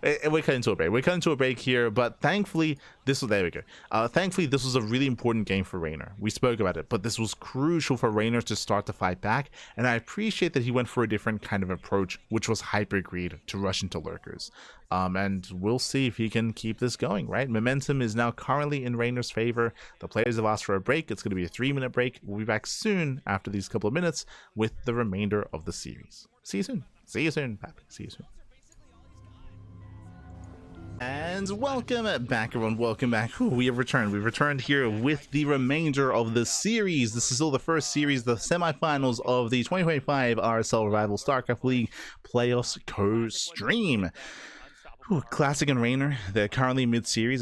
Speaker 1: We're cutting to a break. We're cutting to a break here, but thankfully, there we go. Thankfully, this was a really important game for Reynor. We spoke about it, but this was crucial for Reynor to start to fight back, and I appreciate that he went for a different kind of approach, which was hyper greed to rush into lurkers. And we'll see if he can keep this going, right? Momentum is now currently in Reynor's favor. The players have asked for a break. It's going to be a 3-minute break. We'll be back soon after these couple of minutes with the remainder of the series. See you soon. See you soon, Pappy. See you soon. And welcome back, everyone. Welcome back. We have returned. We've returned here with the remainder of the series. This is still the first series, the semifinals of the 2025 RSL Revival StarCraft League Playoffs co-stream. Classic and Reynor, they're currently mid-series.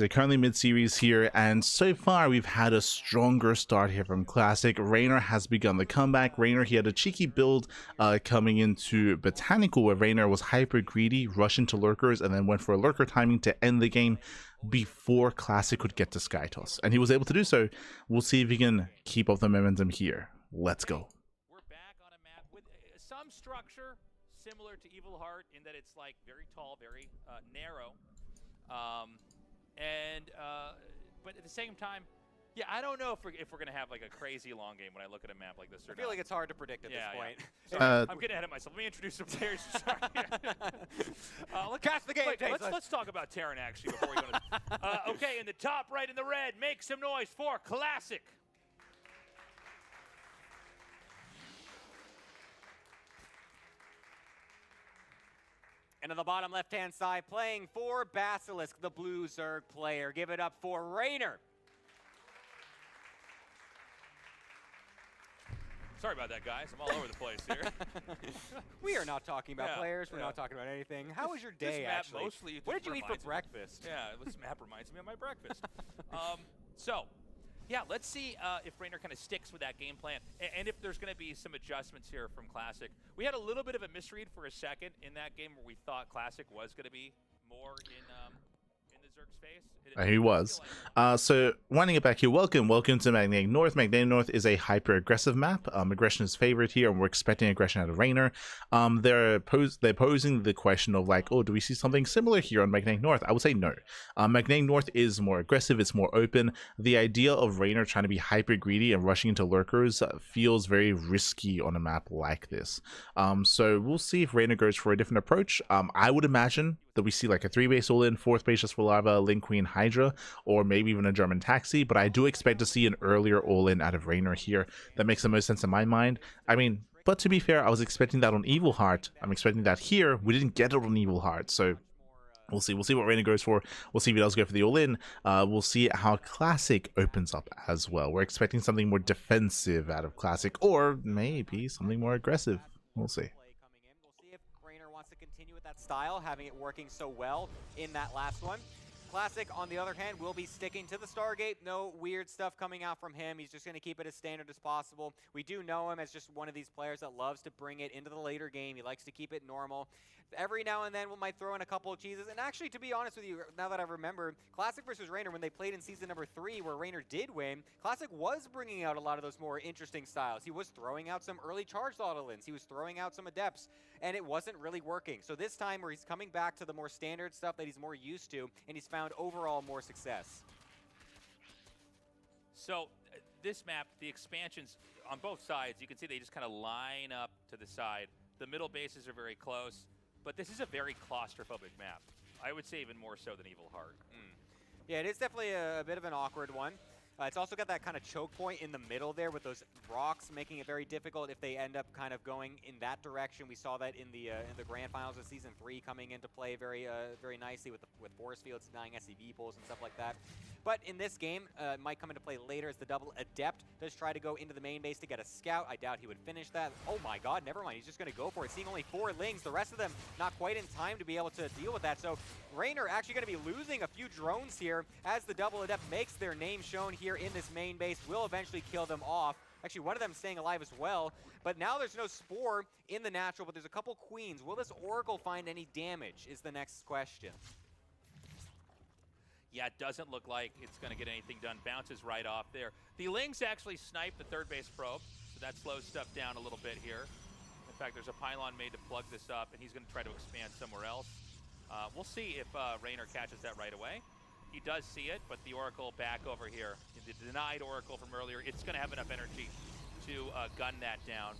Speaker 1: Here, and so far we've had a stronger start here from Classic. Reynor has begun the comeback. Reynor, he had a cheeky build coming into Botanical, where Reynor was hyper greedy, rushed into lurkers, and then went for a lurker timing to end the game before Classic could get to Sky Toss. And he was able to do so. We'll see if he can keep up the momentum here. Let's go.
Speaker 2: We're back on a map with some structure similar to Evil Heart in that it's like very tall, very narrow, but at the same time, yeah, I don't know if we're gonna have like a crazy long game when I look at a map like this. Or
Speaker 3: I feel like it's hard to predict at this point.
Speaker 2: Sorry, I'm getting ahead of myself. Let me introduce some players.
Speaker 3: Let's catch the game.
Speaker 2: Let's talk about Terran actually before we go to okay, in the top right in the red, make some noise for Classic.
Speaker 3: And on the bottom left-hand side, playing for Basilisk, the blue Zerg player. Give it up for Reynor.
Speaker 2: Sorry about that, guys. I'm all over the place here.
Speaker 3: We are not talking about players. We're not talking about anything. How was your day, actually?
Speaker 2: Mostly
Speaker 3: what did you eat for breakfast?
Speaker 2: Yeah, this map reminds me of my breakfast. So, Yeah, let's see if Reynor kind of sticks with that game plan, and if there's going to be some adjustments here from Classic. We had a little bit of a misread for a second in that game where we thought Classic was going to be more in the Zerg's face.
Speaker 1: He was. So winding it back here, welcome to Magnetic North. Magnetic North is a hyper-aggressive map. Aggression is favored here, and we're expecting aggression out of Reynor. They're posing the question of like, oh, do we see something similar here on Magnetic North? I would say no. Magnetic North is more aggressive, it's more open. The idea of Reynor trying to be hyper-greedy and rushing into lurkers feels very risky on a map like this. So we'll see if Reynor goes for a different approach. I would imagine that we see like a 3-base all-in, 4th base just for Lava, Link Queen, Hydra, or maybe even a German Taxi, but I do expect to see an earlier all-in out of Reynor here. That makes the most sense in my mind. I mean, but to be fair, I was expecting that on Evil Heart. I'm expecting that here. We didn't get it on Evil Heart, so we'll see. We'll see what Reynor goes for. We'll see if he does go for the all-in. We'll see how Classic opens up as well. We're expecting something more defensive out of Classic, or maybe something more aggressive. We'll see.
Speaker 3: Wants to continue with that style, having it working so well in that last one. Classic, on the other hand, will be sticking to the Stargate. No weird stuff coming out from him. He's just going to keep it as standard as possible. We do know him as just one of these players that loves to bring it into the later game. He likes to keep it normal. Every now and then we might throw in a couple of cheeses. And actually, to be honest with you, now that I remember, Classic versus Reynor, when they played in season number 3, where Reynor did win, Classic was bringing out a lot of those more interesting styles. He was throwing out some early charged auto-lins. He was throwing out some adepts, and it wasn't really working. So this time, where he's coming back to the more standard stuff that he's more used to, and he's found overall more success.
Speaker 2: So this map, the expansions on both sides, you can see they just kind of line up to the side. The middle bases are very close. But this is a very claustrophobic map. I would say even more so than Evil Heart.
Speaker 3: Yeah, it is definitely a bit of an awkward one. It's also got that kind of choke point in the middle there with those rocks, making it very difficult if they end up kind of going in that direction. We saw that in the grand finals of season 3 coming into play very nicely with force fields denying SCV pulls and stuff like that. But in this game, it might come into play later as the double adept does try to go into the main base to get a scout. I doubt he would finish that. Oh my god, never mind. He's just going to go for it. Seeing only 4 lings, the rest of them not quite in time to be able to deal with that. So Reynor actually going to be losing a few drones here as the double adept makes their name shown here in this main base, will eventually kill them off. Actually, one of them staying alive as well. But now there's no Spore in the natural, but there's a couple Queens. Will this Oracle find any damage is the next question.
Speaker 2: Yeah, it doesn't look like it's going to get anything done. Bounces right off there. The Lings actually snipe the 3rd base probe, so that slows stuff down a little bit here. In fact, there's a pylon made to plug this up, and he's going to try to expand somewhere else. We'll see if Reynor catches that right away. He does see it, but the Oracle back over here, the denied Oracle from earlier, it's going to have enough energy to gun that down.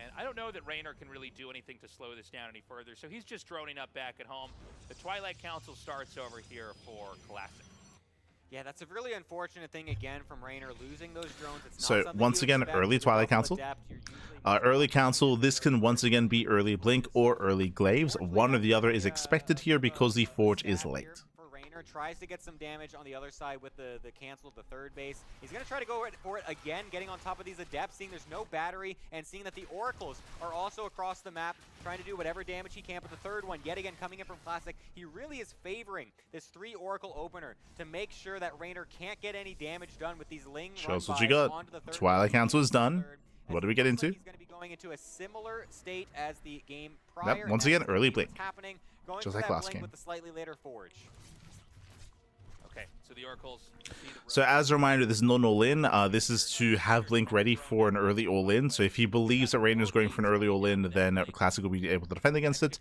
Speaker 2: And I don't know that Reynor can really do anything to slow this down any further, so he's just droning up back at home. The Twilight Council starts over here for Classic.
Speaker 3: Yeah, that's a really unfortunate thing again from Reynor, losing those drones. It's
Speaker 1: so
Speaker 3: not
Speaker 1: once again, early Twilight Council. Early Council, this can once again be early Blink or early Glaives. One or the other is expected here because the Forge is late.
Speaker 3: Tries to get some damage on the other side with the cancel at the 3rd base. He's going to try to go for it again, getting on top of these adepts, seeing there's no battery, and seeing that the Oracles are also across the map, trying to do whatever damage he can. But the 3rd one, yet again, coming in from Classic, he really is favoring this 3 Oracle opener to make sure that Reynor can't get any damage done with these Ling
Speaker 1: Show us what you got. Twilight Council is done. What do we get into?
Speaker 3: He's going to be going into a similar state as the game prior.
Speaker 1: Yep, once again, early Blink.
Speaker 3: Happening, going
Speaker 1: just
Speaker 3: for
Speaker 1: like
Speaker 3: that
Speaker 1: last
Speaker 3: Blink
Speaker 1: game.
Speaker 3: with the slightly later Forge.
Speaker 2: Okay, so the Oracles.
Speaker 1: So as a reminder, this is not an all-in. This is to have Blink ready for an early all-in. So if he believes that Reynor is going for an early all-in, then Classic will be able to defend against it.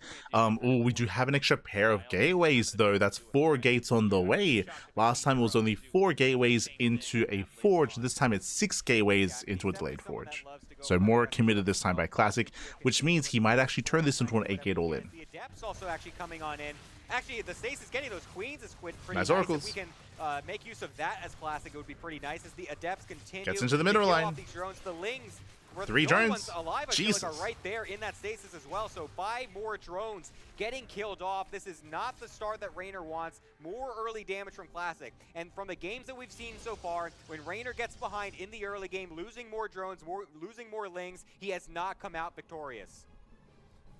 Speaker 1: We do have an extra pair of gateways, though. That's 4 gates on the way. Last time it was only 4 gateways into a Forge. This time it's 6 gateways into a delayed Forge. So more committed this time by Classic, which means he might actually turn this into an 8-gate all-in.
Speaker 3: The Adepts also actually coming on in. Actually, the Stasis getting those Queens is pretty
Speaker 1: nice.
Speaker 3: Oracles. If we can make use of that as Classic, it would be pretty nice as the Adepts continue
Speaker 1: gets into the middle line.
Speaker 3: These drones. The Lings,
Speaker 1: 3 drones.
Speaker 3: Alive,
Speaker 1: Jesus.
Speaker 3: Like are right there in that Stasis as well. So 5 more drones getting killed off. This is not the start that Reynor wants. More early damage from Classic. And from the games that we've seen so far, when Reynor gets behind in the early game, losing more drones, losing more Lings, he has not come out victorious.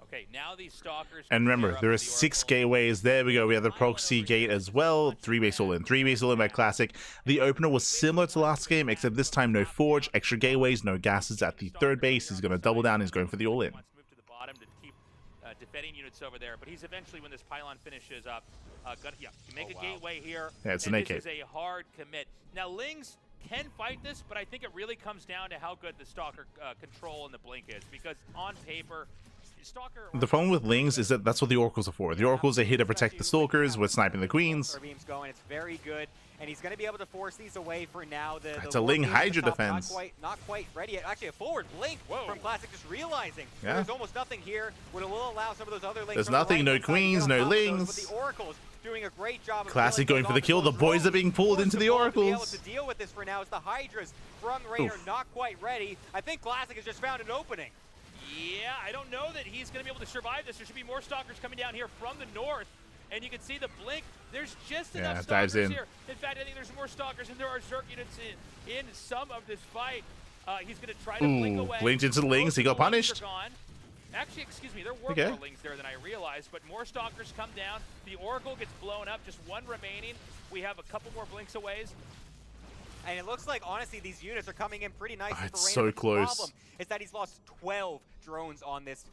Speaker 2: Okay, now these stalkers.
Speaker 1: And remember,
Speaker 2: clear
Speaker 1: there
Speaker 2: up
Speaker 1: are
Speaker 2: the
Speaker 1: 6
Speaker 2: Oracle.
Speaker 1: gateways. There we go. We have the proxy gate as well. 3-base all in. 3-base all in by Classic. The opener was similar to last game, except this time no forge, extra gateways, no gases at the 3rd base. He's going to double down. He's going for the all in.
Speaker 2: Wants to move to the bottom to keep defending units over there, but he's eventually, when this pylon finishes up, you make a gateway here.
Speaker 1: Yeah, it's an
Speaker 2: and
Speaker 1: AK.
Speaker 2: this is a hard commit. Now, Lings can fight this, but I think it really comes down to how good the Stalker control and the blink is, because on paper, Stalker...
Speaker 1: The problem with Lings is that that's what the Oracles are for. The Oracles are here to protect the Stalkers with sniping the Queens.
Speaker 3: Beam's going. It's very good, and he's going to be able to force these away for now.
Speaker 1: It's a Ling Hydra defense.
Speaker 3: Not quite ready yet. Actually, a forward blink from Classic, just realizing there's almost nothing here. Will allow some of those other Lings.
Speaker 1: There's nothing, no Queens, no Lings.
Speaker 3: But the Oracles doing a great job.
Speaker 1: Classic going for the kill. The boys are being pulled into the Oracles.
Speaker 3: To deal with this for now is the Hydras from Reynor, not quite ready. I think Classic has just found an opening.
Speaker 2: Yeah, I don't know that he's going to be able to survive this. There should be more stalkers coming down here from the north. And you can see the blink. There's just enough stalkers here. In fact, I think there's more stalkers, and there are Zerg units in some of this fight. He's going to try to blink away.
Speaker 1: Blinked into the Lings. He got punished.
Speaker 2: Actually, excuse me, there were more Lings there than I realized, but more stalkers come down. The Oracle gets blown up. Just one remaining. We have a couple more blinks away.
Speaker 3: And it looks like, honestly, these units are coming in pretty nicely for Reynor.
Speaker 1: It's so close.
Speaker 3: The problem is that he's lost 12 drones on this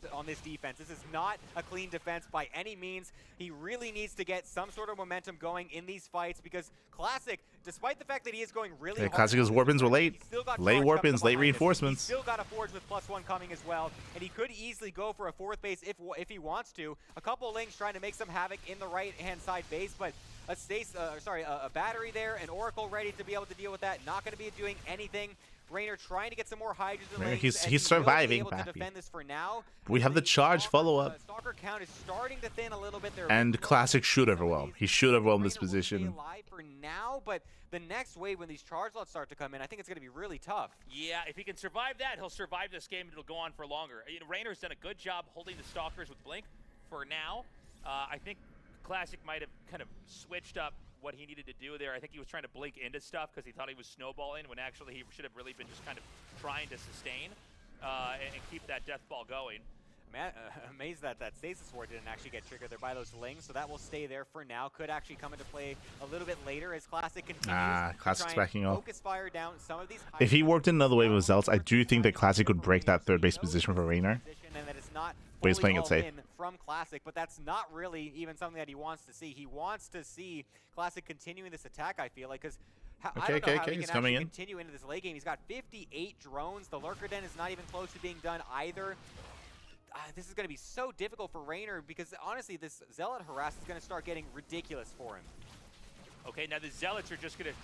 Speaker 3: defense. This is not a clean defense by any means. He really needs to get some sort of momentum going in these fights, because Classic, despite the fact that he is going really hard,
Speaker 1: Classic's warpins were late. Late warpins, late reinforcements.
Speaker 3: He's still got a forge with +1 coming as well, and he could easily go for a 4th base if he wants to. A couple of Lings trying to make some havoc in the right-hand side base, but a battery there, an Oracle ready to be able to deal with that. Not going to be doing anything. Reynor trying to get some more Hydras and Lings.
Speaker 1: He's surviving,
Speaker 3: to defend this for now.
Speaker 1: We have the charge follow-up.
Speaker 3: Stalker count is starting to thin a little bit there.
Speaker 1: And Classic should overwhelm. He should overwhelm this position.
Speaker 3: Alive for now, but the next wave when these charge lots start to come in, I think it's going to be really tough.
Speaker 2: Yeah, if he can survive that, he'll survive this game and it'll go on for longer. Reynor's done a good job holding the Stalkers with Blink for now. I think Classic might have kind of switched up what he needed to do there. I think he was trying to blink into stuff because he thought he was snowballing, when actually he should have really been just kind of trying to sustain and keep that death ball going.
Speaker 3: Man, amazed that that Stasis Ward didn't actually get triggered there by those Lings, so that will stay there for now. Could actually come into play a little bit later as Classic continues.
Speaker 1: Classic's backing off.
Speaker 3: Focus fire down some of these.
Speaker 1: If he warped in another wave of Zealots, I do think that Classic would break that 3rd base position for Reynor.
Speaker 3: And that it's not
Speaker 1: But he's playing it safe.
Speaker 3: from Classic, but that's not really even something that he wants to see. He wants to see Classic continuing this attack, I feel like, because I don't know how he can actually continue into this late game. He's got 58 drones. The Lurker Den is not even close to being done either. This is going to be so difficult for Reynor, because honestly, this Zealot harass is going to start getting ridiculous for him.
Speaker 2: Okay, now the Zealots are just going to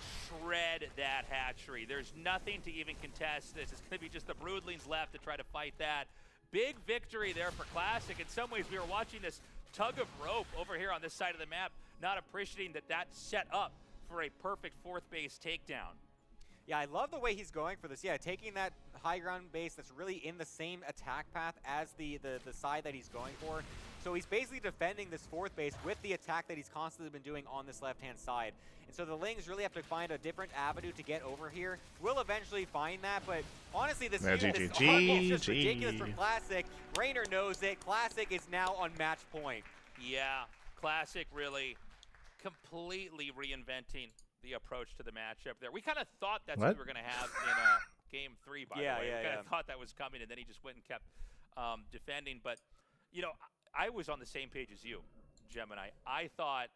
Speaker 2: shred that hatchery. There's nothing to even contest this. It's going to be just the Broodlings left to try to fight that. Big victory there for Classic. In some ways, we were watching this tug of rope over here on this side of the map, not appreciating that that set up for a perfect 4th base takedown.
Speaker 3: Yeah, I love the way he's going for this. Yeah, taking that high ground base that's really in the same attack path as the side that he's going for. So he's basically defending this 4th base with the attack that he's constantly been doing on this left-hand side. And so the Lings really have to find a different avenue to get over here. We'll eventually find that, but honestly, this is just ridiculous from Classic. Reynor knows it. Classic is now on match point.
Speaker 2: Yeah, Classic really completely reinventing the approach to the matchup there. We kind of thought that's what we were going to have in Game 3, by the way. We kind of thought that was coming, and then he just went and kept defending. But, you know, I was on the same page as you, Gemini. I thought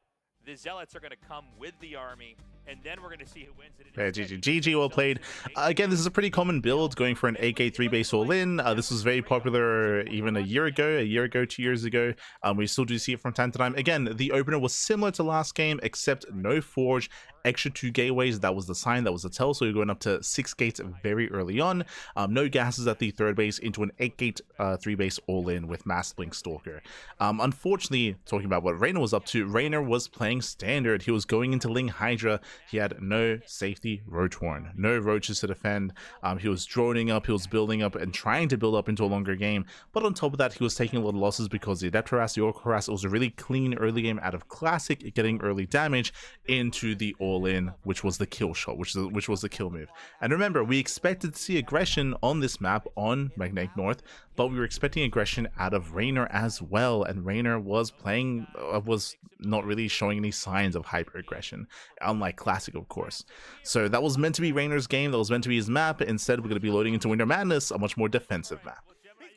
Speaker 2: the Zealots are going to come with the army, and then we're going to see who wins it.
Speaker 1: Yeah, GG, well played. Again, this is a pretty common build, going for an AK 3-base all-in. This was very popular even a year ago, 2 years ago. We still do see it from time to time. Again, the opener was similar to last game, except no forge, extra 2 gateways. That was the sign, that was the tell. So you're going up to 6 gates very early on. No gases at the 3rd base into an 8-gate 3-base all-in with Mass Blink Stalker. Unfortunately, talking about what Reynor was up to, Reynor was playing standard. He was going into Ling Hydra. He had no safety roach horn, no roaches to defend. He was droning up, he was building up and trying to build up into a longer game. But on top of that, he was taking a lot of losses because the Adept Harass, the Oracle Harass, it was a really clean early game out of Classic, getting early damage into the all-in, which was the kill shot, which was the kill move. And remember, we expected to see aggression on this map on Magnetic North, but we were expecting aggression out of Reynor as well, and Reynor was not really showing any signs of hyper aggression, unlike Classic, of course. So that was meant to be Reynor's game, that was meant to be his map. Instead, we're going to be loading into Winter Madness, a much more defensive map.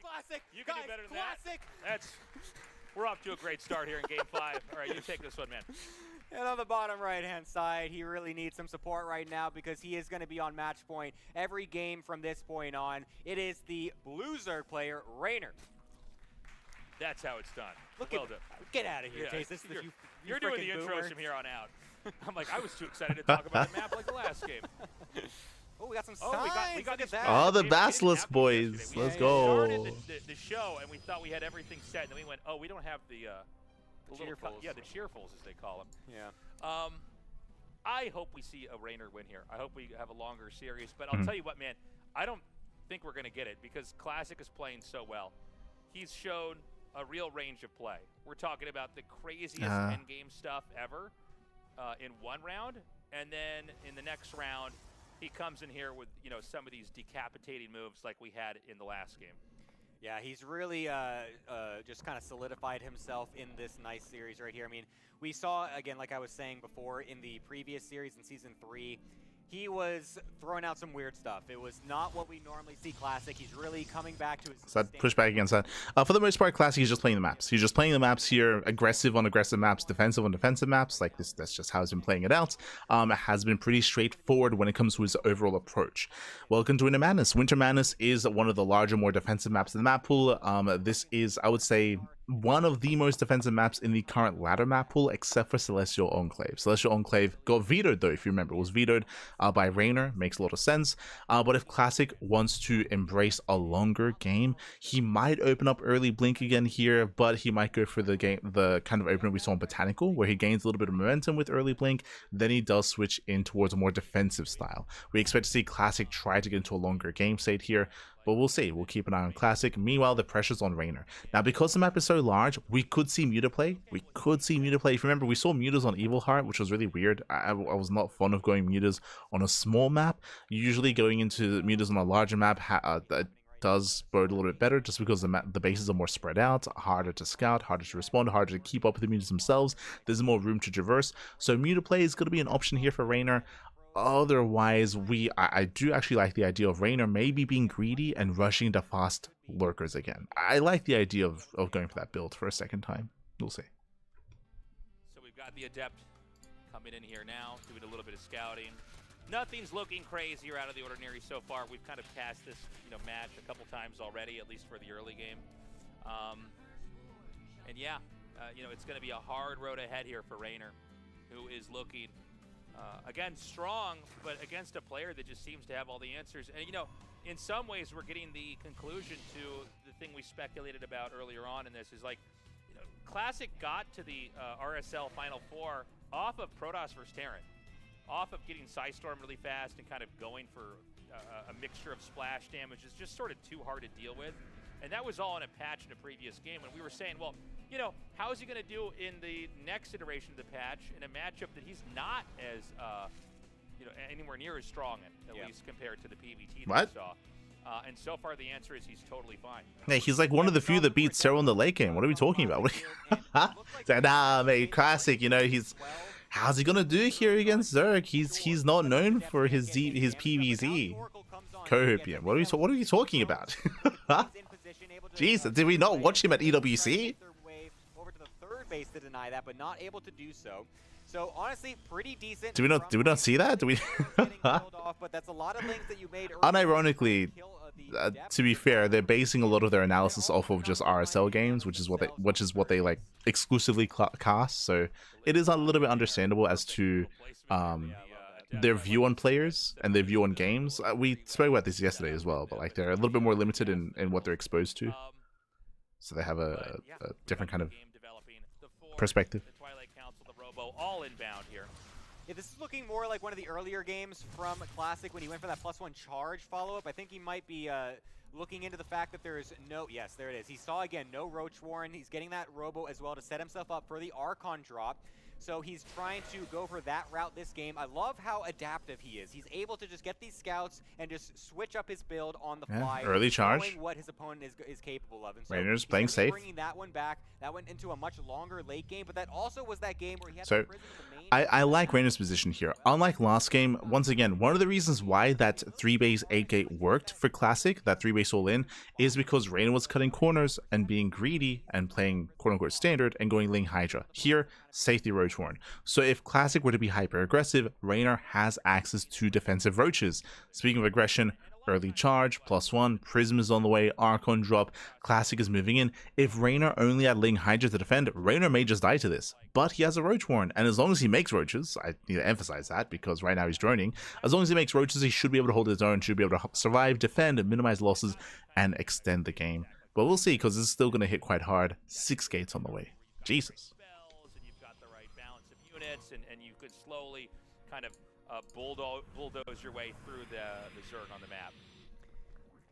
Speaker 2: Classic. You can do better than that. We're off to a great start here in Game 5. All right, you take this one, man.
Speaker 3: And on the bottom right-hand side, he really needs some support right now because he is going to be on match point every game from this point on. It is the Blue Zerg player, Reynor.
Speaker 2: That's how it's done.
Speaker 3: Look
Speaker 2: well
Speaker 3: at
Speaker 2: done.
Speaker 3: Get out of here,
Speaker 2: Yeah,
Speaker 3: Chase. This is
Speaker 2: you're doing the
Speaker 3: boomer.
Speaker 2: intros from here on out. I'm like, I was too excited to talk about the map like the last game.
Speaker 3: Oh, we got some
Speaker 2: Oh,
Speaker 3: signs.
Speaker 2: we got
Speaker 3: Look at
Speaker 2: these.
Speaker 3: that.
Speaker 1: Oh, the
Speaker 2: We didn't have
Speaker 1: Basilisk
Speaker 2: these
Speaker 1: boys.
Speaker 2: yesterday.
Speaker 1: Let's
Speaker 2: We
Speaker 1: go.
Speaker 2: started the show and we thought we had everything set, and then we went, oh, we don't have the little
Speaker 3: cheerfuls.
Speaker 2: yeah, the cheerfuls as they call them.
Speaker 3: Yeah.
Speaker 2: I hope we see a Reynor win here. I hope we have a longer series. But I'll tell you what, man, I don't think we're going to get it because Classic is playing so well. He's shown a real range of play. We're talking about the craziest endgame stuff ever in one round. And then in the next round, he comes in here with, you know, some of these decapitating moves like we had in the last game.
Speaker 3: Yeah, he's really just kind of solidified himself in this nice series right here. I mean, we saw, again, like I was saying before, in the previous series in Season 3, he was throwing out some weird stuff. It was not what we normally see Classic. He's really coming back to his...
Speaker 1: So I'd push back against that. For the most part, Classic, he's just playing the maps. He's just playing the maps here, aggressive on aggressive maps, defensive on defensive maps. Like this, that's just how he's been playing it out. It has been pretty straightforward when it comes to his overall approach. Welcome to Winter Madness. Winter Madness is one of the larger, more defensive maps in the map pool. This is, I would say, one of the most defensive maps in the current ladder map pool, except for Celestial Enclave. Celestial Enclave got vetoed, though, if you remember. It was vetoed by Reynor. Makes a lot of sense. But if Classic wants to embrace a longer game, he might open up early Blink again here, but he might go for the kind of opener we saw in Botanical, where he gains a little bit of momentum with early Blink, then he does switch in towards a more defensive style. We expect to see Classic try to get into a longer game state here, but we'll see. We'll keep an eye on Classic. Meanwhile, the pressure's on Reynor. Now, because the map is so large, we could see Muta play. If you remember, we saw Mutas on Evil Heart, which was really weird. I was not fond of going Mutas on a small map. Usually going into Mutas on a larger map that does bode a little bit better, just because the bases are more spread out, harder to scout, harder to respond, harder to keep up with the Mutas themselves. There's more room to traverse. So Muta play is going to be an option here for Reynor. Otherwise, I do actually like the idea of Reynor maybe being greedy and rushing the fast lurkers again. I like the idea of going for that build for a second time. We'll see.
Speaker 2: So we've got the Adept coming in here now, doing a little bit of scouting. Nothing's looking crazier out of the ordinary so far. We've kind of cast this, match a couple times already, at least for the early game. And yeah, it's going to be a hard road ahead here for Reynor, who is looking again strong, but against a player that just seems to have all the answers. And in some ways, we're getting the conclusion to the thing we speculated about earlier on in this is like, Classic got to the RSL Final Four off of Protoss versus Terran, off of getting Psystorm really fast and kind of going for a mixture of splash damage is just sort of too hard to deal with. And that was all in a patch in a previous game when we were saying, well, how is he going to do in the next iteration of the patch in a matchup that he's not as, anywhere near as strong in, at least compared to the PVT that we saw. And so far, the answer is he's totally fine.
Speaker 1: Yeah, he's like one of the few that beat Cyril in the late game. What are we talking about? It's like, nah, mate, Classic, how's he gonna do here against Zerg? He's not known for his PvZ. Cohopium. What are you talking about? Jeez, did we not watch him at EWC?
Speaker 3: Over to the third base to deny that, but not able to do so. So honestly, pretty decent.
Speaker 1: Do we not see that? Do we?
Speaker 3: But that's a lot of things that you made early.
Speaker 1: Unironically, to be fair, they're basing a lot of their analysis off of just RSL games, which is what they like exclusively cast. So it is a little bit understandable as to their view on players and their view on games. We spoke about this yesterday as well, but like they're a little bit more limited in what they're exposed to, so they have a different kind of perspective.
Speaker 2: All inbound here.
Speaker 3: Yeah, this is looking more like one of the earlier games from Classic when he went for that +1 charge follow-up. I think he might be looking into the fact that there is no... Yes, there it is. He saw, again, no Roach Warren. He's getting that Robo as well to set himself up for the Archon drop. So he's trying to go for that route this game. I love how adaptive he is. He's able to just get these scouts and just switch up his build on the fly.
Speaker 1: Early charge.
Speaker 3: Knowing what his opponent is capable of. And so
Speaker 1: Reynor's
Speaker 3: he's
Speaker 1: playing
Speaker 3: gonna be
Speaker 1: safe.
Speaker 3: bringing that one back. That went into a much longer late game, but that also was that game where he had
Speaker 1: So,
Speaker 3: the Prism in the main.
Speaker 1: I like Reynor's position here. Unlike last game, once again, one of the reasons why that 3-base 8-gate worked for Classic, that 3-base all-in, is because Reynor was cutting corners and being greedy and playing quote-unquote standard and going Ling Hydra. Here, safety Roach Horn. So if Classic were to be hyper-aggressive, Reynor has access to defensive Roaches. Speaking of aggression, early charge, +1, Prism is on the way, Archon drop, Classic is moving in. If Reynor only had Ling Hydra to defend, Reynor may just die to this. But he has a Roach Warren, and as long as he makes Roaches, I need to emphasize that because right now he's droning, as long as he makes Roaches, he should be able to hold his own, should be able to survive, defend, minimize losses, and extend the game. But we'll see, because this is still going to hit quite hard. 6 gates on the way. Jesus.
Speaker 2: And you've got the right balance of units, and you could slowly kind of bulldoze your way through the Zerg on the map.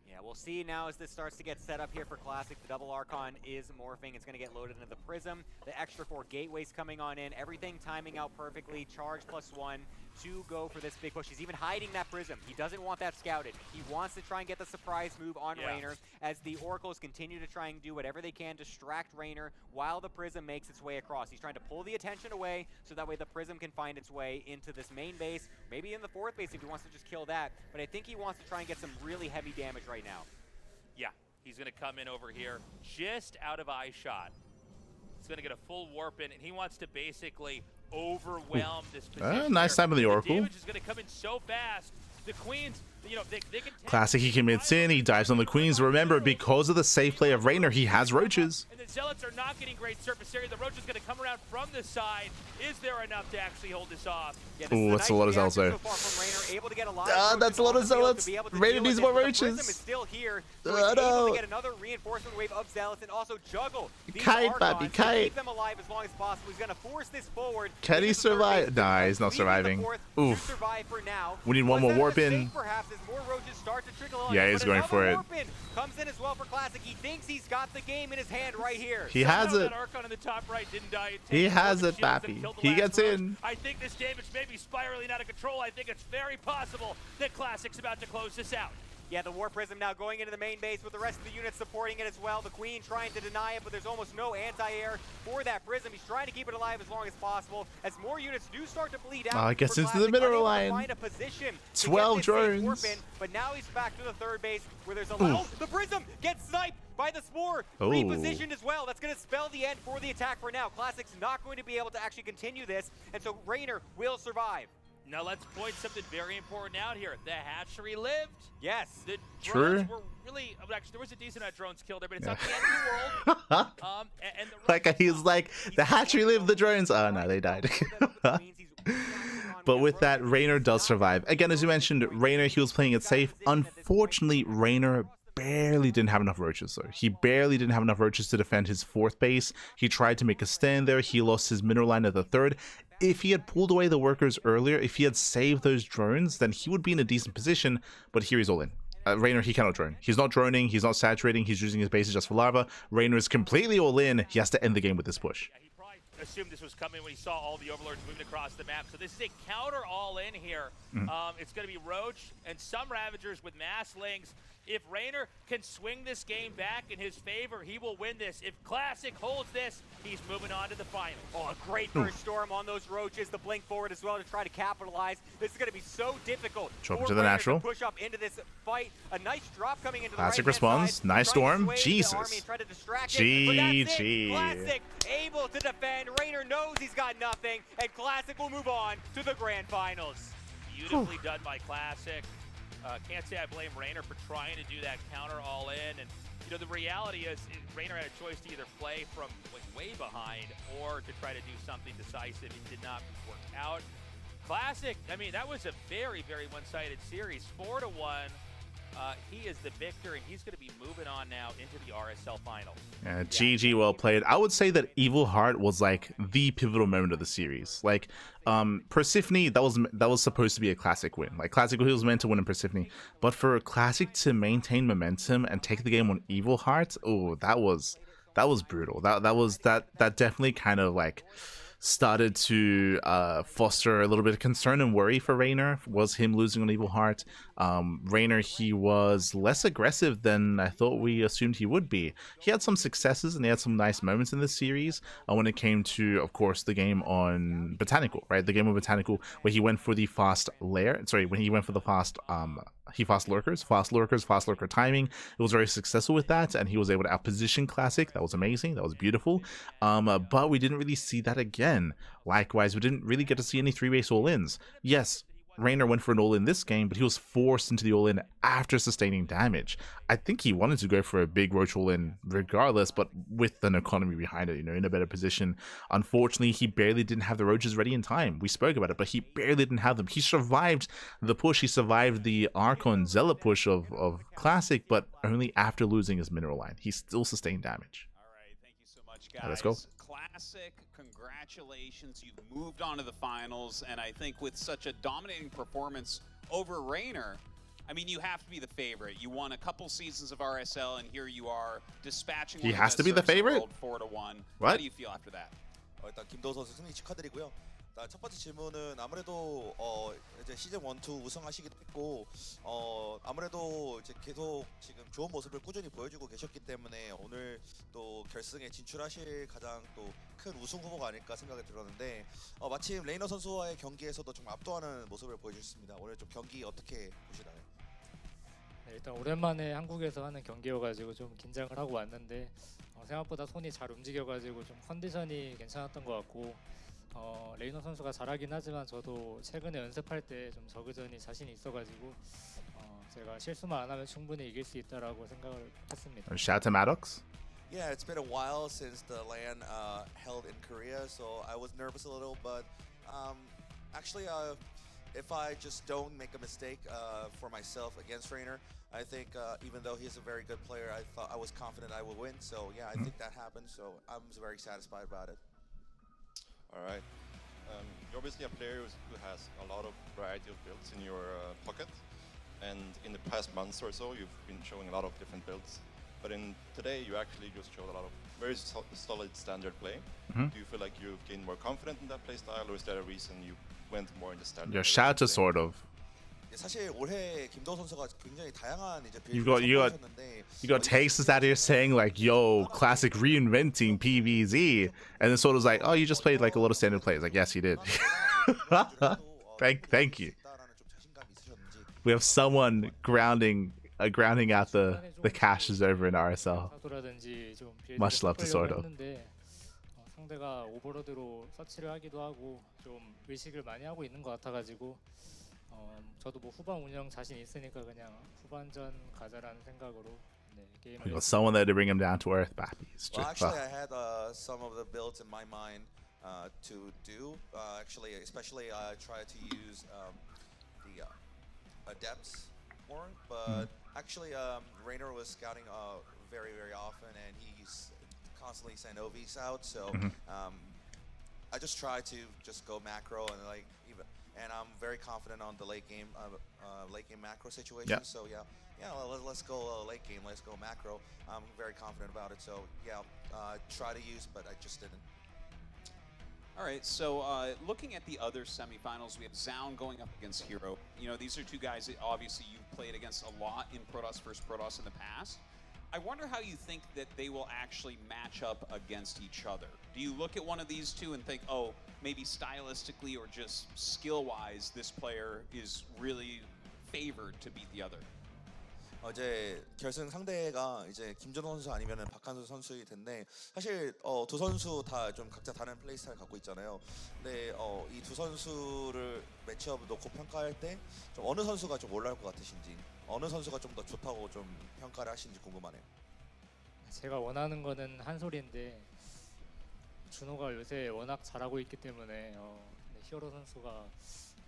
Speaker 3: Yeah, we'll see now as this starts to get set up here for Classic. The double Archon is morphing. It's going to get loaded into the Prism. The extra 4 gateways coming on in. Everything timing out perfectly. Charge +1 to go for this big push. He's even hiding that Prism. He doesn't want that scouted. He wants to try and get the surprise move on Reynor as the Oracles continue to try and do whatever they can to distract Reynor while the Prism makes its way across. He's trying to pull the attention away so that way the Prism can find its way into this main base, maybe in the 4th base if he wants to just kill that. But I think he wants to try and get some really heavy damage right now.
Speaker 2: Yeah, he's going to come in over here just out of eye shot. He's going to get a full warp in, and he wants to basically overwhelm this position.
Speaker 1: Nice time of the Oracle.
Speaker 2: The damage is going to come in so fast. The Queens, you know, they can
Speaker 1: Classic, he commits in, he dives on the Queens. Remember, because of the safe play of Reynor, he has Roaches.
Speaker 2: And the Zealots are not getting great surface area. The Roach is going to come around from the side. Is there enough to actually hold this off?
Speaker 3: Yeah,
Speaker 1: Ooh, that's a lot of Zealots though. That's a lot of Zealots. Reynor needs more Roaches.
Speaker 3: The Prism is still here, so
Speaker 1: Oh,
Speaker 3: he's able
Speaker 1: no.
Speaker 3: to get another reinforcement wave of Zealots and also juggle these
Speaker 1: Kite,
Speaker 3: Archons
Speaker 1: baby,
Speaker 3: to
Speaker 1: kite.
Speaker 3: keep them alive as long as possible. He's going to force this forward.
Speaker 1: Can he
Speaker 3: into the 3rd
Speaker 1: survive?
Speaker 3: base.
Speaker 1: Nah, he's not
Speaker 3: Leaving the
Speaker 1: surviving.
Speaker 3: 4th to
Speaker 1: Oof.
Speaker 3: survive for now.
Speaker 1: We need one
Speaker 3: Was
Speaker 1: more
Speaker 3: that a
Speaker 1: warp in.
Speaker 3: mistake, perhaps, as more Roaches start to trickle on.
Speaker 1: Yeah, he's
Speaker 3: But
Speaker 1: going
Speaker 3: another
Speaker 1: for it.
Speaker 3: warp in comes in as well for Classic. He thinks he's got the game in his hand right here.
Speaker 1: He has
Speaker 2: Somehow
Speaker 1: it.
Speaker 2: That Archon in the top right didn't die.
Speaker 1: He has it,
Speaker 2: Shields and
Speaker 1: Bappy.
Speaker 2: killed the
Speaker 1: He
Speaker 2: last
Speaker 1: gets
Speaker 2: Roach.
Speaker 1: in.
Speaker 2: I think this damage may be spiraling out of control. I think it's very possible that Classic's about to close this out.
Speaker 3: Yeah, the War Prism now going into the main base with the rest of the units supporting it as well. The Queen trying to deny it, but there's almost no anti-air for that Prism. He's trying to keep it alive as long as possible. As more units do start to bleed out.
Speaker 1: Oh, it gets
Speaker 3: for
Speaker 1: into the
Speaker 3: Classic,
Speaker 1: middle
Speaker 3: unable to
Speaker 1: line.
Speaker 3: Find a position to
Speaker 1: 12
Speaker 3: get this safe warp
Speaker 1: drones.
Speaker 3: in, but now he's back to the 3rd base where there's a lot. Oh, the Prism gets sniped by the Spore.
Speaker 1: Oh.
Speaker 3: Repositioned as well. That's going to spell the end for the attack for now. Classic's not going to be able to actually continue this, and so Reynor will survive.
Speaker 2: Now let's point something very important out here. The hatchery lived.
Speaker 3: Yes.
Speaker 2: The
Speaker 1: True.
Speaker 2: drones were really, actually there was a decent amount of drones killed there, but it's not the end of the world. And the
Speaker 1: Like, he's like, the hatchery lived, the drones. Oh, no, they died. But with that, Reynor does survive. Again, as you mentioned, Reynor, he was playing it safe. Unfortunately, Reynor barely didn't have enough Roaches, though. He barely didn't have enough Roaches to defend his 4th base. He tried to make a stand there. He lost his mineral line at the 3rd. If he had pulled away the workers earlier, if he had saved those drones, then he would be in a decent position. But here he's all in. Reynor, he cannot drone. He's not droning. He's not saturating. He's using his bases just for larva. Reynor is completely all in. He has to end the game with this push.
Speaker 2: Yeah, he probably assumed this was coming when he saw all the Overlords moving across the map. So this is a counter all in here. It's going to be Roach and some Ravagers with mass lings. If Reynor can swing this game back in his favor, he will win this. If Classic holds this, he's moving on to the final.
Speaker 3: Oh, a great first storm on those Roaches. The blink forward as well to try to capitalize. This is going to be so difficult.
Speaker 1: Drop
Speaker 3: for
Speaker 1: into the
Speaker 3: Reynor
Speaker 1: natural.
Speaker 3: to push up into this fight. A nice drop coming into
Speaker 1: Classic
Speaker 3: the right-hand
Speaker 1: responds.
Speaker 3: side.
Speaker 1: Nice
Speaker 3: Trying to
Speaker 1: storm.
Speaker 3: sway the
Speaker 1: Jesus.
Speaker 3: army and try to distract it, but that's it.
Speaker 1: GG.
Speaker 3: Classic able to defend. Reynor knows he's got nothing, and Classic will move on to the grand finals.
Speaker 2: Beautifully done by Classic. Can't say I blame Reynor for trying to do that counter all in. And, you know, the reality is Reynor had a choice to either play from like way behind or to try to do something decisive. It did not work out. Classic, I mean, that was a very, very one-sided series. 4-1. He is the victor, and he's going to be moving on now into the RSL finals.
Speaker 1: Yeah, GG, well played. I would say that Evil Heart was like the pivotal moment of the series. Like, Persephone, that was supposed to be a Classic win. Like, Classic was meant to win in Persephone, but for Classic to maintain momentum and take the game on Evil Heart, oh, that was brutal. That definitely kind of like started to foster a little bit of concern and worry for Reynor was him losing on Evil Heart. Reynor, he was less aggressive than I thought we assumed he would be. He had some successes and he had some nice moments in this series when it came to, of course, the game on Botanical, right? The game on Botanical where he went for the fast lair. Sorry, when he went for the fast fast lurker timing. It was very successful with that, and he was able to outposition Classic. That was amazing. That was beautiful. But we didn't really see that again. Likewise, we didn't really get to see any 3-base all-ins. Yes, Reynor went for an all-in this game, but he was forced into the all-in after sustaining damage. I think he wanted to go for a big Roach all-in regardless, but with an economy behind it, in a better position. Unfortunately, he barely didn't have the Roaches ready in time. We spoke about it, but he barely didn't have them. He survived the push. He survived the Archon Zealot push of Classic, but only after losing his mineral line. He still sustained damage.
Speaker 7: All right, thank you so much, guys.
Speaker 1: Let's go.
Speaker 7: Classic, congratulations. You've moved on to the finals, and I think with such a dominating performance over Reynor, I mean, you have to be the favorite. You won a couple seasons of RSL, and here you are dispatching.
Speaker 1: He has to be the favorite?
Speaker 7: 4-1.
Speaker 1: What?
Speaker 7: How do you feel after that?
Speaker 8: 일단 김도호 선수 승리 축하드리고요. 일단 첫 번째 질문은 아무래도 이제 시즌 1, 2 우승하시기도 했고 아무래도 이제 계속 지금 좋은 모습을 꾸준히 보여주고 계셨기 때문에 오늘 또 결승에 진출하실 가장 또 큰 우승 후보가 아닐까 생각이 들었는데 마침 레이너 선수와의 경기에서도 정말 압도하는 모습을 보여주셨습니다. 오늘 좀 경기 어떻게 보시나요?
Speaker 9: 네, 일단 오랜만에 한국에서 하는 경기여가지고 좀 긴장을 하고 왔는데 생각보다 손이 잘 움직여가지고 좀 컨디션이 괜찮았던 것 같고 레이너 선수가 잘하긴 하지만 저도 최근에 연습할 때 좀 저그전이 자신이 있어가지고 제가 실수만 안 하면 충분히 이길 수 있다라고 생각을 했습니다.
Speaker 1: Shout to Maddox.
Speaker 8: Yeah, it's been a while since the LAN held in Korea, so I was nervous a little, but actually if I just don't make a mistake for myself against Reynor, I think even though he's a very good player, I was confident I would win. So yeah, I think that happened. So I'm very satisfied about it.
Speaker 10: All right. You're obviously a player who has a lot of variety of builds in your pocket, and in the past months or so, you've been showing a lot of different builds. But today, you actually just showed a lot of very solid standard play. Do you feel like you've gained more confidence in that play style, or is there a reason you went more in the standard?
Speaker 1: Yeah, shout to sort of.
Speaker 8: 사실 올해 김도호 선수가 굉장히 다양한 이제
Speaker 1: You got Texas out here saying like, "Yo, Classic reinventing PvZ," and then sort of like, "Oh, you just played like a lot of standard plays." Like, yes, he did. Thank you. We have someone grounding out the caches over in RSL. Much love to sort of.
Speaker 9: 상대가 오버로드로 서치를 하기도 하고 좀 의식을 많이 하고 있는 것 같아가지고 저도 뭐 후반 운영 자신 있으니까 그냥 후반전 가자라는 생각으로 게임을.
Speaker 1: We got someone there to bring him down to earth, Bappy.
Speaker 8: Well, actually, I had some of the builds in my mind to do. Actually, especially I tried to use the Adepts more, but actually, Reynor was scouting very, very often, and he's constantly sent OVs out. So I just try to just go macro and I'm very confident on the late game macro situation.
Speaker 1: Yep.
Speaker 8: So yeah, let's go late game. Let's go macro. I'm very confident about it. So yeah, try to use, but I just didn't.
Speaker 7: All right, so looking at the other semifinals, we have Zound going up against Hero. You know, these are two guys that obviously you've played against a lot in Protoss vs. Protoss in the past. I wonder how you think that they will actually match up against each other. Do you look at one of these two and think, oh, maybe stylistically or just skill-wise, this player is really favored to beat the other?
Speaker 8: 이제 결승 상대가 이제 김준호 선수 아니면은 박한수 선수일 텐데 사실 두 선수 다 좀 각자 다른 플레이 스타일 갖고 있잖아요. 근데 이 두 선수를 매치업 놓고 평가할 때 좀 어느 선수가 좀 올라올 것 같으신지, 어느 선수가 좀 더 좋다고 좀 평가를 하시는지 궁금하네요.
Speaker 9: 제가 원하는 거는 한솔인데 준호가 요새 워낙 잘하고 있기 때문에 히어로 선수가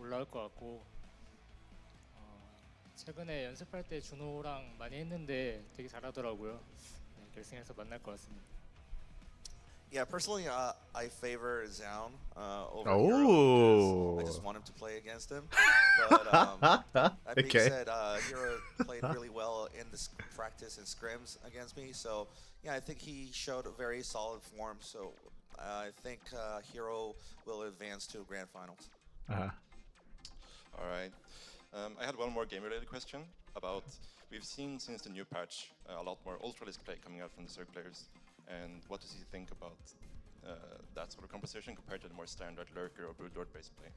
Speaker 9: 올라올 것 같고 최근에 연습할 때 준호랑 많이 했는데 되게 잘하더라고요. 결승에서 만날 것 같습니다.
Speaker 8: Yeah, personally, I favor Zound over
Speaker 1: Oh.
Speaker 8: Hero. I just want him to play against him. But that being
Speaker 1: Okay.
Speaker 8: said, Hero played really well in this practice and scrims against me. So yeah, I think he showed a very solid form. So I think Hero will advance to grand finals.
Speaker 10: All right. I had one more game-related question about, we've seen since the new patch a lot more Ultralisk play coming out from the Zerg players. And what does he think about that sort of composition compared to the more standard Lurker or Broodlord-based play?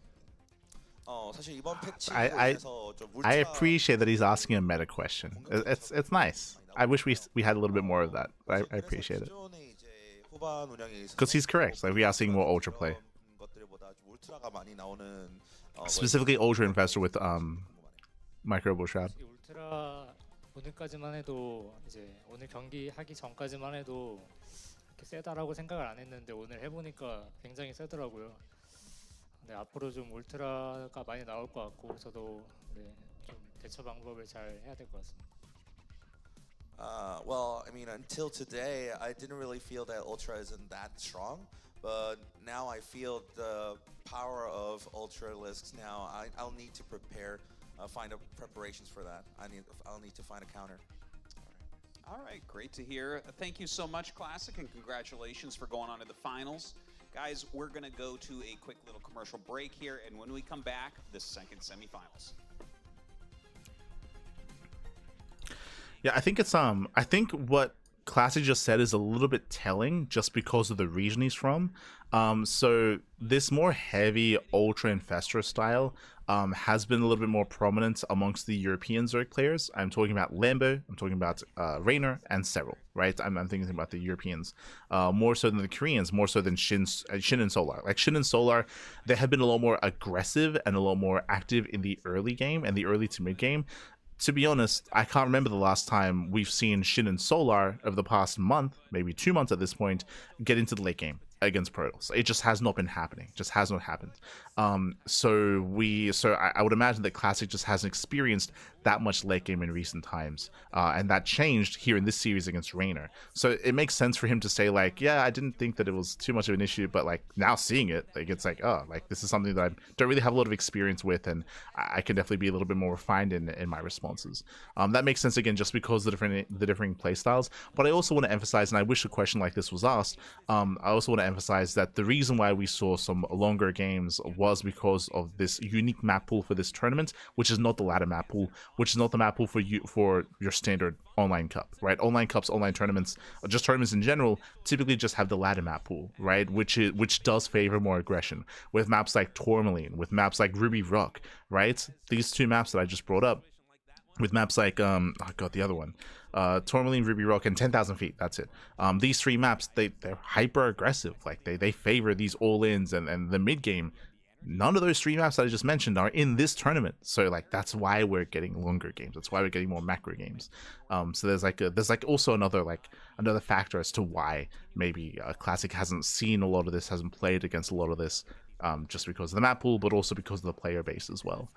Speaker 8: 사실 이번 패치로
Speaker 1: I
Speaker 8: 인해서 좀
Speaker 1: I
Speaker 8: 울트라
Speaker 1: appreciate that he's asking a meta question. It's nice. I wish we had a little bit more of that. I appreciate it.
Speaker 8: 기존에 이제 후반 운영에 있어서
Speaker 1: Because he's correct. Like, we are seeing more ultra play.
Speaker 8: 그런 것들보다 좀 울트라가 많이 나오는
Speaker 1: Specifically ultra infestor with microbial shroud.
Speaker 9: 이 울트라 오늘까지만 해도 이제 오늘 경기 하기 전까지만 해도 이렇게 세다라고 생각을 안 했는데 오늘 해보니까 굉장히 세더라고요. 네, 앞으로 좀 울트라가 많이 나올 것 같고 저도 네, 좀 대처 방법을 잘 해야 될 것 같습니다.
Speaker 8: Well, I mean, until today, I didn't really feel that Ultra isn't that strong, but now I feel the power of Ultralisks. Now I'll need to prepare, find preparations for that. I'll need to find a counter.
Speaker 7: All right, great to hear. Thank you so much, Classic, and congratulations for going on to the finals. Guys, we're going to go to a quick little commercial break here, and when we come back, the second semifinals.
Speaker 1: Yeah, I think it's I think what Classic just said is a little bit telling just because of the region he's from. So this more heavy ultra infestor style has been a little bit more prominent amongst the European Zerg players. I'm talking about Lambo, I'm talking about Reynor, and several, right? I'm thinking about the Europeans more so than the Koreans, more so than Shin and Solar. Like Shin and Solar, they have been a lot more aggressive and a lot more active in the early game and the early to mid game. To be honest, I can't remember the last time we've seen Shin and Solar over the past month, maybe 2 months at this point, get into the late game against Protoss. It just has not been happening. Just has not happened. So I would imagine that Classic just hasn't experienced that much late game in recent times, and that changed here in this series against Reynor. So it makes sense for him to say like, yeah, I didn't think that it was too much of an issue, but like now seeing it, like it's like, oh, like this is something that I don't really have a lot of experience with, and I can definitely be a little bit more refined in my responses. That makes sense again, just because of the differing play styles. But I also want to emphasize, and I wish a question like this was asked, I also want to emphasize that the reason why we saw some longer games was because of this unique map pool for this tournament, which is not the ladder map pool, which is not the map pool for your standard online cup, right? Online cups, online tournaments, or just tournaments in general, typically just have the ladder map pool, right? Which does favor more aggression with maps like Tourmaline, with maps like Ruby Rock, right? These two maps that I just brought up, with maps like oh god, the other one, Tourmaline, Ruby Rock, and 10,000 feet. That's it. These three maps, they're hyper aggressive. Like they favor these all-ins and the mid game. None of those three maps that I just mentioned are in this tournament, so like that's why we're getting longer games. That's why we're getting more macro games. So there's also another factor as to why maybe Classic hasn't seen a lot of this, hasn't played against a lot of this, just because of the map pool, but also because of the player base as well.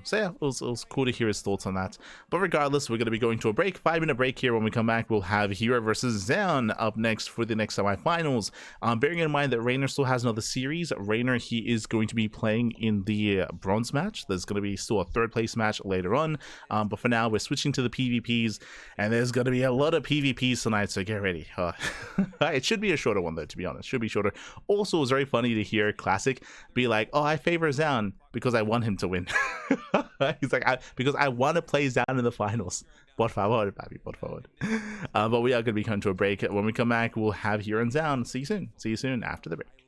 Speaker 1: So yeah, it was cool to hear his thoughts on that. But regardless, we're going to be going to a break, 5-minute break here. When we come back, we'll have Hero versus Zan up next for the next semifinals. Bearing in mind that Reynor still has another series. Reynor, he is going to be playing in the bronze match. There's going to be still a third place match later on. But for now, we're switching to the PvPs, and there's going to be a lot of PvPs tonight, so get ready. It should be a shorter one though, to be honest. Should be shorter. Also, it was very funny to hear Classic be like, oh, I favor Zan because I want him to win. He's like, because I want to play Zan in the finals. Por favor, papi, por favor. But we are going to be coming to a break. When we come back, we'll have Hero and Zan. See you soon. See you soon after the break.